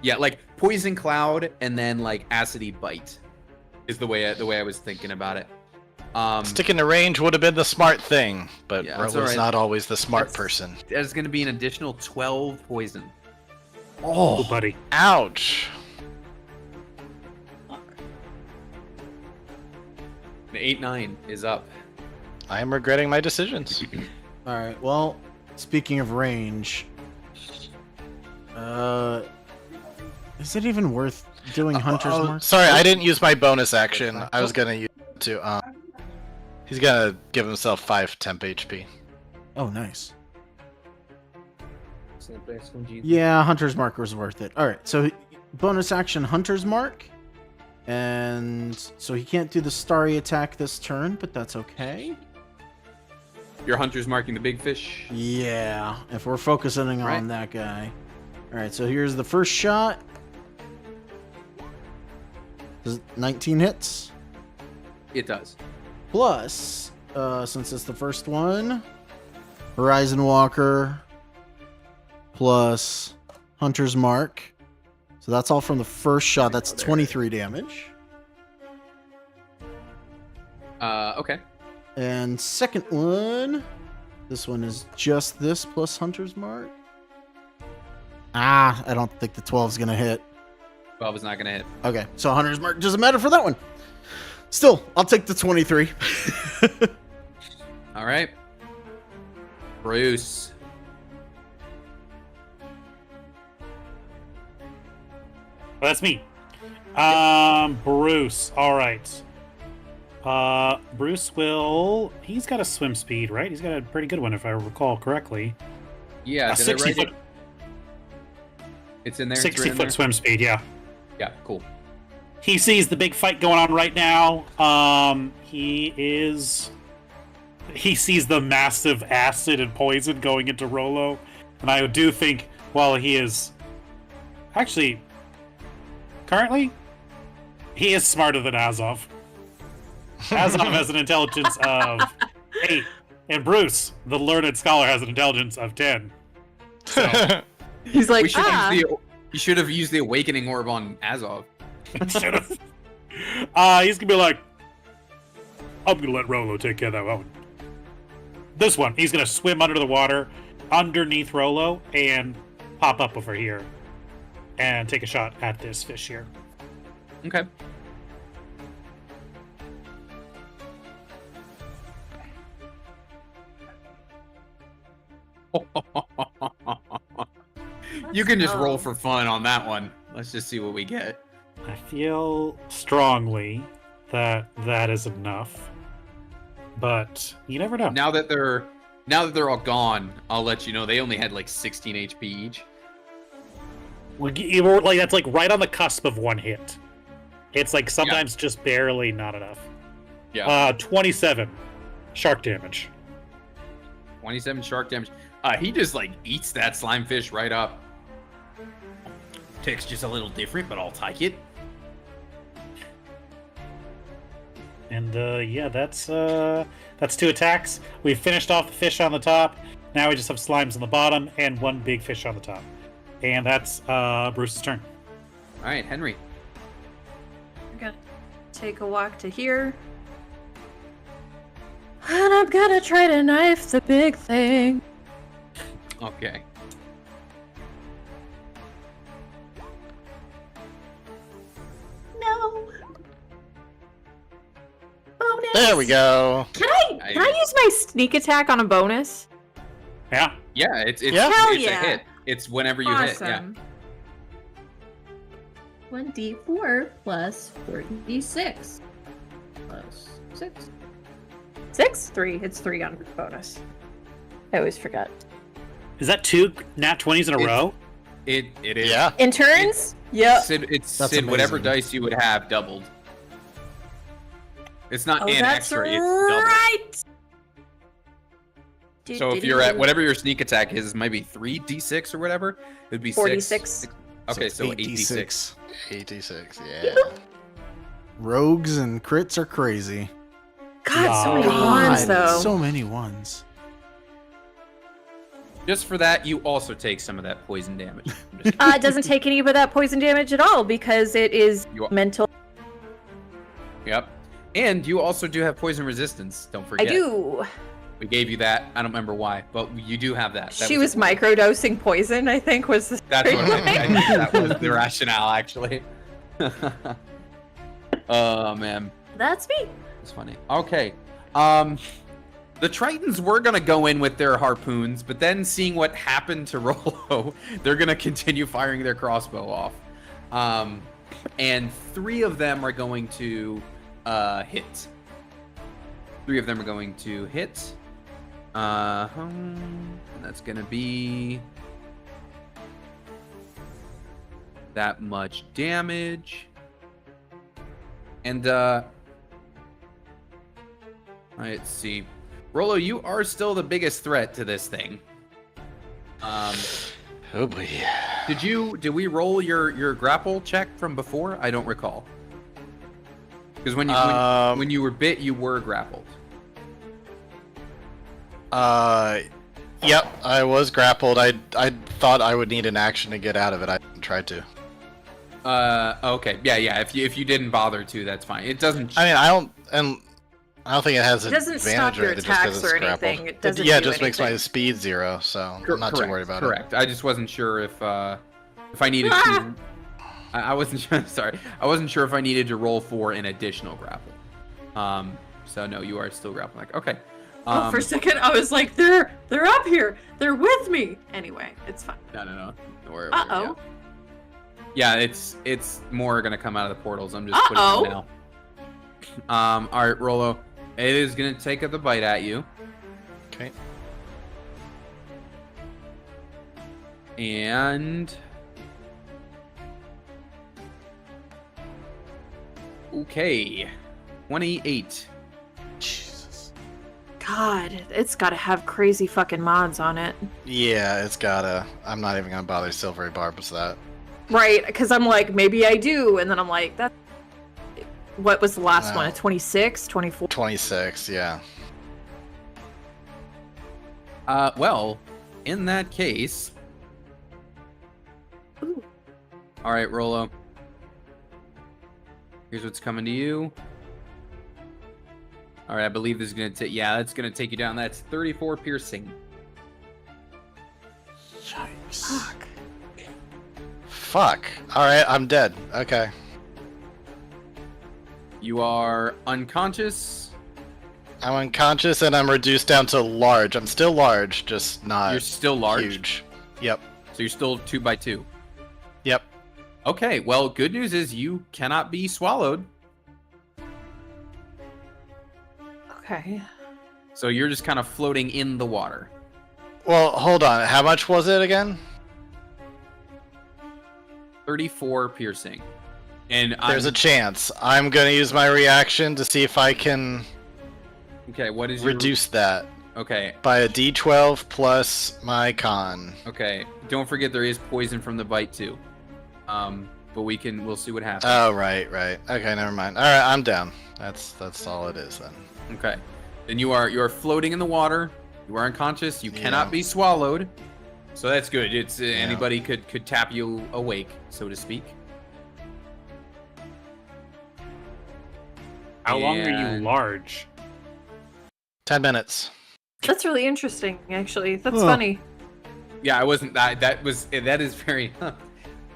Yeah, like poison cloud and then like acidy bite is the way I was thinking about it. Sticking to range would have been the smart thing, but Yeah, that's Rolo's alright. not always the smart That's- person. There's going to be an additional 12 poison. Oh, buddy. Ouch. The 8-9 is up. I am regretting my decisions. All right. Well, speaking of range, is it even worth doing Hunter's Mark? Sorry, I didn't use my bonus action. I was gonna use it to. He's gonna give himself 5 temp HP. Oh, nice. Yeah, Hunter's Mark was worth it. All right, so bonus action Hunter's Mark. And so he can't do the starry attack this turn, but that's okay. Your hunter's marking the big fish. Yeah, if we're focusing on that guy. All right, so here's the first shot. Does 19 hits? It does. Plus, since it's the first one, Horizon Walker plus Hunter's Mark. So that's all from the first shot. That's 23 damage. Okay. And second one, this one is just this plus Hunter's Mark. I don't think the 12 is going to hit. 12 is not going to hit. Okay, so Hunter's Mark doesn't matter for that one. Still, I'll take the 23. All right. Bruce. Well, that's me. Bruce. All right. Bruce will. He's got a swim speed, right? He's got a pretty good one, if I recall correctly. Yeah, A did 60 I write foot, it? It's in there. 60 foot swim speed. Yeah. Yeah, cool. He sees the big fight going on right now. He sees the massive acid and poison going into Rolo, and I do think, while he is actually currently, he is smarter than Azov. Azov has an intelligence of 8, and Bruce, the learned scholar, has an intelligence of 10. So, He's like, You should have used the awakening orb on Azov. he's gonna be like, I'm gonna let Rolo take care of that one. This one, he's gonna swim under the water, underneath Rolo, and pop up over here, and take a shot at this fish here. Okay. You can just roll for fun on that one. Let's just see what we get. I feel strongly that that is enough, but you never know. Now that they're all gone, I'll let you know they only had like 16 HP each. Like that's like right on the cusp of one hit. It's like sometimes just barely not enough. Yeah. 27 shark damage. 27 shark damage. He just like eats that slime fish right up. Tastes just a little different, but I'll take it. And yeah, that's 2 attacks. We've finished off the fish on the top. Now we just have slimes on the bottom and one big fish on the top. And that's Bruce's turn. All right, Henry. I'm gonna take a walk to here. And I'm gonna try to knife the big thing. Okay. No. Bonus. There we go. Can I use my sneak attack on a bonus? Yeah. Yeah, it's Hell it's yeah. a hit. It's whenever you hit. Yeah. Awesome. 1d4 plus 4d6 plus 6. 6? 3. It's 3 on bonus. I always forget. Is that 2 nat 20s in a row? It is. Yeah. In turns? Yep. It's That's Sid, whatever amazing. dice you would have doubled. It's not Oh, an that's extra, it's double. right. So if you're at whatever your sneak attack is, maybe 3d6 or whatever, it'd be 46. Okay, it's so 8d6. 86, yeah. Rogues and crits are crazy. God, so many God, ones though. So many ones. Just for that, you also take some of that poison damage. I'm just It doesn't take any of that poison damage at all because it is You- mental. Yep. And you also do have poison resistance. Don't I forget. do. We gave you that. I don't remember why, but you do have that. She was microdosing poison, I think, was the That's what I storyline. think that was the rationale, actually. Oh man, That's me. it's funny. Okay. The Tritons were gonna go in with their harpoons, but then seeing what happened to Rollo, they're gonna continue firing their crossbow off. And 3 of them are going to hit. 3 of them are going to hit. And that's gonna be that much damage. And let's see. Rollo, you are still the biggest threat to this thing. Oh boy. Did we roll your grapple check from before? I don't recall. Because when you were bit, you were grappled. Yep, I was grappled. I thought I would need an action to get out of it. I tried to. Okay. Yeah. If you didn't bother to, that's fine. It doesn't. I mean, I don't think it has It an doesn't stop advantage your rate, it just 'cause attacks it's or grappled. anything. It doesn't Yeah, it do just makes my anything. speed 0, so I'm not too worried about it. Correct. I just wasn't sure if I needed to. I wasn't sorry. I wasn't sure if I needed to roll for an additional grapple. So no, you are still grappling. Okay. Oh, for a second, I was like, they're up here. They're with me. Anyway, it's fine. No. Don't worry. Uh-oh. Yeah, it's more gonna come out of the portals. I'm just putting it now. All right, Rollo. It is gonna take the bite at you. Okay. And okay, 28. Jesus. God, it's got to have crazy fucking mods on it. Yeah, it's gotta. I'm not even gonna bother Silvery Barbs that. Right, because I'm like, maybe I do, and then I'm like, that. What was the last No. one? A 26, 24? 26, yeah. Well, in that case. Ooh. All right, Rollo. Here's what's coming to you. All right, I believe this is gonna take. Yeah, that's gonna take you down. That's 34 piercing. Yikes. Fuck. Alright, I'm dead. Okay. You are unconscious. I'm unconscious and I'm reduced down to large. I'm still large, just not You're still large. huge. Yep. So you're still 2 by 2. Yep. Okay. Well, good news is you cannot be swallowed. Okay. So you're just kind of floating in the water. Well, hold on. How much was it again? 34 piercing. And There's a chance. I'm gonna use my reaction to see if I can Okay, what is your reduce that Okay. by a d12 plus my con. Okay. Don't forget there is poison from the bite too. But we'll see what happens. Oh, right. Okay, never mind. Alright, I'm down. That's all it is then. Okay. Then you are floating in the water. You are unconscious. You cannot Yeah. be swallowed. So that's good. It's Yeah. anybody could tap you awake, so to speak. How long are you And- large? 10 minutes. That's really interesting, actually. That's Huh. funny. Yeah, I wasn't that is very all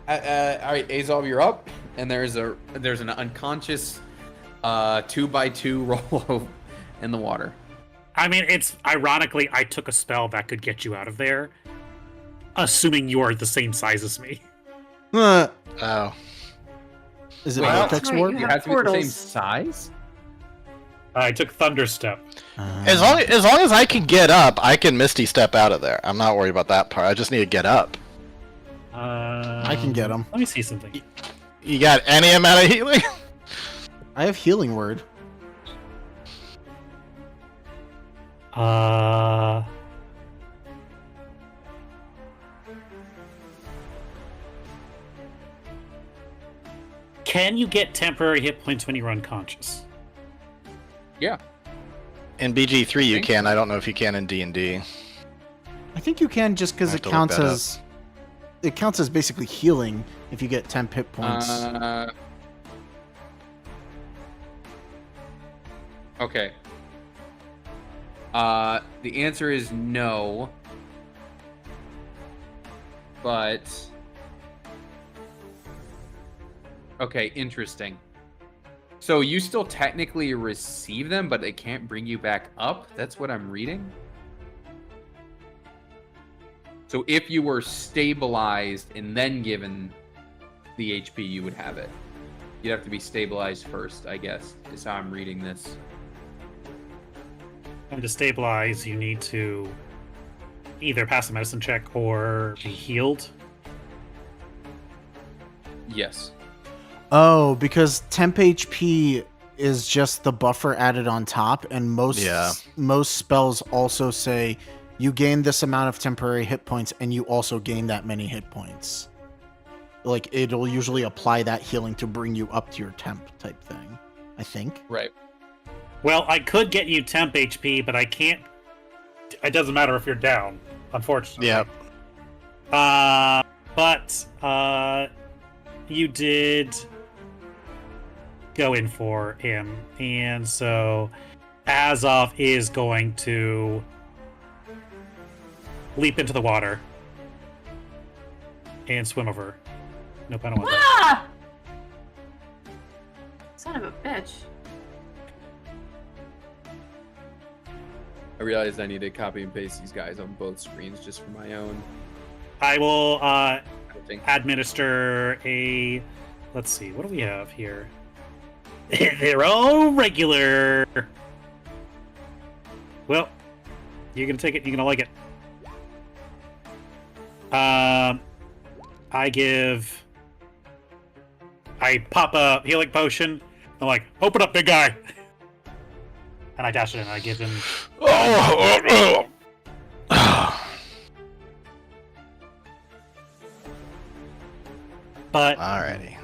right, Azov, you're up, and there's an unconscious 2 by 2 roll in the water. I mean, it's ironically, I took a spell that could get you out of there, assuming you are the same size as me. Oh. Is it Well, Vortex right, Warp? you You have have to be the same portals. size? I took Thunderstep. As long as I can get up, I can Misty Step out of there. I'm not worried about that part. I just need to get up. I can get him. Let me see something. You got any amount of healing? I have Healing Word. Can you get temporary hit points when you're unconscious? Yeah. In BG3 you Think can. I don't know if you can in D&D. I think you can just because I it have to look counts that as basically healing if you get 10 hit points. Okay. The answer is no. But okay, interesting. So you still technically receive them, but they can't bring you back up? That's what I'm reading? So if you were stabilized and then given the HP, you would have it. You'd have to be stabilized first, I guess, is how I'm reading this. And to stabilize, you need to either pass a medicine check or be healed. Yes. Oh, because temp HP is just the buffer added on top, and most spells also say you gain this amount of temporary hit points, and you also gain that many hit points. Like, it'll usually apply that healing to bring you up to your temp type thing, I think. Right. Well, I could get you temp HP, but I can't. It doesn't matter if you're down, unfortunately. Yep. But you did go in for him, and so Azov is going to leap into the water and swim over. Nope, I don't want that. Ah! Son of a bitch. I realized I need to copy and paste these guys on both screens just for my own. I will thing. administer a. Let's see, what do we have here? They're all regular. Well, you're gonna take it. You're gonna like it. I pop a healing potion. I'm like, open up, big guy. And I dash it in. I give him. But Alrighty.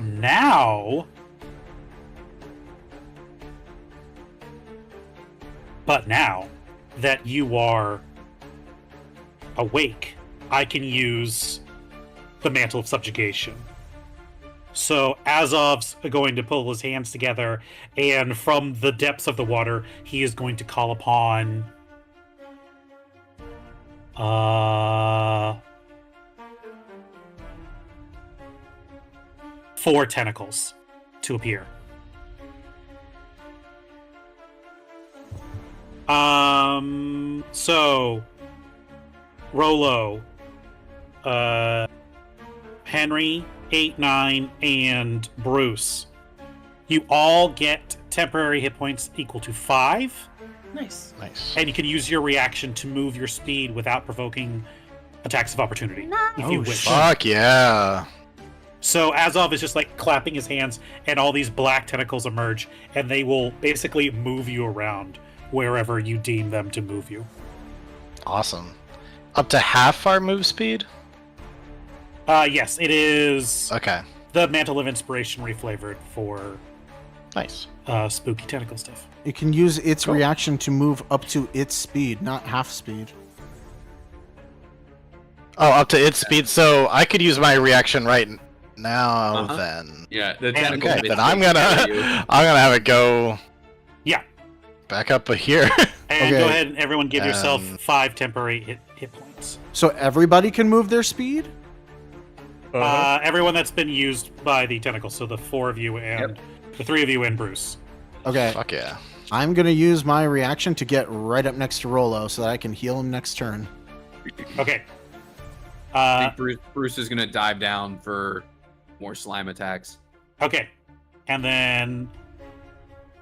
now that you are awake, I can use the Mantle of Subjugation. So Azov's going to pull his hands together, and from the depths of the water, he is going to call upon four tentacles to appear. So Rolo, Henry, 8, 9, and Bruce, you all get temporary hit points equal to 5. Nice. Nice. And you can use your reaction to move your speed without provoking attacks of opportunity, if you Oh, wish. shit. Fuck yeah. So Azov is just like clapping his hands, and all these black tentacles emerge, and they will basically move you around wherever you deem them to move you. Awesome. Up to half our move speed? Yes, it is Okay. the Mantle of Inspiration reflavored for Nice. spooky tentacle stuff. You can use its Cool. reaction to move up to its speed, not half speed. Oh, up to its speed. So I could use my reaction right now Uh-huh. then. Yeah, the And- tentacles Okay, then basically I'm gonna carry you. have it go Yeah. back up here. And Okay. go ahead and everyone give yourself Um, 5 temporary hit points. So everybody can move their speed? Everyone that's been used by the tentacle, so the 4 of you and the 3 of you and Bruce. Okay, Fuck yeah. I'm gonna use my reaction to get right up next to Rolo so that I can heal him next turn. Okay. I think Bruce is gonna dive down for more slime attacks. Okay. And then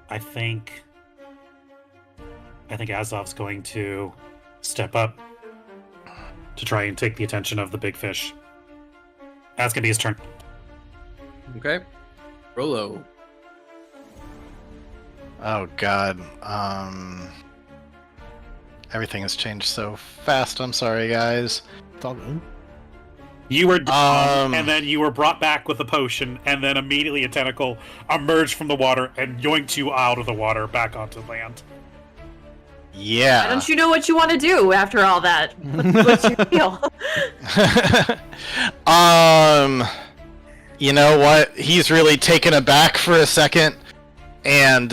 I think Azov's going to step up to try and take the attention of the big fish. That's gonna be his turn. Okay. Rolo. Oh god. Everything has changed so fast. I'm sorry, guys. It's all good. You were down, Um, and then you were brought back with a potion, and then immediately a tentacle emerged from the water and yoinked you out of the water back onto land. Yeah. Why don't you know what you want to do after all that? What's your deal? You know what? He's really taken aback for a second, and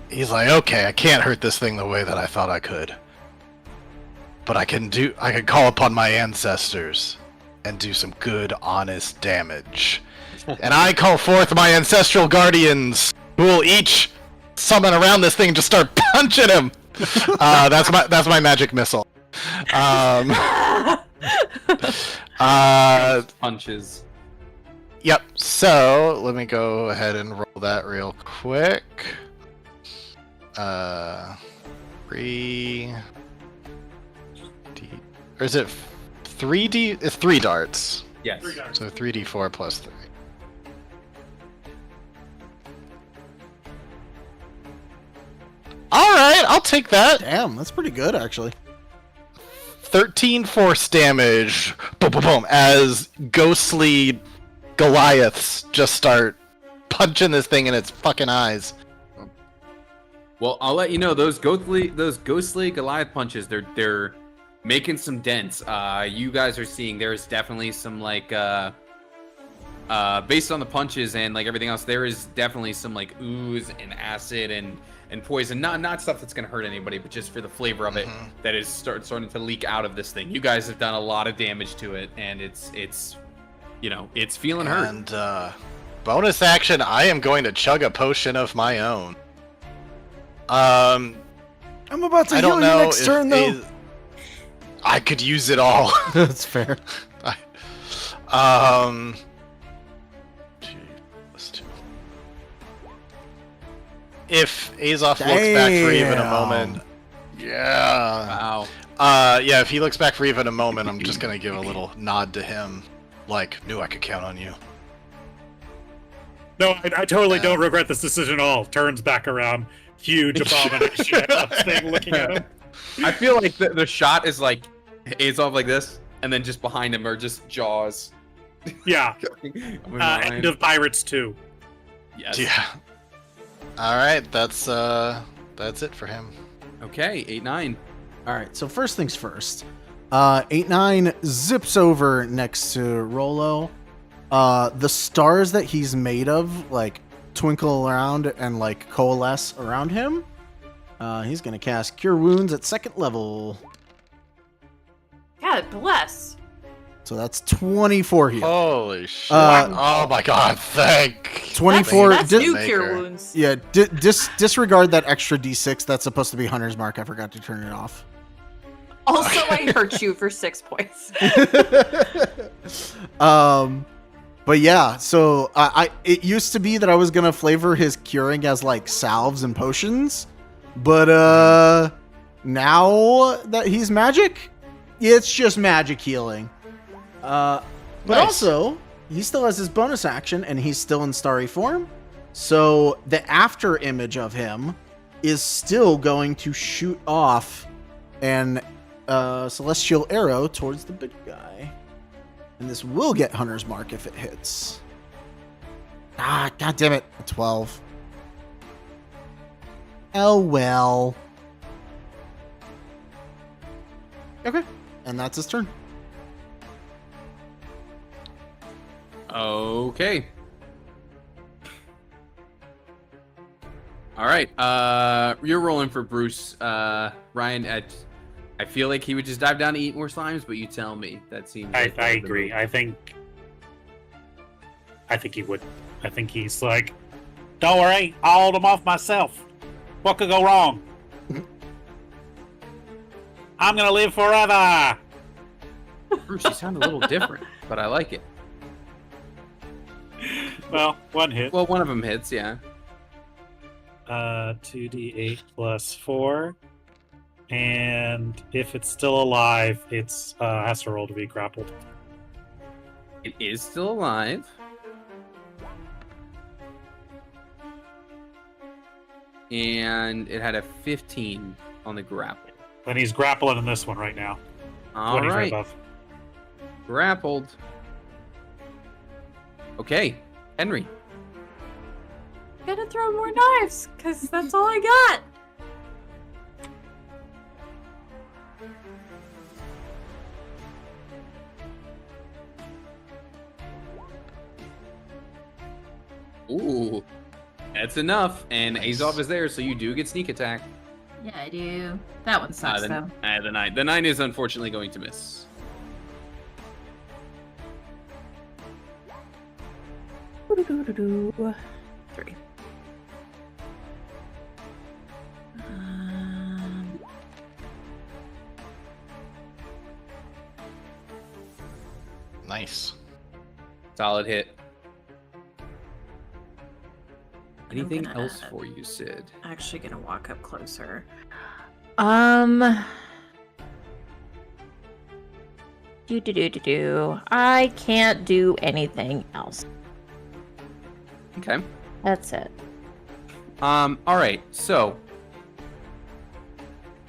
he's like, "Okay, I can't hurt this thing the way that I thought I could, but I can call upon my ancestors and do some good, honest damage." And I call forth my ancestral guardians, who will each summon around this thing and just start punching him. That's my magic missile. Punches. Yep. So let me go ahead and roll that real quick. 3D, or is it 3D? It's 3 darts. Yes. So 3d4 plus 3. All right, I'll take that. Damn, that's pretty good, actually. 13 force damage. Boom, boom, boom. As ghostly Goliaths just start punching this thing in its fucking eyes. Well, I'll let you know those ghostly Goliath punches. They're making some dents. You guys are seeing there's definitely some like based on the punches and like everything else, there is definitely some like ooze and acid and poison. Not stuff that's gonna hurt anybody, but just for the flavor of it that is starting to leak out of this thing. You guys have done a lot of damage to it, and it's feeling hurt. And bonus action, I am going to chug a potion of my own. I'm about to I heal don't you know next turn, though. I could use it all. That's fair. 2 plus 2. If Azov looks back for even a moment, Wow. yeah, if he looks back for even a moment, I'm just gonna give a little nod to him, like, knew I could count on you. No, I totally don't regret this decision at all. Turns back around, huge abomination thing looking at him. I feel like the shot is like Azov like this, and then just behind him are just jaws. Yeah. I'm in End of Pirates 2. Yes. Yeah. All right, that's it for him. Okay, 8-9. All right, so first things first. 8-9 zips over next to Rolo. The stars that he's made of, like, twinkle around and, like, coalesce around him. He's going to cast Cure Wounds at 2nd level. God bless. So that's 24 heal. Holy shit. Uh, oh my god, thank 24 That's new Maker. cure wounds. Yeah, disregard that extra d6. That's supposed to be Hunter's Mark. I forgot to turn it off. Also, I hurt you for 6 points. But yeah, so it used to be that I was gonna flavor his curing as like salves and potions, but now that he's magic, it's just magic healing. But Nice. also he still has his bonus action and he's still in starry form, so the after image of him is still going to shoot off an celestial arrow towards the big guy. And this will get Hunter's Mark if it hits. Ah, god damn it. A 12. Oh well. Okay. And that's his turn. Okay. All right. You're rolling for Bruce. Ryan, I feel like he would just dive down to eat more slimes, but you tell me. That seems. I like agree. I think he would. I think he's like, don't worry, I'll hold him off myself. What could go wrong? I'm gonna live forever. Bruce, you sound a little different, but I like it. Well, one hit. Well, one of them hits, yeah. 2d8 plus 4. And if it's still alive, it's has to roll to be grappled. It is still alive. And it had a 15 on the grapple. Then he's grappling in this one right now. All 20 right. above. Grappled. Okay, Henry. Gotta throw more knives, because that's all I got. Ooh, that's enough. And Azov is there, so you do get sneak attack. Yeah, I do. That one sucks, though. The 9 is unfortunately going to miss. 3. Nice. Solid hit. I'm Anything gonna- else for you, Sid? Actually gonna walk up closer. I can't do anything else. Okay. That's it. All right. So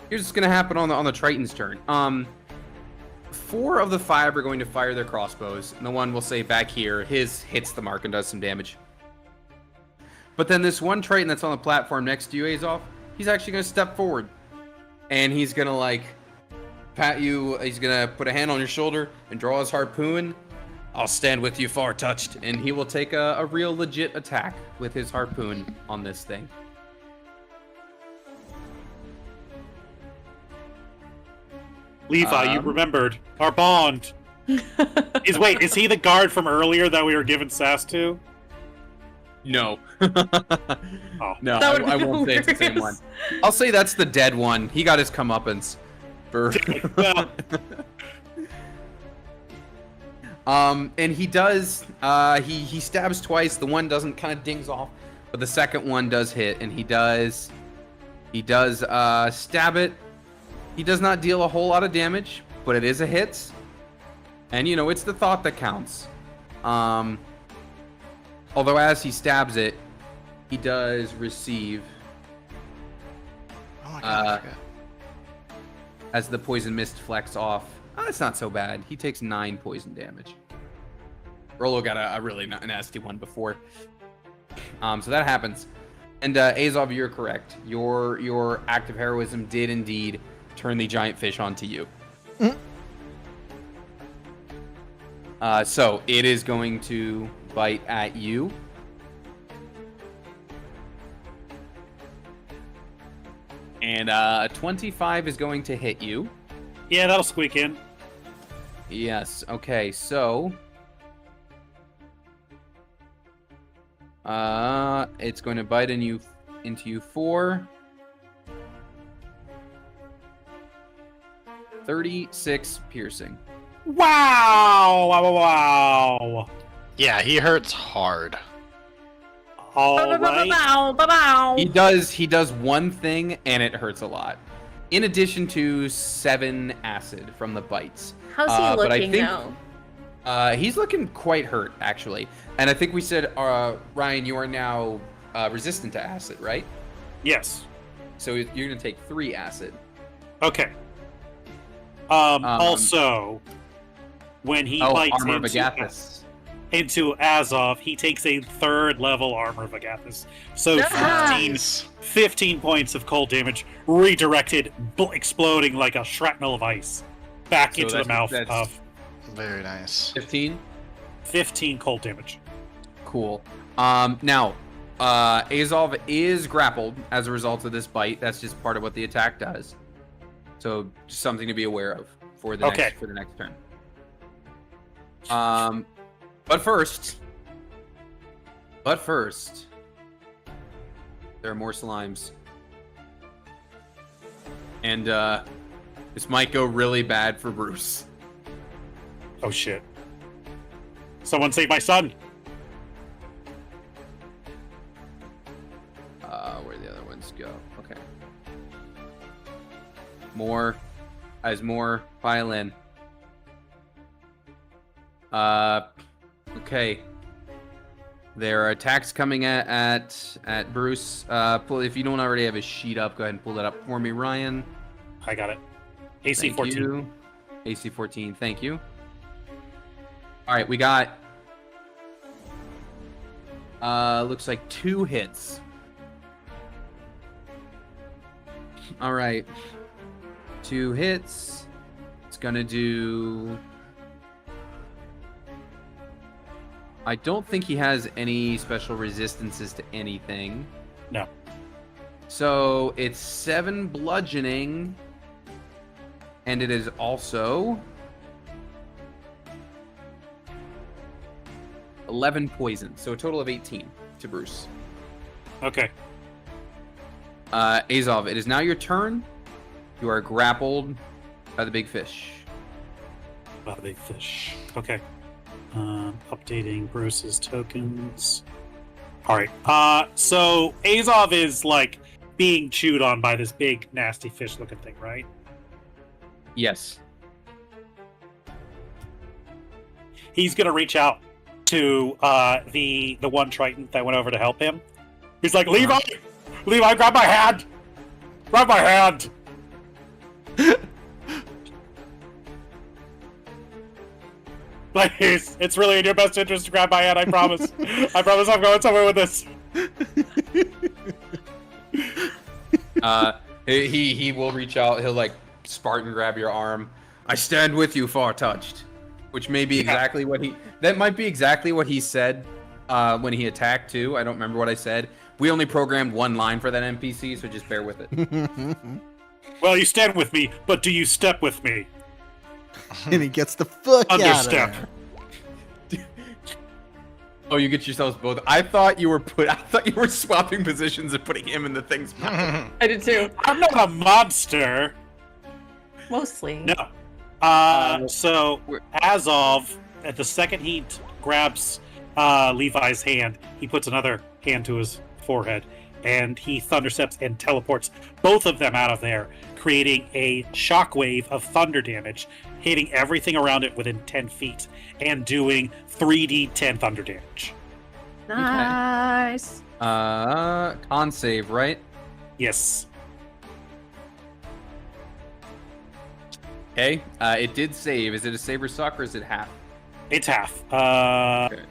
here's what's gonna happen on the Triton's turn. 4 of the 5 are going to fire their crossbows, and the one we'll say back here, his hits the mark and does some damage. But then this one Triton that's on the platform next to you, Azov, he's actually gonna step forward, and he's gonna like pat you. He's gonna put a hand on your shoulder and draw his harpoon. I'll stand with you, far touched, and he will take a real legit attack with his harpoon on this thing. Levi, you remembered our bond. Is he the guard from earlier that we were giving sass to? No. Oh. No, That would've I been won't say it's the same one. hilarious. I'll say that's the dead one. He got his comeuppance. For... Well, and he does, he stabs twice. The one doesn't, kind of dings off, but the second one does hit, and he does stab it. He does not deal a whole lot of damage, but it is a hit. And, you know, it's the thought that counts. Although as he stabs it, he does receive, Oh my god, I forgot. as the poison mist flecks off. Oh, it's not so bad. He takes 9 poison damage. Rolo got a really nasty one before. So that happens. And Azov, you're correct. Your act of heroism did indeed turn the giant fish onto you. So it is going to bite at you. And 25 is going to hit you. yeah, that'll squeak in. Yes. Okay. So, it's going to bite into you 4. 36 piercing. Wow! Wow! Wow! Yeah, he hurts hard. All right. He does one thing and it hurts a lot. In addition to 7 acid from the bites. How's he but I looking think- now? He's looking quite hurt actually. And I think we said, Ryan, you are now resistant to acid, right? Yes. So you're going to take 3 acid. Okay. Also, when he bites Armor of into Agathis. Azov, he takes a 3rd level Armor of Agathis. So Nice. 15 points of cold damage redirected, exploding like a shrapnel of ice back So into the mouth that's of Very nice. 15. 15 cold damage. Cool. Now, Azov is grappled as a result of this bite. That's just part of what the attack does. So, just something to be aware of for the next turn. But first, there are more slimes, and this might go really bad for Bruce. Oh shit. Someone save my son! Where the other ones go? Okay. More pile in. Okay. There are attacks coming at Bruce. If you don't already have his sheet up, go ahead and pull that up for me, Ryan. I got it. AC Thank 14. you. AC 14. Thank you. All right, we got. Looks like 2 hits. All right. 2 hits. It's gonna do. I don't think he has any special resistances to anything. No. So it's 7 bludgeoning. And it is also 11 poison, so a total of 18 to Bruce. Okay. Azov, it is now your turn. You are grappled by the big fish. By the big fish. Okay. Updating Bruce's tokens. All right. So Azov is like being chewed on by this big, nasty fish-looking thing, right? Yes. He's gonna reach out to the one Triton that went over to help him. He's like, Levi, grab my hand, grab my hand. Please, it's really in your best interest to grab my hand. I promise. I promise I'm going somewhere with this. He will reach out. He'll like Spartan grab your arm. I stand with you, far touched. Which may be exactly what he. That might be exactly what he said when he attacked too. I don't remember what I said. We only programmed one line for that NPC, so just bear with it. Well, you stand with me, but do you step with me? And he gets the fuck out of Understep. there. Oh, you get yourselves both. I thought you were swapping positions and putting him in the thing's mouth. I did too. I'm not a monster. Mostly. No. So Azov, at the second he grabs Levi's hand, he puts another hand to his forehead, and he thundersteps and teleports both of them out of there, creating a shockwave of thunder damage, hitting everything around it within 10 feet, and doing 3d10 thunder damage. Nice. Con save, right? Yes. Okay. It did save. Is it a save or suck, or is it half? It's half. Okay.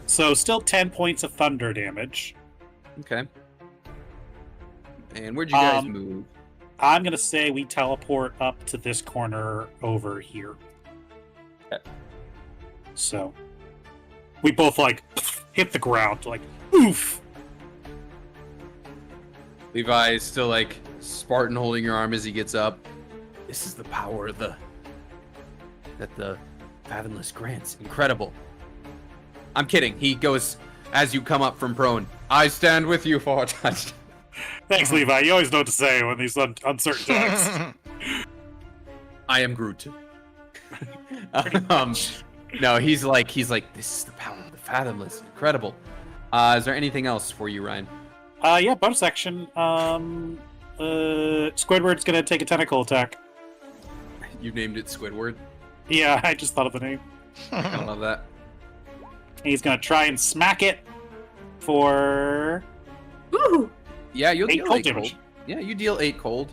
So still 10 points of thunder damage. Okay. And where'd you guys move? I'm going to say we teleport up to this corner over here. Okay. So we both like hit the ground, like oof. Levi is still like Spartan holding your arm as he gets up. This is the power of that the Fathomless grants. Incredible. I'm kidding. He goes as you come up from prone. I stand with you, far touched. Thanks, Levi. You always know what to say when these uncertain times. I am Groot. No, he's like, this is the power of the Fathomless. Incredible. Is there anything else for you, Ryan? Yeah, bonus action. Squidward's gonna take a tentacle attack. You named it Squidward. Yeah, I just thought of the name. I love that. He's gonna try and smack it for Woo! Yeah, you'll 8 deal cold 8 damage. cold. Yeah, you deal 8 cold.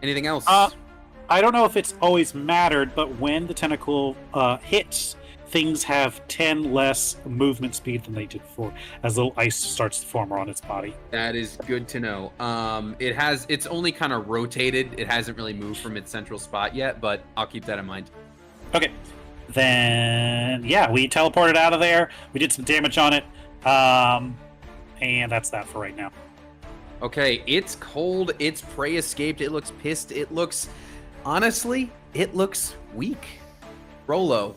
Anything else? I don't know if it's always mattered, but when the tentacle hits, things have 10 less movement speed than they did before, as little ice starts to form around its body. That is good to know. It's only kind of rotated. It hasn't really moved from its central spot yet, but I'll keep that in mind. Okay. Then, yeah, we teleported out of there. We did some damage on it. And that's that for right now. Okay, it's cold. Its prey escaped. It looks pissed. Honestly, it looks weak. Rolo,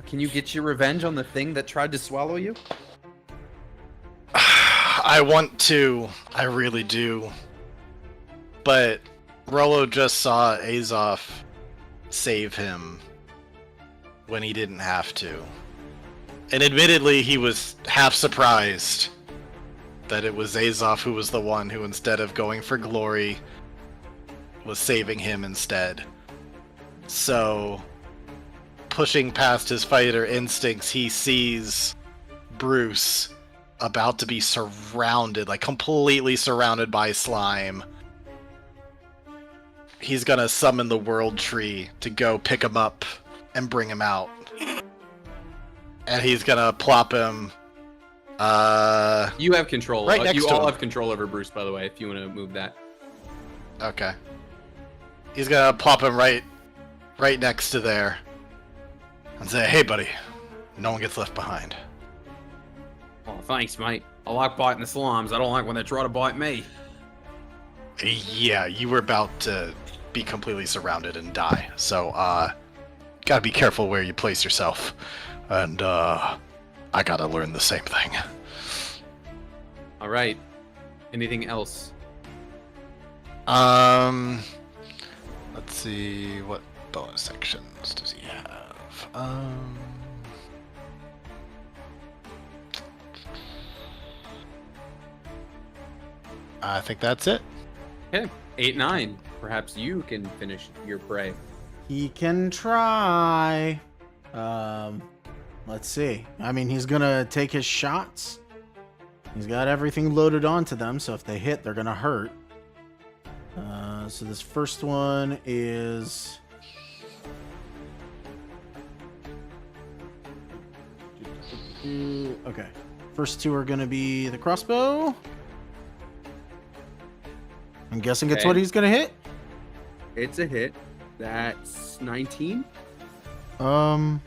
can you get your revenge on the thing that tried to swallow you? I want to. I really do. But Rolo just saw Azov save him when he didn't have to. And admittedly, he was half surprised that it was Azov who was the one who, instead of going for glory, was saving him instead. So, pushing past his fighter instincts, he sees Bruce about to be surrounded, like completely surrounded by slime. He's gonna summon the World Tree to go pick him up and bring him out. And he's gonna plop him. You have control. Right next you to all him. have control over Bruce, by the way, if you want to move that. Okay. He's gonna plop him right next to there. And say, hey buddy, no one gets left behind. Oh, thanks, mate. I like biting the slimes. I don't like when they try to bite me. Yeah, you were about to be completely surrounded and die. So, gotta be careful where you place yourself. And, I gotta learn the same thing. All right. Anything else? Let's see, what bonus sections does he have? I think that's it. Okay. 8-9. Perhaps you can finish your prey. He can try. Let's see. I mean, he's gonna take his shots. He's got everything loaded onto them, so if they hit, they're gonna hurt. So this first one is... Okay. First two are gonna be the crossbow. I'm guessing it's Okay. what he's gonna hit. It's a hit. That's 19. I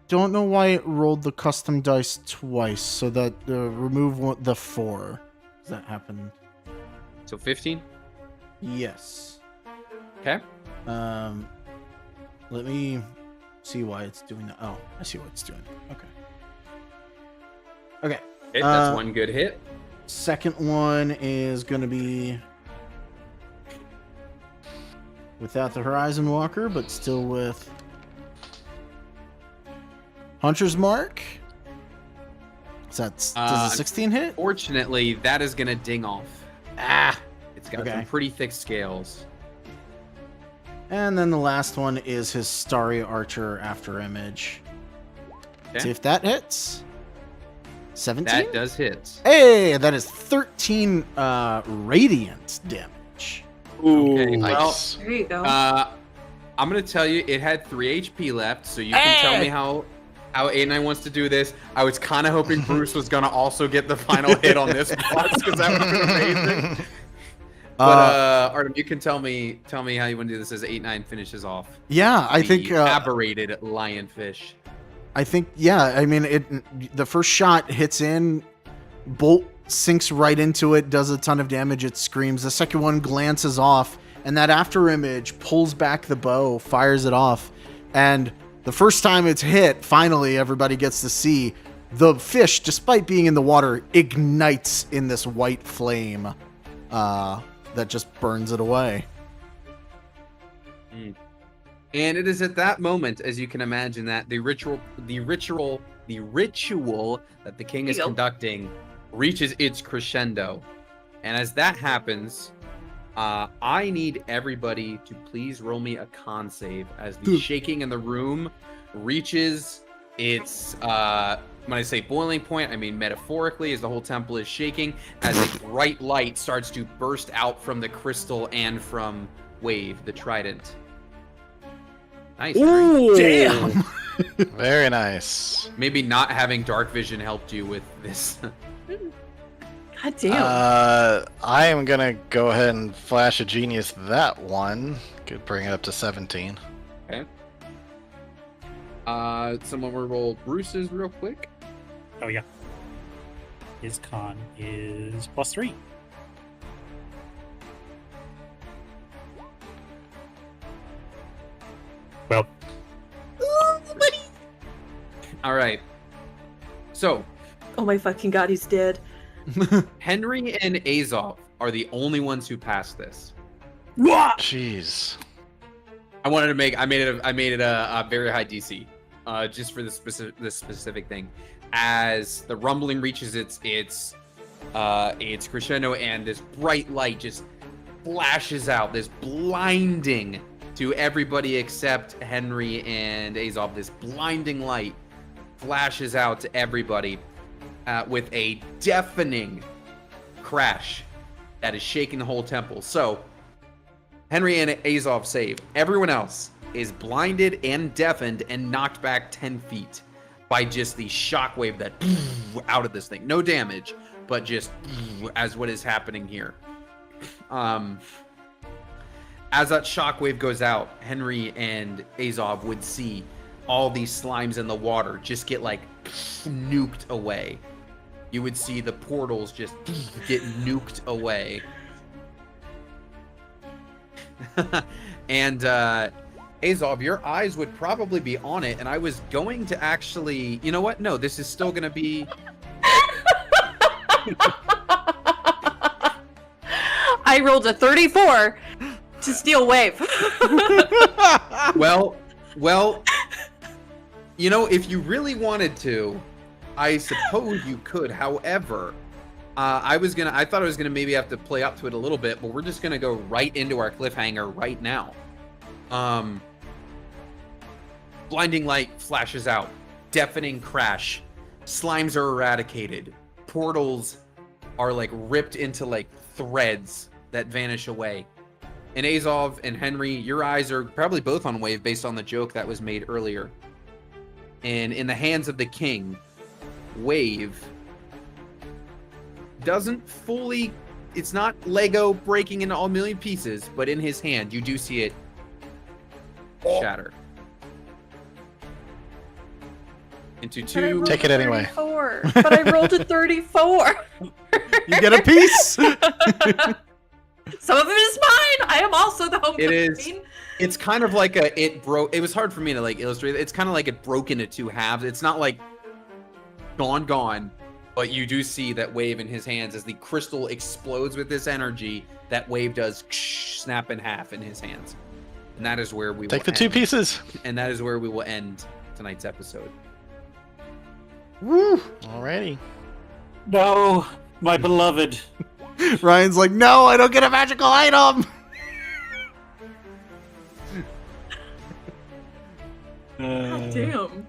don't know why it rolled the custom dice twice, so that remove the 4. Does that happen? So 15. Yes. Okay. Let me see why it's doing that. Oh, I see what it's doing. Okay. Okay. That's one good hit. Second one is going to be without the Horizon Walker, but still with Hunter's Mark. Does a 16 hit? Fortunately, that is going to ding off. Ah. It's got Okay. some pretty thick scales. And then the last one is his Starry Archer after image. Okay. See if that hits. 17? That does hit. Hey, that is 13 radiant damage. Okay, well, Nice. There you go. I'm going to tell you, it had 3 HP left, so you can tell me how 8-9 wants to do this. I was kind of hoping Bruce was going to also get the final hit on this boss, because that would have been amazing. But Artem, you can tell me how you want to do this as 8-9 finishes off. Yeah, I the think aberrated lionfish. yeah, I mean the first shot hits in, bolt sinks right into it, does a ton of damage, it screams. The second one glances off, and that after image pulls back the bow, fires it off, and the first time it's hit, finally everybody gets to see the fish, despite being in the water, ignites in this white flame that just burns it away. And it is at that moment, as you can imagine, that the ritual that the king is There you go. conducting reaches its crescendo. And as that happens, I need everybody to please roll me a con save as the shaking in the room reaches its when I say boiling point, I mean metaphorically, as the whole temple is shaking, as a bright light starts to burst out from the crystal and from Wave, the trident. Nice. Ooh, Damn. Very nice. Maybe not having dark vision helped you with this. God damn. I am gonna go ahead and flash a genius that one. Could bring it up to 17. Okay. Someone will roll Bruce's real quick. Oh yeah. His con is +3. Well, All right. So Oh my fucking god, he's dead. Henry and Azov are the only ones who passed this. Jeez. I made it a very high DC, just for this specific thing. As the rumbling reaches its crescendo, and this bright light just flashes out, this blinding to everybody except Henry and Azov. This blinding light flashes out to everybody with a deafening crash that is shaking the whole temple. So Henry and Azov save. Everyone else is blinded and deafened and knocked back 10 feet by just the shockwave that out of this thing. No damage, but just as what is happening here. As that shockwave goes out, Henry and Azov would see all these slimes in the water just get like nuked away. You would see the portals just get nuked away. And Azov, your eyes would probably be on it, and I was going to actually... You know what? No, this is still going to be... I rolled a 34 to steal wave. Well, you know, if you really wanted to, I suppose you could. However, I thought I was gonna maybe have to play up to it a little bit, but we're just gonna go right into our cliffhanger right now. Blinding light flashes out, deafening crash, slimes are eradicated, portals are like ripped into like threads that vanish away. And Azov and Henry, your eyes are probably both on wave based on the joke that was made earlier. And in the hands of the king, wave doesn't fully, it's not Lego breaking into all million pieces, but in his hand, you do see it shatter. Into two. Take it anyway. 34, but I rolled a 34. You get a piece. Some of it is mine. I am also the home It is. queen. It's kind of like it was hard for me to like illustrate. It's kind of like it broke into two halves. It's not like gone, but you do see that wave in his hands as the crystal explodes with this energy. That wave does snap in half in his hands, and that is where we Take will the two end. pieces. And that is where we will end tonight's episode. Woo. Alrighty. No, my beloved. Ryan's like, no, I don't get a magical item. God damn.